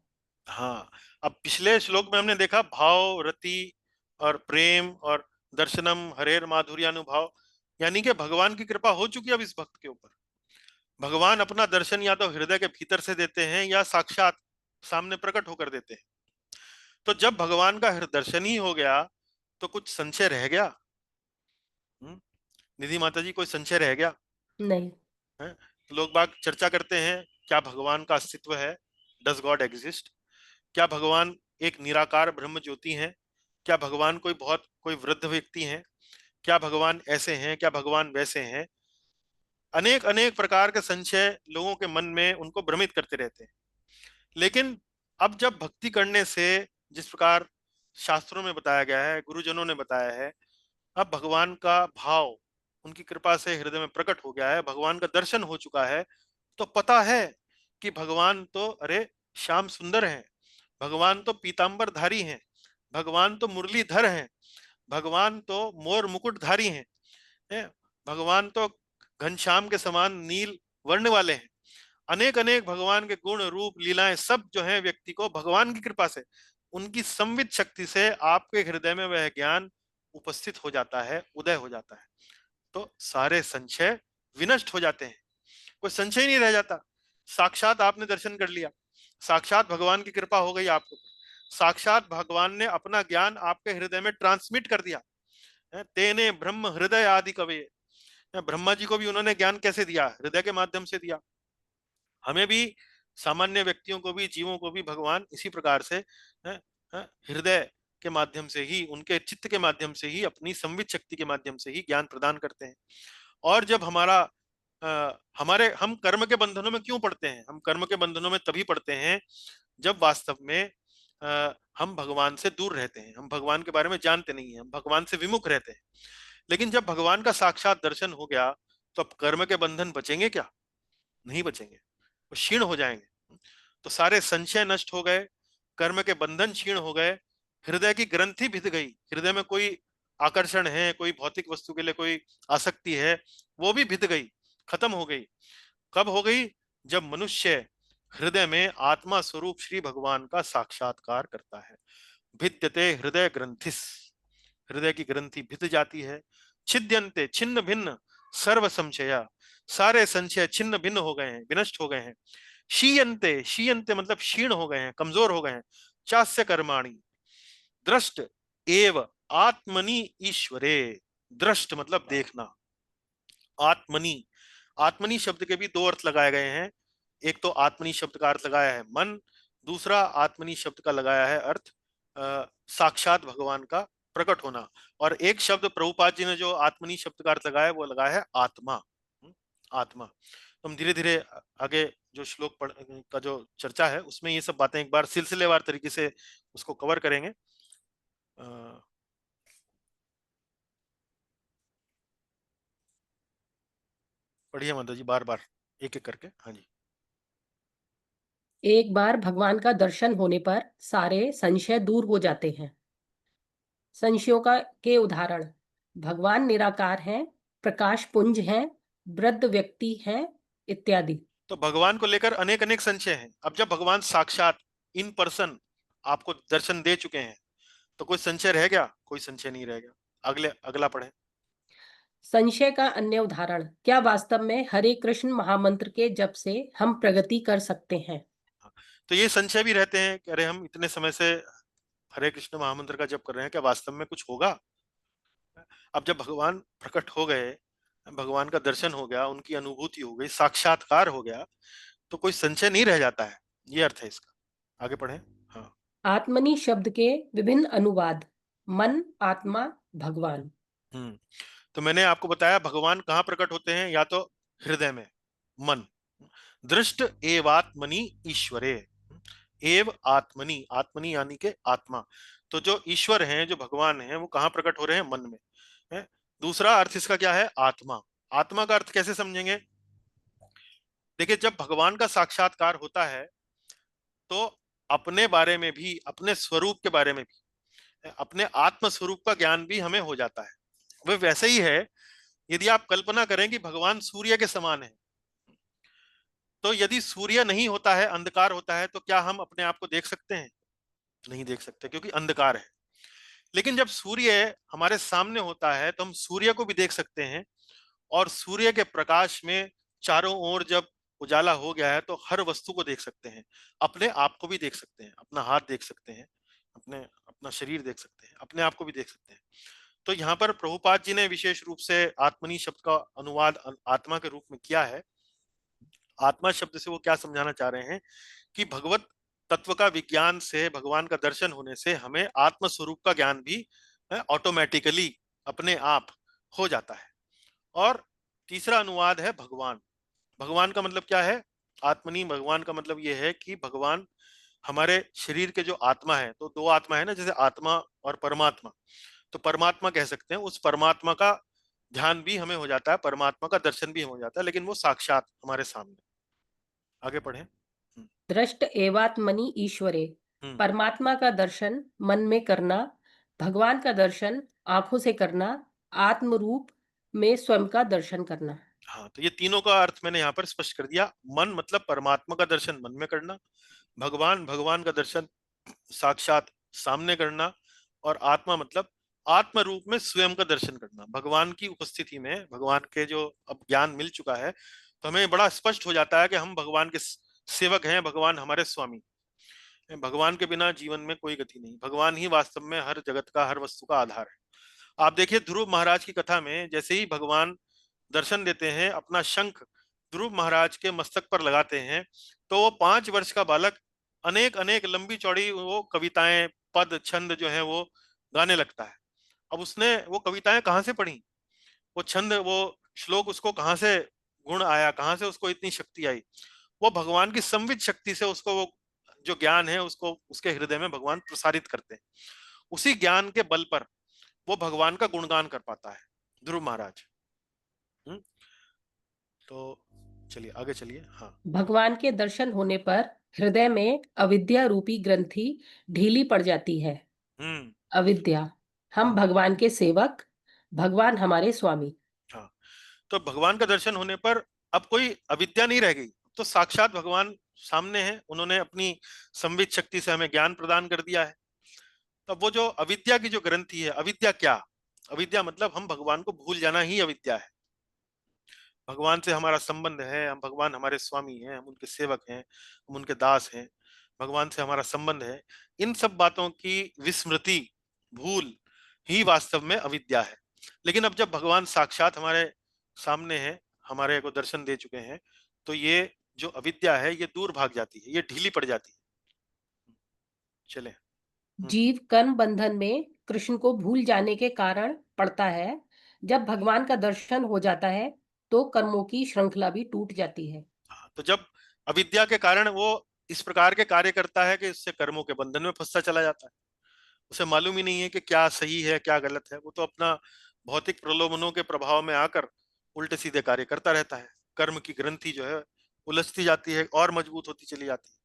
हाँ, अब पिछले श्लोक में हमने देखा भाव, रति और प्रेम और दर्शनम हरेर माधुर्यानुभाव, यानी कि भगवान की कृपा हो चुकी है अब इस भक्त के ऊपर। भगवान अपना दर्शन या तो हृदय के भीतर से देते हैं या साक्षात सामने प्रकट होकर देते हैं। तो जब भगवान का दर्शन ही हो गया तो कुछ संशय रह गया? निधि माता जी, कोई संशय रह गया? नहीं। है? लोग बाग चर्चा करते हैं, क्या भगवान का अस्तित्व है? Does God exist? क्या भगवान एक निराकार ब्रह्म ज्योति हैं? क्या भगवान कोई वृद्ध व्यक्ति हैं? क्या भगवान ऐसे हैं? क्या भगवान वैसे हैं? अनेक अनेक प्रकार के संशय लोगों के मन में उनको भ्रमित करते रहते हैं। लेकिन अब जब भक्ति करने से, जिस प्रकार शास्त्रों में बताया गया है, गुरुजनों ने बताया है, अब भगवान का भाव उनकी कृपा से हृदय में प्रकट हो गया है, भगवान का दर्शन हो चुका है, तो पता है कि भगवान तो अरे श्याम सुंदर हैं, भगवान तो पीतांबर धारी हैं, भगवान तो मुरलीधर हैं, भगवान तो मोर मुकुटधारी हैं, भगवान तो घनश्याम के समान नील वर्ण वाले हैं। अनेक अनेक भगवान के गुण रूप लीलाएं सब जो हैं व्यक्ति को भगवान की कृपा से, उनकी संवित शक्ति से आपके हृदय में वह ज्ञान उपस्थित हो जाता है, उदय हो जाता है, तो सारे संशय विनष्ट हो जाते हैं, कोई संशय नहीं रह जाता। साक्षात आपने दर्शन कर लिया, साक्षात भगवान की कृपा हो गई आपको, साक्षात भगवान ने अपना ज्ञान आपके हृदय में ट्रांसमिट कर दिया। तेने ब्रह्म हृदय आदि कवे, ब्रह्मा जी को भी उन्होंने ज्ञान कैसे दिया? हृदय के माध्यम से दिया। हमें भी, सामान्य व्यक्तियों को भी, जीवों को भी भगवान इसी प्रकार से हृदय के माध्यम से ही, उनके चित्त के माध्यम से ही, अपनी संवित शक्ति के माध्यम से ही ज्ञान प्रदान करते हैं। और जब हम कर्म के बंधनों में क्यों पड़ते हैं? हम कर्म के बंधनों में तभी पड़ते हैं जब वास्तव में हम भगवान से दूर रहते हैं, हम भगवान के बारे में जानते नहीं हैं, हम भगवान से विमुख रहते हैं। लेकिन जब भगवान का साक्षात दर्शन हो गया तो अब कर्म के बंधन बचेंगे क्या? नहीं बचेंगे, वो क्षीण हो जाएंगे। तो सारे संशय नष्ट हो गए, कर्म के बंधन क्षीण हो गए, हृदय की ग्रंथि भिद गई, हृदय में कोई आकर्षण है, कोई भौतिक वस्तु के लिए कोई आसक्ति है, वो भी भिद गई, खत्म हो गई। कब हो गई? जब मनुष्य हृदय में आत्मा स्वरूप श्री भगवान का साक्षात्कार करता है। भिद्यते हृदय ग्रंथिस, हृदय की ग्रंथि भिद जाती है। छिद्यंते छिन्न भिन्न सर्व संशया, सारे संशय छिन्न भिन्न हो गए हैं, विनष्ट हो गए हैं। शीयंते, शीयंते मतलब क्षीण हो गए हैं, कमजोर हो गए हैं। चास्य कर्माणि दृष्ट एव आत्मनि ईश्वरे, दृष्ट मतलब देखना, आत्मनि, आत्मनि शब्द के भी दो अर्थ लगाए गए हैं। एक तो आत्मनि शब्द का अर्थ लगाया है मन, दूसरा आत्मनि शब्द का लगाया है अर्थ साक्षात भगवान का प्रकट होना। और एक शब्द प्रभुपाद जी ने जो आत्मनि शब्द का अर्थ लगाया वो लगाया है आत्मा, आत्मा। तो हम धीरे धीरे आगे जो श्लोक का जो चर्चा है उसमें ये सब बातें एक बार सिलसिलेवार तरीके से उसको कवर करेंगे। पढ़िए माता जी बार बार एक एक करके। हाँ जी। एक बार भगवान का दर्शन होने पर सारे संशय दूर हो जाते हैं। संशयों के उदाहरण, भगवान निराकार हैं, प्रकाश पुंज हैं, वृद्ध व्यक्ति हैं इत्यादि। तो भगवान को लेकर अनेक अनेक संशय हैं। अब जब भगवान साक्षात इन पर्सन आपको दर्शन दे चुके हैं तो कोई संशय रह गया? कोई संशय नहीं रह गया। अगला पढ़ें। संशय का अन्य उदाहरण, क्या वास्तव में हरे कृष्ण महामंत्र के जप से हम प्रगति कर सकते हैं? तो ये संशय भी रहते हैं कि अरे हम इतने समय से हरे कृष्ण महामंत्र का जप कर रहे हैं, क्या वास्तव में कुछ होगा? अब जब भगवान प्रकट हो गए, भगवान का दर्शन हो गया, उनकी अनुभूति हो गई, साक्षात्कार हो गया, तो कोई संशय नहीं रह जाता है, ये अर्थ है इसका। आगे पढ़ें। हाँ। आत्मनि शब्द के विभिन्न अनुवाद, मन, आत्मा, भगवान। तो मैंने आपको बताया भगवान कहाँ प्रकट होते हैं, या तो हृदय में, मन। दृष्ट एवात्मनि ईश्वरे, एव आत्मनि, आत्मनि यानी के आत्मा। तो जो ईश्वर हैं, जो भगवान हैं, वो कहाँ प्रकट हो रहे हैं? मन में है। दूसरा अर्थ इसका क्या है? आत्मा। आत्मा का अर्थ कैसे समझेंगे? देखिए, जब भगवान का साक्षात्कार होता है तो अपने बारे में भी, अपने स्वरूप के बारे में भी, अपने आत्म स्वरूप का ज्ञान भी हमें हो जाता है। वह वैसे ही है, यदि आप कल्पना करें कि भगवान सूर्य के समान है, तो यदि सूर्य नहीं होता है, अंधकार होता है, तो क्या हम अपने आप को देख सकते हैं? नहीं देख सकते, क्योंकि अंधकार है। लेकिन जब सूर्य हमारे सामने होता है तो हम सूर्य को भी देख सकते हैं, और सूर्य के प्रकाश में चारों ओर जब उजाला हो गया है तो हर वस्तु को देख सकते हैं, अपने आप को भी देख सकते हैं, अपना हाथ देख सकते हैं, अपने अपना शरीर देख सकते हैं, अपने आप को भी देख सकते हैं। तो यहाँ पर प्रभुपाद जी ने विशेष रूप से आत्मनी शब्द का अनुवाद आत्मा के रूप में किया है। आत्मा शब्द से वो क्या समझाना चाह रहे हैं कि भगवत तत्व का विज्ञान से, भगवान का दर्शन होने से हमें आत्म स्वरूप का ज्ञान भी ऑटोमेटिकली अपने आप हो जाता है। और तीसरा अनुवाद है भगवान। भगवान का मतलब क्या है? आत्मनी। भगवान का मतलब यह है कि भगवान हमारे शरीर के जो आत्मा है, तो दो आत्मा है ना, जैसे आत्मा और परमात्मा। तो परमात्मा कह सकते हैं, उस परमात्मा का ध्यान भी हमें हो जाता है, परमात्मा का दर्शन भी हो जाता है, लेकिन वो साक्षात हमारे सामने। आगे पढ़ें। दृष्ट एवात्मनि ईश्वरे, परमात्मा का दर्शन मन में करना, भगवान का दर्शन आंखों से करना, आत्म रूप में स्वयं का दर्शन करना। हाँ, तो ये तीनों का अर्थ मैंने यहाँ पर स्पष्ट कर दिया। मन मतलब परमात्मा का दर्शन मन में करना, भगवान का दर्शन साक्षात सामने करना, और आत्मा मतलब आत्म रूप में स्वयं का दर्शन करना। भगवान की उपस्थिति में, भगवान के जो अब ज्ञान मिल चुका है, तो हमें बड़ा स्पष्ट हो जाता है कि हम भगवान के सेवक हैं, भगवान हमारे स्वामी। भगवान के बिना जीवन में कोई गति नहीं। भगवान ही वास्तव में हर जगत का, हर वस्तु का आधार है। आप देखिए, ध्रुव महाराज की कथा में जैसे ही भगवान दर्शन देते हैं, अपना शंख ध्रुव महाराज के मस्तक पर लगाते हैं, तो वो 5 वर्ष का बालक अनेक अनेक लंबी चौड़ी वो कविताएं, पद, छंद जो है वो गाने लगता है। अब उसने वो कविताएं कहाँ से पढ़ी? वो छंद, वो श्लोक उसको कहाँ से गुण आया? कहाँ से उसको इतनी शक्ति आई? वो भगवान की संवित शक्ति से उसको वो जो ज्ञान है उसको उसके हृदय में भगवान प्रसारित करते हैं। उसी ज्ञान के बल पर वो भगवान का गुणगान कर पाता है ध्रुव महाराज। तो चलिए आगे चलिए। हाँ, भगवान के दर्शन होने पर हृदय में अविद्या रूपी ग्रंथि ढीली पड़ जाती है। अविद्या, हम भगवान के सेवक, भगवान हमारे स्वामी। हाँ, तो भगवान का दर्शन होने पर अब कोई अविद्या नहीं रह गई, तो साक्षात भगवान सामने है, उन्होंने अपनी संवित शक्ति से हमें ज्ञान प्रदान कर दिया है। तब वो जो अविद्या की जो ग्रंथि है, अविद्या क्या? अविद्या मतलब हम भगवान को भूल जाना ही अविद्या है। भगवान से हमारा संबंध है, हम, भगवान हमारे स्वामी हैं, हम उनके सेवक हैं, हम उनके दास हैं, भगवान से हमारा संबंध है। इन सब बातों की विस्मृति, भूल ही वास्तव में अविद्या है। लेकिन अब जब भगवान साक्षात हमारे सामने है, हमारे को दर्शन दे चुके हैं, तो ये जो अविद्या है ये दूर भाग जाती है, ये ढीली पड़ जाती है। चले। जीव कर्म बंधन में कृष्ण को भूल जाने के कारण पड़ता है। जब भगवान का दर्शन हो जाता है तो कर्मों की श्रृंखला भी टूट जाती है। तो जब अविद्या के कारण वो इस प्रकार के कार्य करता है कि उससे कर्मों के बंधन में फंसता चला जाता है। उसे मालूम ही नहीं है कि क्या सही है क्या गलत है। वो तो अपना भौतिक प्रलोभनों के प्रभाव में आकर उल्टे सीधे कार्य करता रहता है। कर्म की ग्रंथि जो है उलझती जाती है और मजबूत होती चली जाती है।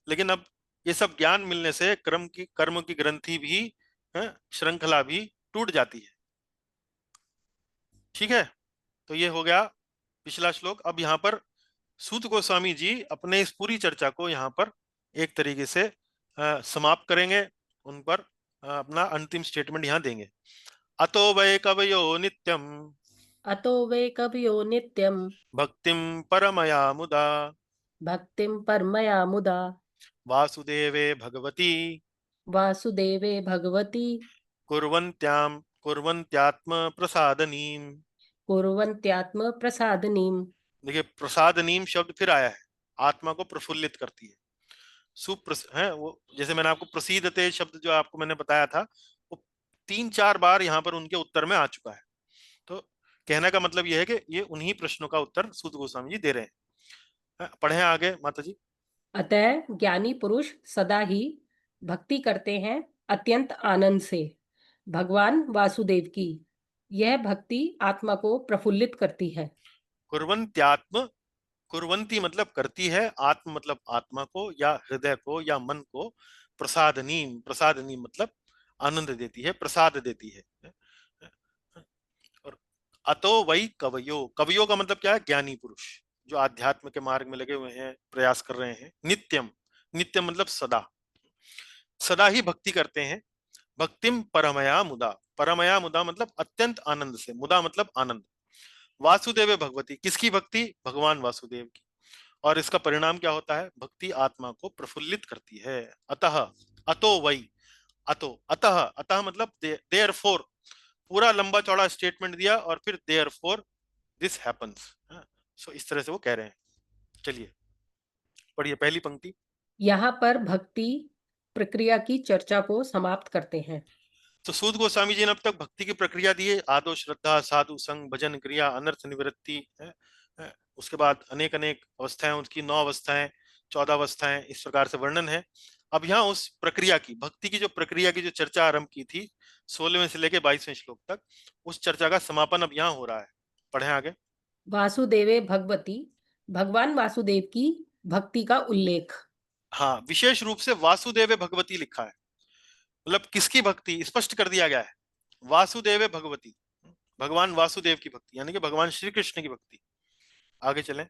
लेकिन अब ये सब ज्ञान मिलने से कर्म की ग्रंथि भी, श्रृंखला भी टूट जाती है। ठीक है, तो ये हो गया पिछला श्लोक। अब यहाँ पर सूत गोस्वामी जी अपने इस पूरी चर्चा को यहाँ पर एक तरीके से समाप्त करेंगे, उन पर अपना अंतिम स्टेटमेंट यहाँ देंगे। अतो वै कवयो नित्यम, अतो वे कवयो नित्यम, भक्तिम परमया मुदा, भक्तिम परमया मुदा, वासुदेवे भगवती, वासुदेवे भगवती, कुर्वन्त्यात्म प्रसादनीम। कुर्वन्त्यात्म प्रसादनीम। देखिए, प्रसादनीम शब्द फिर आया है, आत्मा को प्रफुल्लित करती है। है वो, जैसे मैंने आपको प्रसीदते शब्द जो आपको मैंने बताया था, वो 3-4 बार यहाँ पर उनके उत्तर में आ चुका है। तो कहने का मतलब यह है कि ये उन्हीं प्रश्नों का उत्तर सूत गोस्वामी जी दे रहे हैं। पढ़ें आगे माता जी। अतः ज्ञानी पुरुष सदा ही भक्ति करते हैं अत्यंत आनंद से भगवान वासुदेव की। यह भक्ति आत्मा को प्रफुल्लित करती है। कुर्वन्ति मतलब करती है, आत्म मतलब आत्मा को या हृदय को या मन को, प्रसादनी, प्रसादनी मतलब आनंद देती है, प्रसाद देती है। और अतो वही कवयो, कवयो का मतलब क्या है? ज्ञानी पुरुष, जो आध्यात्म के मार्ग में लगे हुए हैं, प्रयास कर रहे हैं। नित्यम, नित्यम मतलब सदा, सदा ही भक्ति करते हैं। भक्तिम परमया मुदा, परमया मुदा मतलब अत्यंत आनंद से, मुदा मतलब आनंद। वासुदेव भगवती, किसकी भक्ति? भगवान वासुदेव की। और इसका परिणाम क्या होता है? भक्ति आत्मा को प्रफुल्लित करती है। अतः, अतो वही, अतो, अतः, अतः मतलब देयरफॉर, पूरा लंबा चौड़ा स्टेटमेंट दिया और फिर देयरफॉर दिस हैपेंस। सो इस तरह से वो कह रहे हैं। चलिए पढ़िए पहली पंक्ति। यहाँ पर भक्ति प्रक्रिया की चर्चा को समाप्त करते हैं। तो सूद गोस्वामी जी ने अब तक भक्ति की प्रक्रिया दी है। आदो श्रद्धा, साधु संग, भजन क्रिया, अनर्थ निवृत्ति है। उसके बाद अनेक अनेक अवस्थाएं, उसकी 9 अवस्थाएं, 14 अवस्थाएं, इस प्रकार से वर्णन है। अब यहाँ उस प्रक्रिया की, भक्ति की जो प्रक्रिया की जो चर्चा आरंभ की थी 16वें से लेके 22वें श्लोक तक, उस चर्चा का समापन अब यहाँ हो रहा है। पढ़ें आगे। वासुदेवे भगवती, भगवान वासुदेव की भक्ति का उल्लेख। हाँ, विशेष रूप से वासुदेव भगवती लिखा है, मतलब किसकी भक्ति स्पष्ट कर दिया गया है। वासुदेव भगवती, भगवान वासुदेव की भक्ति, यानी कि भगवान श्री कृष्ण की भक्ति। आगे चलें।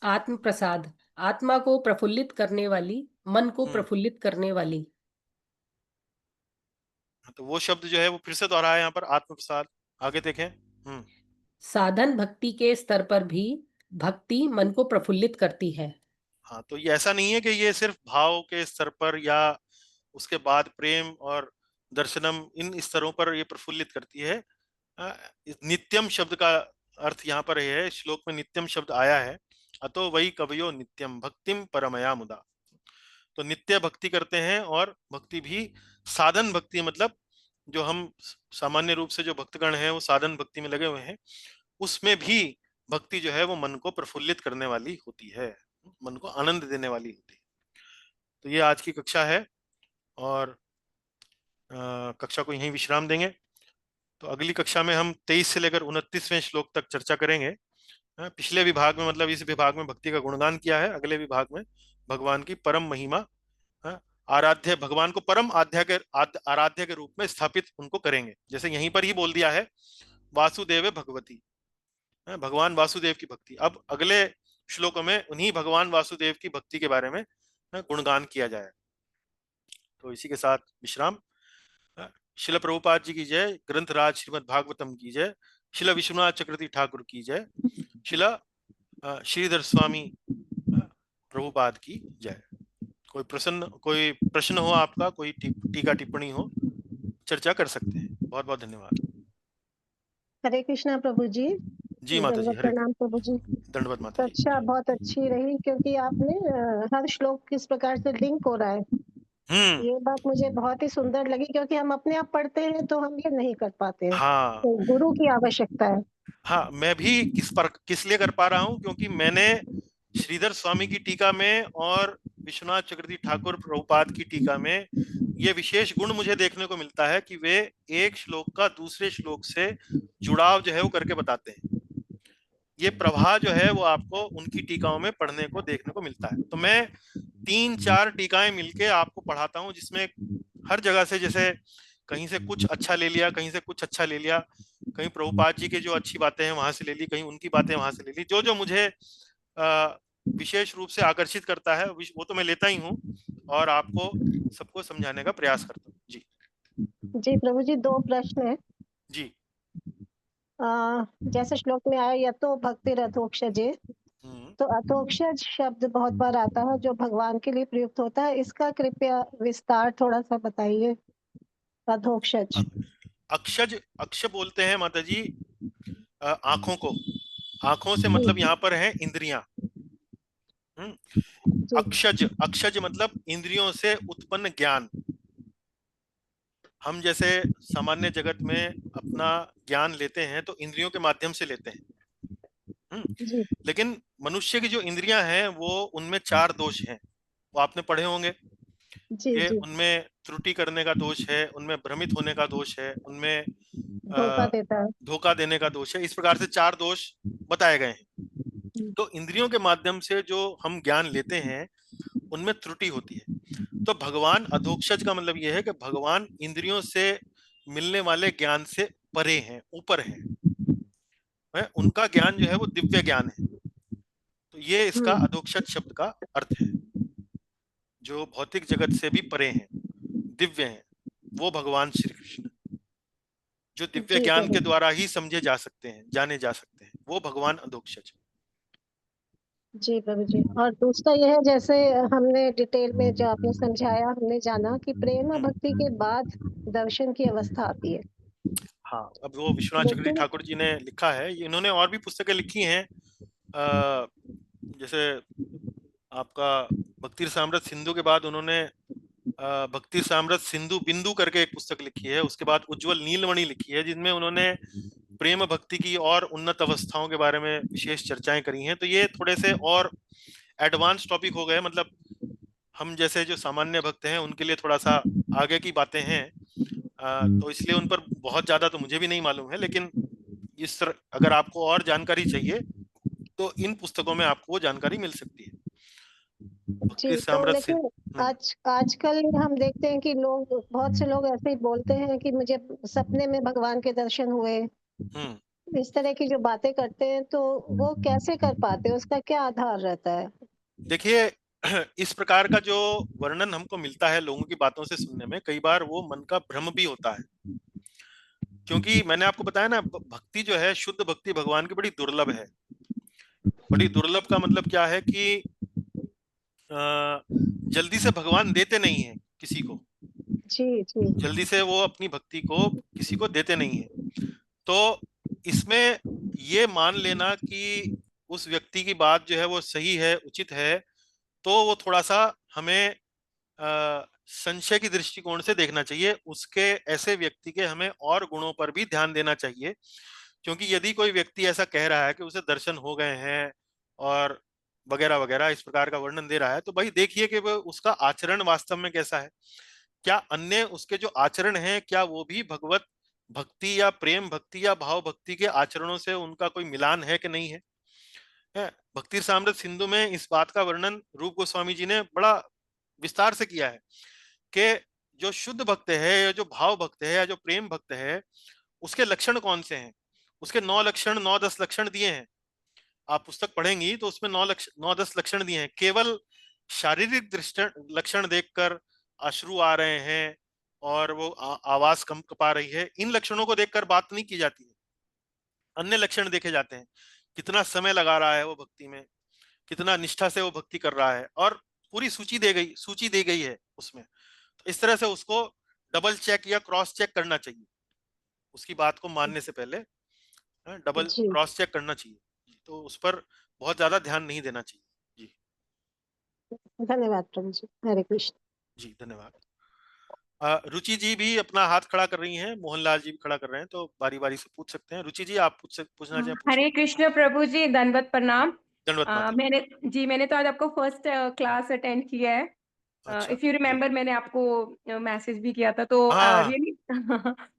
आत्म प्रसाद, आत्मा को प्रफुल्लित करने वाली, मन को प्रफुल्लित करने वाली। तो वो शब्द जो है वो फिर से दोहराया यहाँ पर, आत्म प्रसाद। आगे देखें। साधन भक्ति के स्तर पर भी भक्ति मन को प्रफुल्लित करती है। हाँ, तो ये ऐसा नहीं है कि ये सिर्फ भाव के स्तर पर या उसके बाद प्रेम और दर्शनम, इन स्तरों पर ये प्रफुल्लित करती है। नित्यम शब्द का अर्थ यहाँ पर है, श्लोक में नित्यम शब्द आया है। अतो वही कवयो नित्यम भक्तिम परमया मुदा, तो नित्य भक्ति करते हैं। और भक्ति भी साधन भक्ति, मतलब जो हम सामान्य रूप से जो भक्तगण हैं वो साधन भक्ति में लगे हुए हैं, उसमें भी भक्ति जो है वो मन को प्रफुल्लित करने वाली होती है, मन को आनंद देने वाली होती है। तो ये आज की कक्षा है और कक्षा को यहीं विश्राम देंगे। तो अगली कक्षा में हम 23 से लेकर 29वें श्लोक तक चर्चा करेंगे। पिछले विभाग में, मतलब इस विभाग में भक्ति का गुणगान किया है, अगले विभाग में भगवान की परम महिमा, आराध्य, भगवान को परम आराध्य के रूप में स्थापित उनको करेंगे। जैसे यहीं पर ही बोल दिया है वासुदेव भगवती, भगवान वासुदेव की भक्ति। अब अगले श्लोकों में उन्हीं भगवान वासुदेव की भक्ति के बारे में गुणगान किया जाए। तो इसी के साथ विश्राम। शिल प्रभुपाद जी की जय, ग्रंथराज श्रीमद् भागवतम की जय, शिल विश्वनाथ चक्रवर्ती ठाकुर की जय, शिल श्रीधर स्वामी प्रभुपाद की जय। कोई प्रश्न हो आपका, कोई टीका टिप्पणी हो, चर्चा कर सकते हैं। बहुत बहुत धन्यवाद। हरे कृष्णा प्रभु जी। जी माता जी, हरे प्रणाम प्रभु जी। दंडवत माता जी। कक्षा बहुत अच्छी रही, क्योंकि आपने हर श्लोक किस प्रकार से लिंक हो रहा है, ये बात मुझे बहुत ही सुंदर लगी, क्योंकि हम अपने आप पढ़ते हैं तो हम ये नहीं कर पाते हैं। हाँ, तो गुरु की आवश्यकता है। हाँ, मैं भी किस लिए कर पा रहा हूँ, क्योंकि मैंने श्रीधर स्वामी की टीका में और विश्वनाथ चक्रवर्ती ठाकुर प्रभुपाद की टीका में ये विशेष गुण मुझे देखने को मिलता है कि वे एक श्लोक का दूसरे श्लोक से जुड़ाव जो है वो करके बताते हैं। ये प्रवाह जो है वो आपको उनकी टीकाओं में पढ़ने को देखने को मिलता है। तो मैं 3-4 टीकाएं मिलके आपको पढ़ाता हूँ, जिसमें हर जगह से, जैसे कहीं से कुछ अच्छा ले लिया, कहीं से कुछ अच्छा ले लिया, कहीं प्रभुपाद जी की जो अच्छी बातें हैं वहां से ले ली, कहीं उनकी बातें वहां से ले ली। जो जो मुझे विशेष रूप से आकर्षित करता है वो तो मैं लेता ही हूँ और आपको सबको समझाने का प्रयास करता हूँ। जी जी प्रभु जी, 2 प्रश्न है जी। जैसे श्लोक में आया यतो भक्ति रथोक्षजे, तो अथोक्षज शब्द बहुत बार आता है जो भगवान के लिए प्रयुक्त होता है, इसका कृपया विस्तार थोड़ा सा बताइए। अथोक्षज, अक्षज, अक्ष बोलते हैं माता जी आंखों को, आंखों से मतलब यहाँ पर है इंद्रियां। अक्षज, अक्षज मतलब इंद्रियों से उत्पन्न ज्ञान। हम जैसे सामान्य जगत में अपना ज्ञान लेते हैं तो इंद्रियों के माध्यम से लेते हैं। लेकिन मनुष्य की जो इंद्रियां हैं वो, उनमें 4 दोष हैं, वो आपने पढ़े होंगे। ये उनमें त्रुटि करने का दोष है, उनमें भ्रमित होने का दोष है, उनमें धोखा देने का दोष है। इस प्रकार से 4 दोष बताए गए हैं। तो इंद्रियों के माध्यम से जो हम ज्ञान लेते हैं उनमें त्रुटि होती है। तो भगवान अधोक्षज का मतलब यह है कि भगवान इंद्रियों से मिलने वाले ज्ञान से परे हैं, ऊपर हैं। उनका ज्ञान जो है वो दिव्य ज्ञान है। तो ये इसका अधोक्षज शब्द का अर्थ है। जो भौतिक जगत से भी परे हैं, दिव्य हैं, वो भगवान श्री कृष्ण, जो दिव्य जी ज्ञान प्रभु के द्वारा ही समझे जा सकते हैं, जाने जा सकते हैं, वो भगवान अधोक्षज। जी प्रभु जी। और दूसरा यह है, जैसे हमने डिटेल में जो आपने समझाया, हमने जाना कि प्रेम और भक्ति के बाद दर्शन की अवस्था आती है। हाँ, अब वो विश्वनाथ चक्रवर्ती लेकिन ठाकुर जी ने लिखा है, इन्होंने और भी पुस्तकें लिखी हैं, जैसे आपका भक्ति साम्राट सिंधु के बाद उन्होंने भक्ति साम्राट सिंधु बिंदु करके एक पुस्तक लिखी है। उसके बाद उज्जवल नीलमणि लिखी है, जिनमें उन्होंने प्रेम भक्ति की और उन्नत अवस्थाओं के बारे में विशेष चर्चाएं करी हैं। तो ये थोड़े से और एडवांस टॉपिक हो गए, मतलब हम जैसे जो सामान्य भक्त हैं उनके लिए थोड़ा सा आगे की बातें हैं। तो इसलिए उन पर बहुत ज्यादा तो मुझे भी नहीं मालूम है, लेकिन अगर आपको और जानकारी चाहिए तो इन पुस्तकों में आपको वो जानकारी मिल सकती है। जी, तो लेकिन आजकल हम देखते हैं कि बहुत से लोग ऐसे ही बोलते हैं कि मुझे सपने में भगवान के दर्शन हुए, इस तरह की जो बातें करते हैं, तो वो कैसे कर पाते हैं, उसका क्या आधार रहता है? देखिए, इस प्रकार का जो वर्णन हमको मिलता है लोगों की बातों से सुनने में, कई बार वो मन का भ्रम भी होता है। क्योंकि मैंने आपको बताया ना, भक्ति जो है, शुद्ध भक्ति भगवान की बड़ी दुर्लभ है। बड़ी दुर्लभ का मतलब क्या है कि जल्दी से भगवान देते नहीं है किसी को। जी जी। जल्दी से वो अपनी भक्ति को किसी को देते नहीं है। तो इसमें ये मान लेना कि उस व्यक्ति की बात जो है वो सही है, उचित है, तो वो थोड़ा सा हमें संशय की दृष्टिकोण से देखना चाहिए। उसके ऐसे व्यक्ति के हमें और गुणों पर भी ध्यान देना चाहिए। क्योंकि यदि कोई व्यक्ति ऐसा कह रहा है कि उसे दर्शन हो गए हैं और वगैरह वगैरह इस प्रकार का वर्णन दे रहा है, तो भाई देखिए कि वो उसका आचरण वास्तव में कैसा है। क्या अन्य उसके जो आचरण हैं, क्या वो भी भगवत भक्ति या प्रेम भक्ति या भाव भक्ति के आचरणों से उनका कोई मिलान है कि नहीं है। भक्ति साम्राट सिंधु में इस बात का वर्णन रूप गोस्वामी जी ने बड़ा विस्तार से किया है कि जो शुद्ध भक्त है या जो भाव भक्त है या जो प्रेम भक्त है, उसके लक्षण कौन से हैं। उसके 9 लक्षण, 9-10 लक्षण दिए हैं। आप पुस्तक पढ़ेंगी तो उसमें 9-10 लक्षण दिए हैं। केवल शारीरिक लक्षण देखकर अश्रु आ रहे हैं और वो आवाज कंपा रही है, इन लक्षणों को देखकर बात नहीं की जाती है। अन्य लक्षण देखे जाते हैं, कितना समय लगा रहा है वो भक्ति में, कितना निष्ठा से वो भक्ति कर रहा है, और पूरी सूची दी गई है उसमें। तो इस तरह से उसको डबल चेक या क्रॉस चेक करना चाहिए। उसकी बात को मानने से पहले डबल जी, क्रॉस चेक करना चाहिए। तो उस पर बहुत ज्यादा ध्यान नहीं देना चाहिए। जी धन्यवाद प्रभु जी। हरे कृष्ण। जी, धन्यवाद। रुचि जी भी अपना हाथ खड़ा कर रही हैं, मोहनलाल जी भी खड़ा कर रहे हैं, तो बारी बारी से पूछ सकते हैं। रुचि जी, आप पूछना चाहें पूछिए। हरे कृष्ण प्रभु जी, दंडवत प्रणाम। दंडवत माता। मैंने तो आज आपको फर्स्ट क्लास अटेंड किया है। अच्छा इफ यू जी। रिमेम्बर, मैंने आपको मैसेज भी किया था, तो हाँ रियली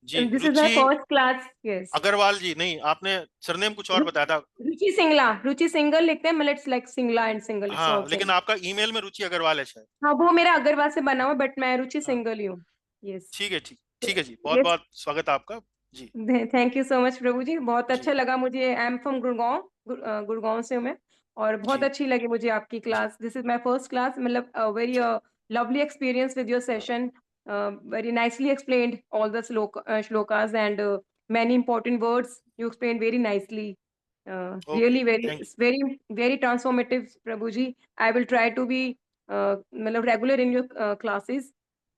जी, this is my Ruchi first class. Yes, Agarwal ji, नहीं आपने सरनेम कुछ और बताया था। रुचि सिंगला, रुचि सिंगल लिखते हैं, मतलब it's like Singla and single, it's all हाँ, लेकिन सेम। आपका ईमेल में रुचि अग्रवाल है शायद। हाँ, वो मेरा अग्रवाल से बना हुआ, बट मैं रुचि हाँ, सिंगल ही हूँ। यस, ठीक है, ठीक है जी, बहुत यस। बहुत स्वागत है आपका। जी thank you so much Prabhu जी, बहुत जी अच्छा लगा मुझे। I am from Gurgaon, Gurgaon से हूँ मैं, और बहुत जी अच्छी लगी मुझे आपकी जी। Class. This is my first class, मतलब वेरी चलिए lovely experience with your session. Very nicely explained all the shlokas and many important words you explained very nicely. Okay, Really very thank very very transformative Prabhu ji. I will try to be मतलब regular in your classes.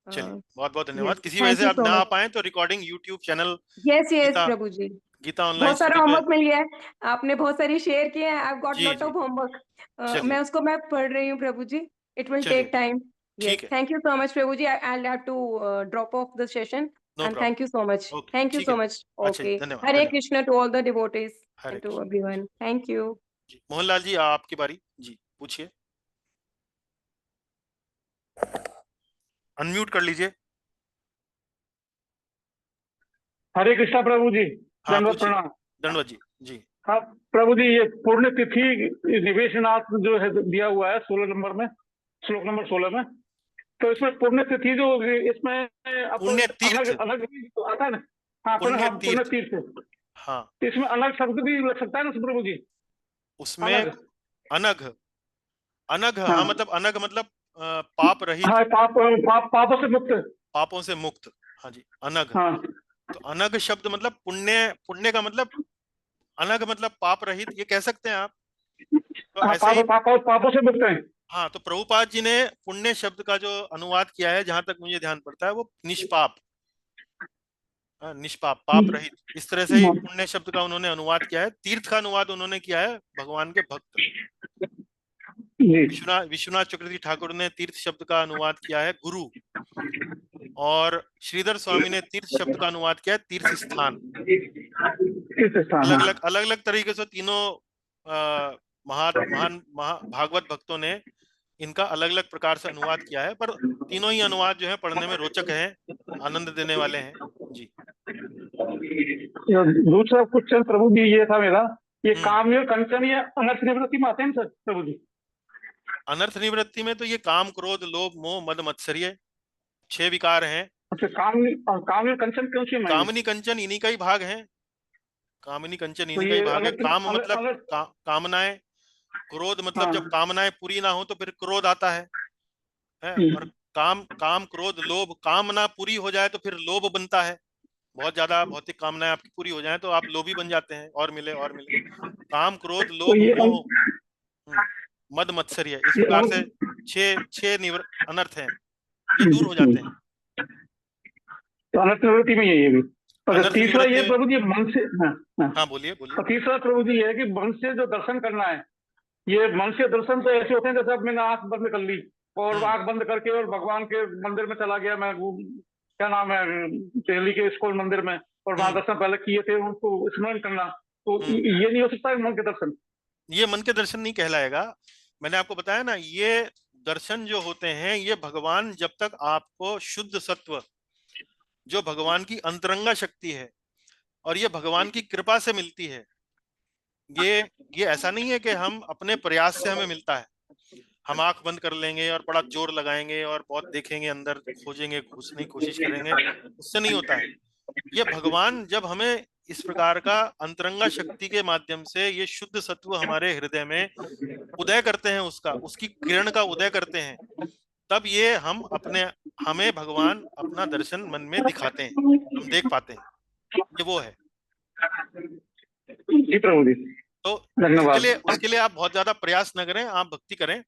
You. चलिए, बहुत बहुत धन्यवाद। Yes, किसी वजह thank से you आप so ना आ much. पाए तो recording YouTube channel yes yes Gita Prabhu ji, Gita online बहुत सारा स्टडी पे। होमवर्क मिल गया है, आपने बहुत सारी शेयर किए हैं। आई गॉट जी लॉट जी, ऑफ होमवर्क। चलिए मैं पढ़ रही हूँ प्रभु जी। इट विल चलिए, टेक टाइम। ठीक यस, है, thank you so much Prabhu ji. I have to drop off the session, no and thank problem. You so much. Okay, thank you ठीक सो है। मच। अच्छा जी, ओके, धन्यवाद हरे धन्यवाद। Krishna to all the devotees Hare and to Krishna. Everyone. Thank you. जी, मोहनलाल जी, आपकी बारी। जी पूछिए, unmute कर लीजिए। हरे कृष्णा प्रभु जी। हाँ दंडवत पूछिए, प्रणाम। दंडवत जी। जी हाँ प्रभु जी, ये पुण्य तिथि निवेशनाथ जो है दिया हुआ है 16 नंबर में, श्लोक नंबर 16 में, तो इसमें पुण्य तिथि जो इसमें पुण्य तीर्थ अलग अलग तो आता है ना। हाँ पुण्य पुण्य तीर्थ, तीर्थ, हाँ इसमें अलग शब्द भी लग सकता है ना प्रभु जी? उसमें अलग, अनघ, अनघ, हाँ हाँ मतलब अनघ मतलब पाप रहित, हाँ, पापों से मुक्त, पापों से मुक्त, हाँ जी अनघ। हाँ तो अनघ शब्द मतलब पुण्य, पुण्य का मतलब अनघ मतलब पाप रहित, ये कह सकते हैं आप। तो हाँ, ऐसे ही पापों से मुक्त है। हाँ, तो प्रभुपाद जी ने पुण्य शब्द का जो अनुवाद किया है, जहां तक मुझे ध्यान पड़ता है, वो निष्पाप, निष्पाप, पाप रहित, इस तरह से ही पुण्य शब्द का उन्होंने अनुवाद किया है। तीर्थ का अनुवाद उन्होंने किया है भगवान के भक्त। जी विश्वनाथ चक्रवर्ती ठाकुर ने तीर्थ शब्द का अनुवाद किया है गुरु, और श्रीधर स्वामी ने तीर्थ शब्द का अनुवाद किया है तीर्थ स्थान। तीर्थ स्थान, अलग हाँ। अलग अलग अलग तरीके से तीनों महान भागवत भक्तों ने इनका अलग अलग प्रकार से अनुवाद किया है, पर तीनों ही अनुवाद जो है पढ़ने में रोचक हैं, आनंद देने वाले हैं जी। दूसरा क्वेश्चन प्रभु जी ये था मेरा, ये हम्म। कामवीर कंचन ये अनर्थ निवृत्ति में आते हैं सर प्रभु जी? अनर्थ निवृत्ति में तो ये काम, क्रोध, लोभ, मोह, मद, मत्सर्य 6 विकार हैं। अच्छा, कामवीर कंचन कौन सी में? कामनी कंचन इन्हीं का ही भाग है, कामनी कंचन तो इन्हीं का ये ही भाग है। अनर्थ काम मतलब अनर्थ, कामनाएं, क्रोध मतलब जब हाँ। कामनाएं पूरी ना हो तो फिर क्रोध आता है। और काम क्रोध लोभ, कामना पूरी हो जाए तो फिर लोभ बनता है। बहुत ज्यादा भौतिक कामनाएं आपकी पूरी हो जाएं तो आप लोभी बन जाते हैं, और मिले और मिले। काम क्रोध तो लोभ ये मोह मद मत्सर्य, इस ये प्रकार से छह अनर्थ हैं, ये दूर हो जाते हैं। तो अनर्थ निवृत्ति में ये भी। अच्छा, अनर्थ तीसरा निवृत्ति ये में, प्रभु जी मन से, हाँ हाँ। हाँ बोलिए बोलिए। और तीसरा प्रभु जी ये है कि मन से जो दर्शन करना है, ये मन से दर्शन तो ऐसे होते हैं जैसे अब मैंने आंख बंद कर ली और आंख बंद करके और भगवान के मंदिर में चला गया मैं, वो क्या नाम है, दिल्ली के इस्कॉन मंदिर में, और वहां दर्शन पहले किए थे उनको स्मरण करना, तो ये नहीं हो सकता है मन के दर्शन? ये मन के दर्शन नहीं कहलाएगा। मैंने आपको बताया ना, ये दर्शन जो होते हैं, ये भगवान जब तक आपको शुद्ध सत्व, जो भगवान की अंतरंगा शक्ति है, और ये भगवान की कृपा से मिलती है। ये ऐसा नहीं है कि हम अपने प्रयास से हमें मिलता है। हम आंख बंद कर लेंगे और बड़ा जोर लगाएंगे और बहुत देखेंगे, अंदर खोजेंगे, घुसने की कोशिश करेंगे, उससे नहीं होता है। ये भगवान जब हमें इस प्रकार का अंतरंगा शक्ति के माध्यम से ये शुद्ध सत्व हमारे हृदय में उदय करते हैं, उसकी किरण का उदय करते हैं, तब ये हमें भगवान अपना दर्शन मन में दिखाते हैं, हम देख पाते हैं। ये वो है। जी प्रभु जी, तो धन्यवाद। उसके लिए आप बहुत ज्यादा प्रयास न करें, आप भक्ति करें,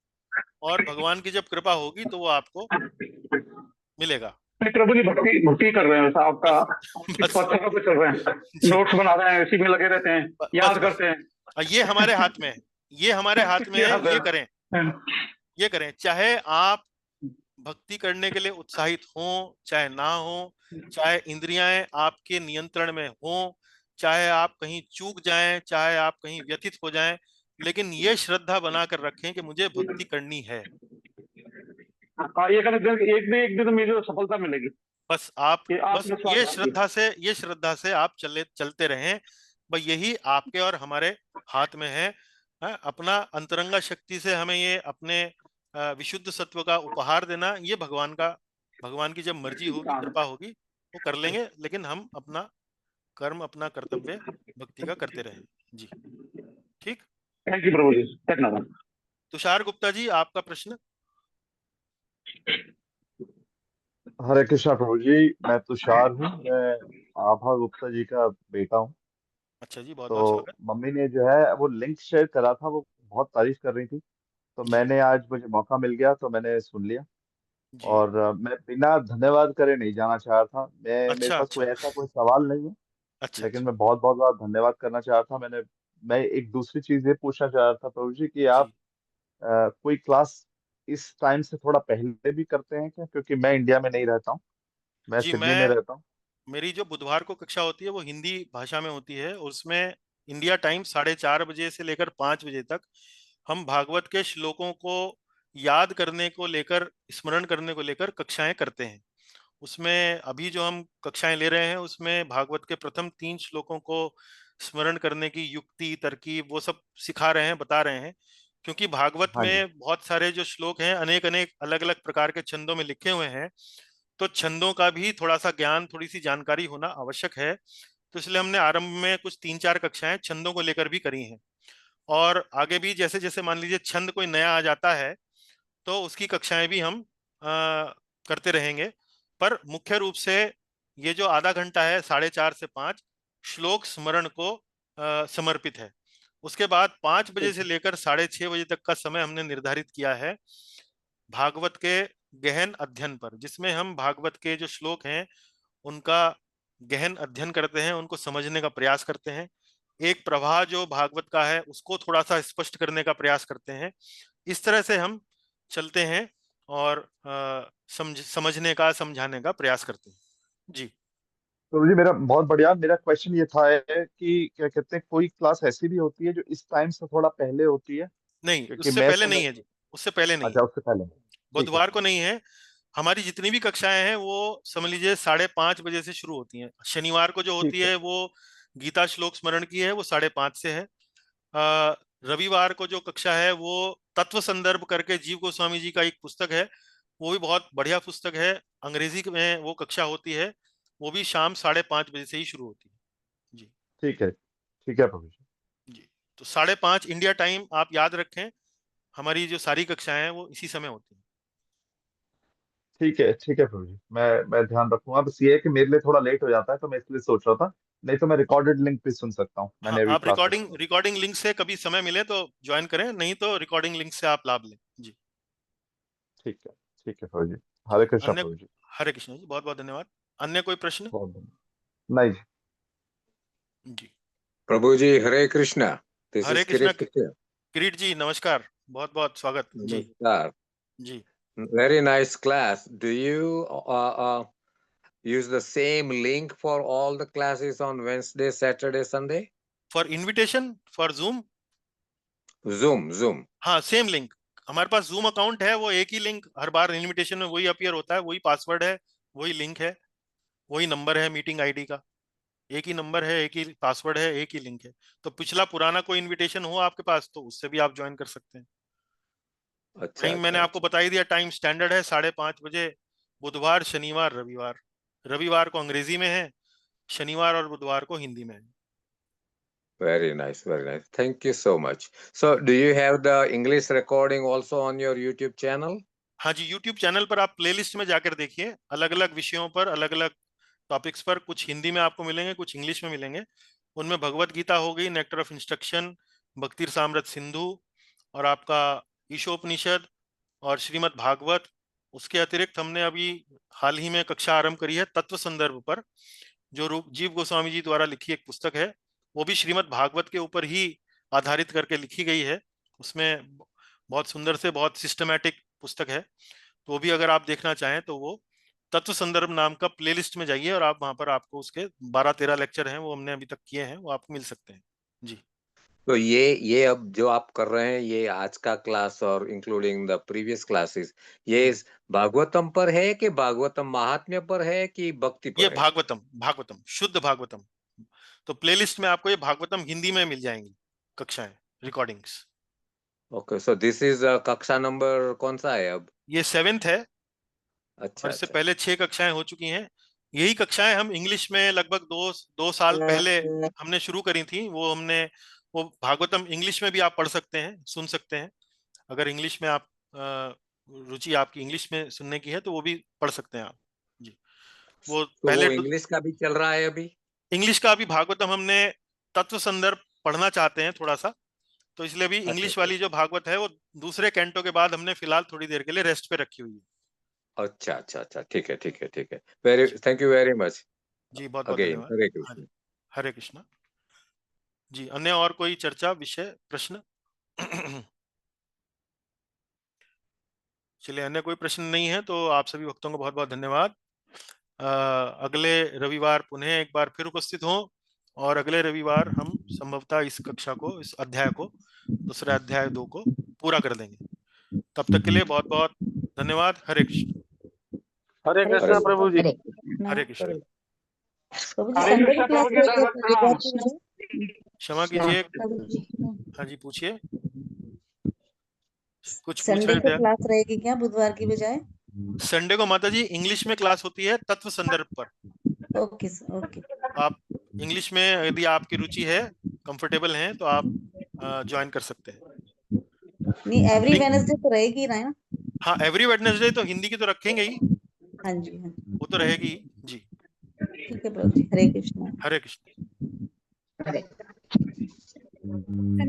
और भगवान की जब कृपा होगी तो वो आपको मिलेगा। प्रभु जी भक्ति कर रहे हैं, आपका बस पत्थरों पे चल रहे हैं, नोट्स बना रहे हैं, इसी में लगे रहते हैं, याद बस करते हैं। ये हमारे हाथ में है, ये हमारे हाथ में है। ये करें, चाहे आप भक्ति करने के लिए उत्साहित हो चाहे ना हो, चाहे इंद्रियां आपके नियंत्रण में हो, चाहे आप कहीं चूक जाएं, चाहे आप कहीं व्यथित हो जाएं, लेकिन ये श्रद्धा बनाकर रखें कि मुझे भक्ति करनी है। एक दिन मुझे सफलता मिलेगी। बस ये श्रद्धा से आप चलते रहें। भाई यही आपके और हमारे हाथ में है। अपना अंतरंगा शक्ति से हमें ये अपने विशुद्ध सत्व का उपहार देना, ये भगवान की जब मर्जी होगी, कृपा होगी, वो कर लेंगे। लेकिन हम अपना कर्म, अपना कर्तव्य भक्ति का करते रहें जी। ठीक, थैंक यू प्रभु जी, धन्यवाद। तुषार गुप्ता जी, आपका प्रश्न। हरे कृष्णा प्रभु जी, मैं तुषार हूँ, मैं आभा गुप्ता जी का बेटा हूँ। अच्छा जी, बहुत बहुत तो स्वागत। मम्मी ने जो है वो लिंक शेयर करा था, वो बहुत तारीफ कर रही थी, तो मैंने आज मुझे मौका मिल गया तो मैंने सुन लिया। जी। और मैं बिना धन्यवाद करे नहीं जाना चाह रहा था। मेरे अच्छा पास अच्छा कोई सवाल नहीं है, अच्छा लेकिन अच्छा मैं बहुत बहुत बहुत धन्यवाद करना चाह रहा था। मैं एक दूसरी चीज ये पूछना चाह रहा था प्रभु जी कि आप जी कोई क्लास इस टाइम से थोड़ा पहले भी करते हैं क्या? क्योंकि मैं इंडिया में नहीं रहता हूँ, मैं जी। सिडनी में रहता हूँ। मेरी जो बुधवार को कक्षा होती है वो हिंदी भाषा में होती है। उसमें इंडिया टाइम 4:30 बजे से लेकर 5 बजे तक हम भागवत के श्लोकों को याद करने को लेकर, स्मरण करने को लेकर कक्षाएं करते हैं। उसमें अभी जो हम कक्षाएं ले रहे हैं, उसमें भागवत के प्रथम 3 श्लोकों को स्मरण करने की युक्ति, तरकीब, वो सब सिखा रहे हैं, बता रहे हैं। क्योंकि भागवत हाँ जी। में बहुत सारे जो श्लोक हैं अनेक अनेक अलग अलग प्रकार के छंदों में लिखे हुए हैं, तो छंदों का भी थोड़ा सा ज्ञान, थोड़ी सी जानकारी होना आवश्यक है। तो इसलिए हमने आरंभ में कुछ 3-4 कक्षाएं छंदों को लेकर भी करी हैं, और आगे भी जैसे जैसे मान लीजिए छंद कोई नया आ जाता है तो उसकी कक्षाएं भी हम करते रहेंगे। पर मुख्य रूप से ये जो आधा घंटा है 4:30 से 5 श्लोक स्मरण को समर्पित है। उसके बाद 5 बजे से लेकर 6:30 बजे तक का समय हमने निर्धारित किया है भागवत के गहन अध्ययन पर, जिसमें हम भागवत के जो श्लोक हैं उनका गहन अध्ययन करते हैं, उनको समझने का प्रयास करते हैं, एक प्रवाह जो भागवत का है उसको थोड़ा सा स्पष्ट करने का प्रयास करते हैं। इस तरह से हम चलते हैं और समझने का, समझाने का प्रयास करते हैं। जी तो जी मेरा बहुत बढ़िया, मेरा क्वेश्चन ये था कि क्या कहते हैं, कोई क्लास ऐसी भी होती है जो इस टाइम से थोड़ा पहले होती है? नहीं, क्योंकि उससे मैं पहले नहीं समझ, है जी, उससे पहले नहीं अच्छा है। उससे पहले, ठीक है। बुधवार को नहीं है। हमारी जितनी भी कक्षाएं हैं वो समझ लीजिए 5:30 बजे से शुरू होती हैं। शनिवार को जो ठीक होती है। है वो गीता श्लोक स्मरण की है, वो 5:30 से है। अ, रविवार को जो कक्षा है वो तत्व संदर्भ करके जीव गोस्वामी जी का एक पुस्तक है, वो भी बहुत बढ़िया पुस्तक है, अंग्रेजी में वो कक्षा होती है, वो भी शाम 5:30 बजे से ही शुरू होती है। जी ठीक है प्रभु जी। जी। तो 5:30 इंडिया टाइम आप याद रखें, हमारी जो सारी कक्षाएं हैं वो इसी समय होती हैं। ठीक है प्रभु जी, मैं ध्यान रखूंगा। बस ये है कि मेरे लिए थोड़ा लेट हो जाता है, तो मैं इसलिए सोच रहा था, नहीं तो मैं रिकॉर्डेड लिंक पे सुन सकता हूँ, हाँ, मैंने अभी आप क्लास में रिकॉर्डिंग सुना। रिकॉर्डिंग लिंक से कभी समय मिले तो ज्वाइन करें, नहीं तो रिकॉर्डिंग लिंक से आप लाभ लें। जी ठीक है प्रभु जी। जी। हरे कृष्णा अन्य, प्रभु जी। हरे कृष्ण जी, बहुत बहुत धन्यवाद। अन्य कोई प्रश्न? बहुत धन्यवाद। नहीं जी। जी, Prabhuji, Hare Krishna. This Hare is Krishna. Kirit Katyal. किरीट जी नमस्कार, बहुत बहुत स्वागत। जी Namaskar. Ji. Very nice class. Do you use the same link for all the classes on Wednesday, Saturday, Sunday? For invitation for zoom? Zoom. हाँ, same link. हमारे पास zoom account है, वो एक ही link हर बार invitation में वही अपीयर होता है, वही पासवर्ड है, वही लिंक है, वही नंबर है मीटिंग आईडी का, एक ही नंबर है, एक ही पासवर्ड है, एक ही लिंक है। तो पिछला पुराना कोई इनविटेशन हो आपके पास तो उससे भी आप ज्वाइन कर सकते हैं। टाइम मैंने आपको बता ही दिया, टाइम स्टैंडर्ड है 5:30 बजे, बुधवार, शनिवार, रविवार। रविवार को अंग्रेजी में है, शनिवार और बुधवार को हिंदी में है। Very nice. Thank you so much. So, do you have the English recording also on your YouTube channel? हाँ जी, यूट्यूब चैनल पर आप प्लेलिस्ट में जाकर देखिए, अलग अलग विषयों पर, अलग अलग टॉपिक्स पर, कुछ हिंदी में आपको मिलेंगे, कुछ इंग्लिश में मिलेंगे। उनमें भगवत गीता हो गई, नेक्टर ऑफ इंस्ट्रक्शन, भक्ति रसामृत सिंधु, और आपका ईशोपनिषद और श्रीमद् भागवत। उसके अतिरिक्त हमने अभी हाल ही में कक्षा आरंभ करी है तत्व संदर्भ पर, जो रूप जीव गोस्वामी जी द्वारा लिखी एक पुस्तक है, वो भी श्रीमद् भागवत के ऊपर ही आधारित करके लिखी गई है। उसमें बहुत सुंदर से, बहुत सिस्टमैटिक पुस्तक है। तो भी अगर आप देखना चाहें तो वो तत्व संदर्भ नाम का प्लेलिस्ट में जाइए, और आप वहां पर आपको उसके 12-13 लेक्चर हैं, वो हमने अभी तक किए हैं, वो आपको मिल सकते हैं। जी। तो ये अब जो आप कर रहे हैं, ये आज का क्लास और इंक्लूडिंग द प्रीवियस क्लासेस, ये भागवतम पर है कि भागवतम महात्म्य पर है कि भक्ति पर ये है? भागवतम, शुद्ध भागवतम। तो प्लेलिस्ट में आपको ये भागवतम हिंदी में मिल जाएंगी कक्षाएं, recordings. Okay, so this is कक्षा नंबर कौन सा है अब? ये 7th है, अच्छा और इससे पहले 6 कक्षाएं हो चुकी हैं। यही कक्षाएं हम इंग्लिश में लगभग 2 साल पहले हमने शुरू करी थी। वो भागवतम इंग्लिश में भी आप पढ़ सकते हैं, सुन सकते हैं। अगर इंग्लिश में आप रुचि आपकी इंग्लिश में सुनने की है तो वो भी पढ़ सकते हैं आप। जी। वो तो पहले वो इंग्लिश का भी चल रहा है अभी? इंग्लिश का अभी भागवतम हमने तत्व संदर्भ पढ़ना चाहते हैं थोड़ा सा, तो इसलिए भी इंग्लिश वाली जो भागवत है वो दूसरे कैंटो के बाद हमने फिलहाल थोड़ी देर के लिए रेस्ट पे रखी हुई है। अच्छा, ठीक है। Very thank you very much. जी, बहुत बहुत अगेन धन्यवाद। हरे कृष्ण। हरे कृष्णा। जी, अन्य और कोई चर्चा, विषय, प्रश्न? चलिए, अन्य कोई प्रश्न नहीं है तो आप सभी भक्तों को बहुत बहुत धन्यवाद। अगले रविवार पुनः एक बार फिर उपस्थित हों, और अगले रविवार हम संभवतः इस कक्षा को, इस अध्याय को, दूसरा अध्याय 2 को पूरा कर देंगे। तब तक के लिए बहुत बहुत धन्यवाद। हरे कृष्ण। हरे कृष्णा प्रभु जी। हरे हरे कृष्ण। प्रभु जी, हरे संडे कृष्णा को क्लास प्रभु जी, लेते दंडवत प्रणाम। हैं। क्षमा कीजिए। प्रभु जी, हाँ जी, पूछिए, कुछ पूछ संडे रहे को थे आप। क्लास रहेगी क्या बुधवार की बजाय? संडे को माता जी इंग्लिश में क्लास होती है तत्व संदर्भ पर। Okay sir, okay. आप इंग्लिश में यदि आपकी रुचि है, कंफर्टेबल हैं, तो आप ज्वाइन कर सकते हैं। नहीं, एवरी लिंक, वेडनेसडे तो रहेगी ना? हाँ एवरी वेडनेसडे तो हिंदी की तो रखेंगे ही, हाँ जी, हाँ जी, वो तो रहेगी ही जी। ठीक है प्रभु जी, हरे कृष्णा। हरे कृष्ण। हरे